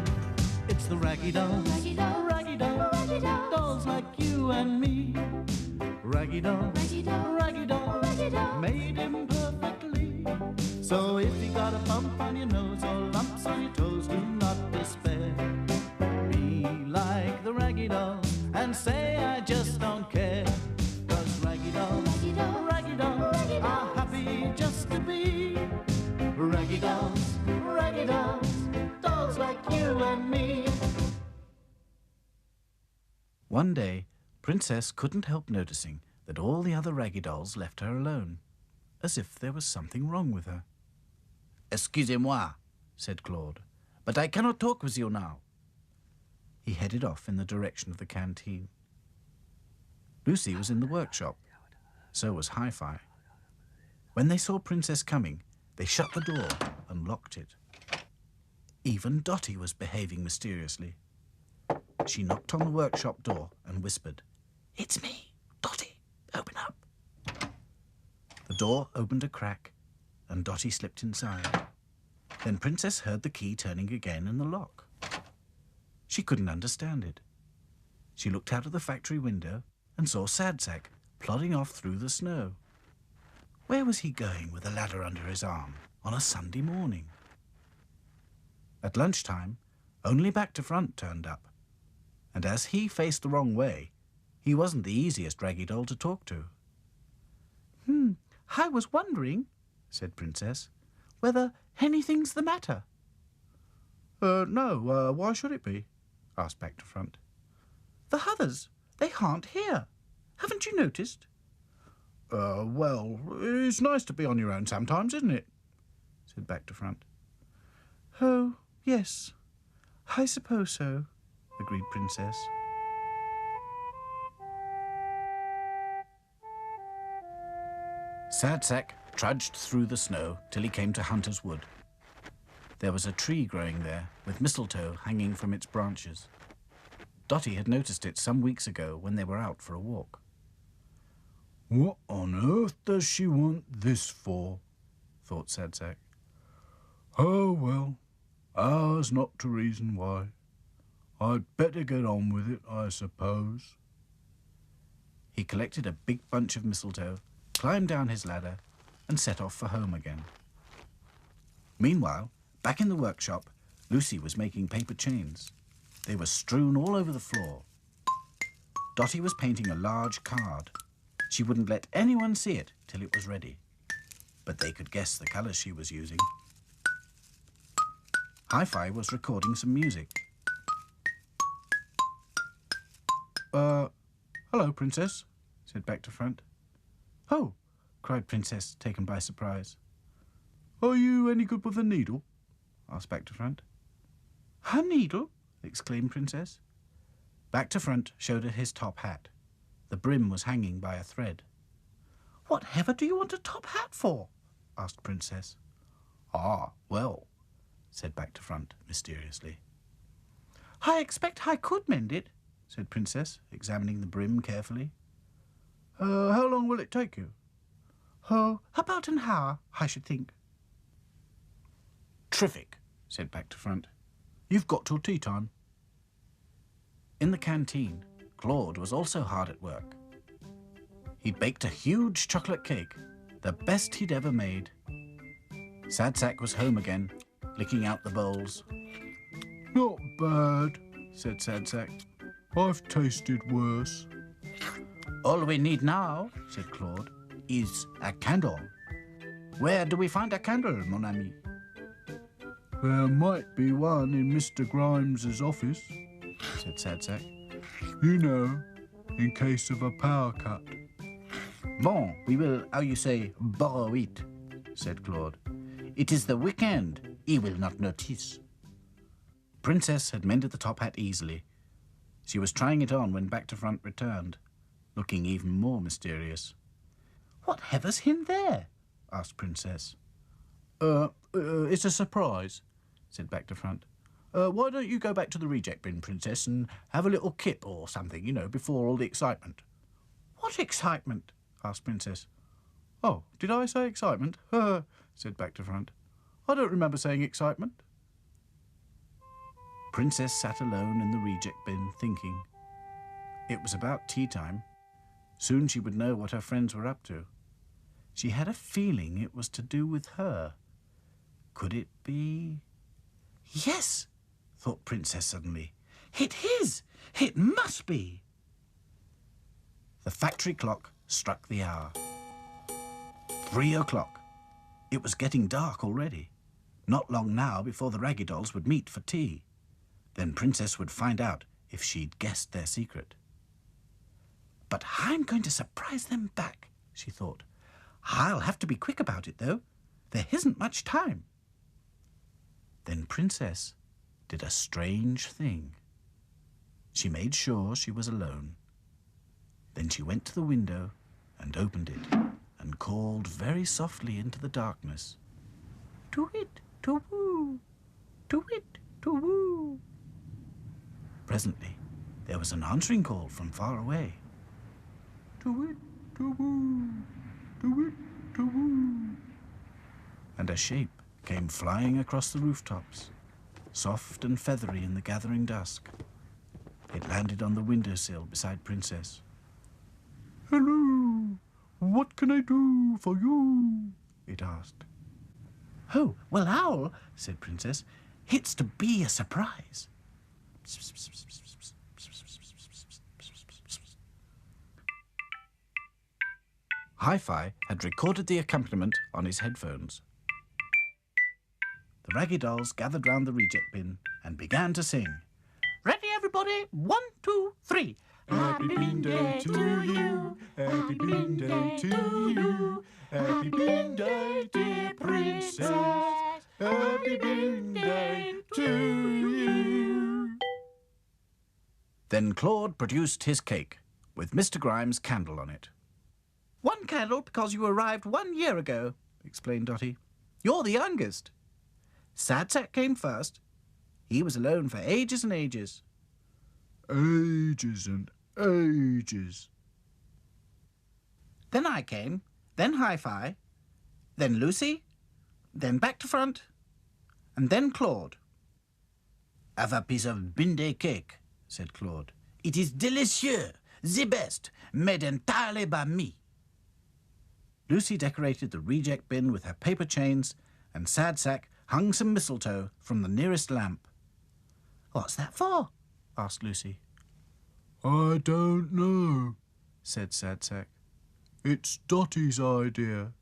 It's the Raggy Dolls, Raggy Dolls, Raggy Dolls, Raggy Dolls, dolls like you and me. Raggy Dolls, Raggy Dolls, Raggy Dolls, Raggy Dolls, made imperfectly. So if you got a bump on your nose or lumps on your toes, do not despair. Be like the Raggy Dolls and say I just don't care. 'Cause Raggy Dolls, Raggy Dolls, Raggy Dolls Raggy are Dolls, happy just to be Raggy Dolls, Raggy Dolls, dolls like you and me. One day, Princess couldn't help noticing that all the other Raggy Dolls left her alone, as if there was something wrong with her. Excusez-moi, said Claude, but I cannot talk with you now. He headed off in the direction of the canteen. Lucy was in the workshop. So was Hi-Fi. When they saw Princess coming, they shut the door and locked it. Even Dotty was behaving mysteriously. She knocked on the workshop door and whispered, "It's me, Dotty. Open up." The door opened a crack, and Dotty slipped inside. Then Princess heard the key turning again in the lock. She couldn't understand it. She looked out of the factory window and saw Sadsack plodding off through the snow. Where was he going with a ladder under his arm on a Sunday morning? At lunchtime, only Back to Front turned up. And as he faced the wrong way, he wasn't the easiest Raggy Doll to talk to. I was wondering, said Princess, whether anything's the matter. No, why should it be? Asked Back to Front. The others, they aren't here. Haven't you noticed? Well, it's nice to be on your own sometimes, isn't it? Said Back to Front. Oh, yes, I suppose so, agreed Princess. Sadsack trudged through the snow till he came to Hunter's Wood. There was a tree growing there with mistletoe hanging from its branches. Dotty had noticed it some weeks ago when they were out for a walk. What on earth does she want this for? Thought Sadsack. Oh, well, ours not to reason why. I'd better get on with it, I suppose. He collected a big bunch of mistletoe, climbed down his ladder, and set off for home again. Meanwhile, back in the workshop, Lucy was making paper chains. They were strewn all over the floor. Dotty was painting a large card. She wouldn't let anyone see it till it was ready. But they could guess the colours she was using. Hi-Fi was recording some music. Hello, Princess, said Back to Front. Oh, cried Princess, taken by surprise. Are you any good with a needle? Asked Back to Front. A needle? Exclaimed Princess. Back to Front showed her his top hat. The brim was hanging by a thread. Whatever do you want a top hat for? Asked Princess. Ah, well, said Back to Front mysteriously. I expect I could mend it. Said Princess, examining the brim carefully. How long will it take you? Oh, about an hour, I should think. Terrific, said Back to Front. You've got till tea time. In the canteen, Claude was also hard at work. He'd baked a huge chocolate cake, the best he'd ever made. Sad Sack was home again, licking out the bowls. Not bad, said Sad Sack. I've tasted worse. All we need now, said Claude, is a candle. Where do we find a candle, mon ami? There might be one in Mr. Grimes's office, said Sad Sack. You know, in case of a power cut. Bon, we will, how you say, borrow it, said Claude. It is the weekend. He will not notice. Princess had mended the top hat easily. She was trying it on when Back to Front returned, looking even more mysterious. What hever's him there? Asked Princess. It's a surprise, said Back to Front. Why don't you go back to the reject bin, Princess, and have a little kip or something, you know, before all the excitement? What excitement? Asked Princess. Oh, did I say excitement? Said Back to Front. I don't remember saying excitement. Princess sat alone in the reject bin, thinking. It was about tea time. Soon she would know what her friends were up to. She had a feeling it was to do with her. Could it be? Yes, thought Princess suddenly. It is! It must be! The factory clock struck the hour. 3 o'clock. It was getting dark already. Not long now before the Raggy Dolls would meet for tea. Then Princess would find out if she'd guessed their secret. But I'm going to surprise them back, she thought. I'll have to be quick about it, though. There isn't much time. Then Princess did a strange thing. She made sure she was alone. Then she went to the window and opened it and called very softly into the darkness. To-wit, to-woo, to-wit, to-woo. Presently, there was an answering call from far away. To-wit, to-woo, to-wit, to-woo. And a shape came flying across the rooftops, soft and feathery in the gathering dusk. It landed on the windowsill beside Princess. Hello, what can I do for you? It asked. Oh, well, Owl, said Princess, it's to be a surprise. Hi-Fi had recorded the accompaniment on his headphones. The Raggy Dolls gathered round the reject bin and began to sing. Ready, everybody? 1, 2, 3. Happy Bean Day to you. Happy Bean Day to you. Happy Bean Day, dear Princess. Happy Bean Day to you. Then Claude produced his cake, with Mr. Grimes' candle on it. 1 candle because you arrived 1 year ago, explained Dotty. You're the youngest. Sad Sack came first. He was alone for ages and ages. Ages and ages. Then I came, then Hi-Fi, then Lucy, then Back to Front, and then Claude. Have a piece of Binday cake, said Claude. It is delicieux, the best, made entirely by me. Lucy decorated the reject bin with her paper chains, and Sad Sack hung some mistletoe from the nearest lamp. What's that for? Asked Lucy. I don't know, said Sad Sack. It's Dotty's idea.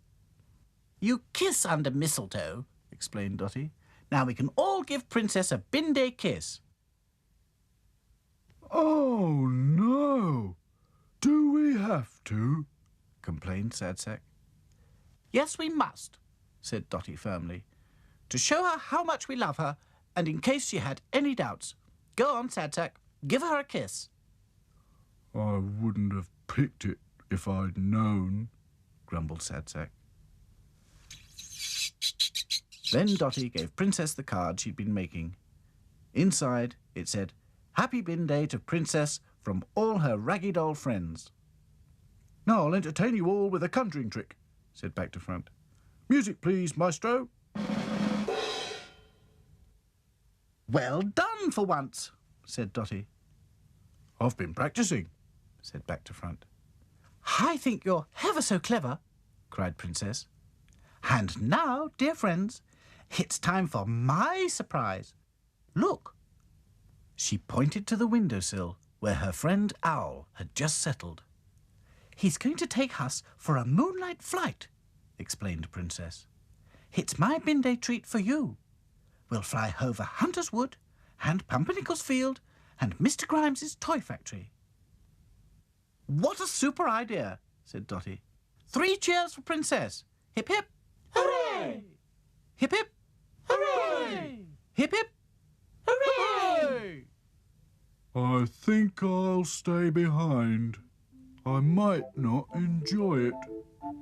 You kiss under mistletoe, explained Dotty. Now we can all give Princess a Binday kiss. Oh, no. Do we have to? Complained Sad Sack. Yes, we must, said Dotty firmly, to show her how much we love her, and in case she had any doubts. Go on, Sad Sack, give her a kiss. I wouldn't have picked it if I'd known, grumbled Sad Sack. Then Dotty gave Princess the card she'd been making. Inside, it said, "Happy Bin Day to Princess from all her Raggy Doll friends." "Now I'll entertain you all with a conjuring trick," said Back to Front. "Music, please, maestro." "Well done for once," said Dotty. "I've been practicing," said Back to Front. "I think you're ever so clever," cried Princess. "And now, dear friends, it's time for my surprise. Look." She pointed to the windowsill where her friend Owl had just settled. "He's going to take us for a moonlight flight," explained Princess. "It's my bin day treat for you. We'll fly over Hunter's Wood and Pumpernickel's Field and Mr. Grimes's toy factory." "What a super idea," said Dotty. "3 cheers for Princess. Hip, hip. Hooray! Hip, hip. Hooray! Hip, hip. Hooray! I think I'll stay behind. I might not enjoy it,"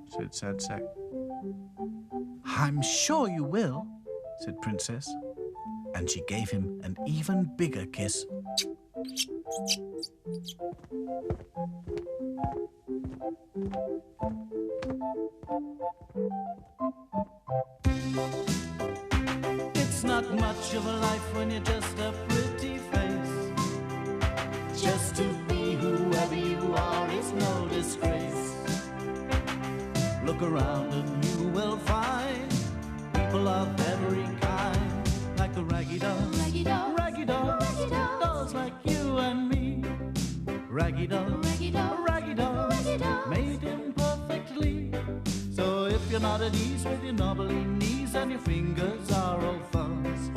said Sad Sack. "I'm sure you will," said Princess, and she gave him an even bigger kiss. It's not much of a life when you're just a pretty face. Just to be whoever you are is no disgrace. Look around and you will find people of every kind, like the Raggy Dolls, Raggy Dolls, Raggy Dolls, Raggy Dolls, dolls like you and me. Raggy Dolls, Raggy Dolls, Raggy Dolls, Raggy Dolls, made imperfectly. So if you're not at ease with your knobbly knees and your fingers are all fuzz,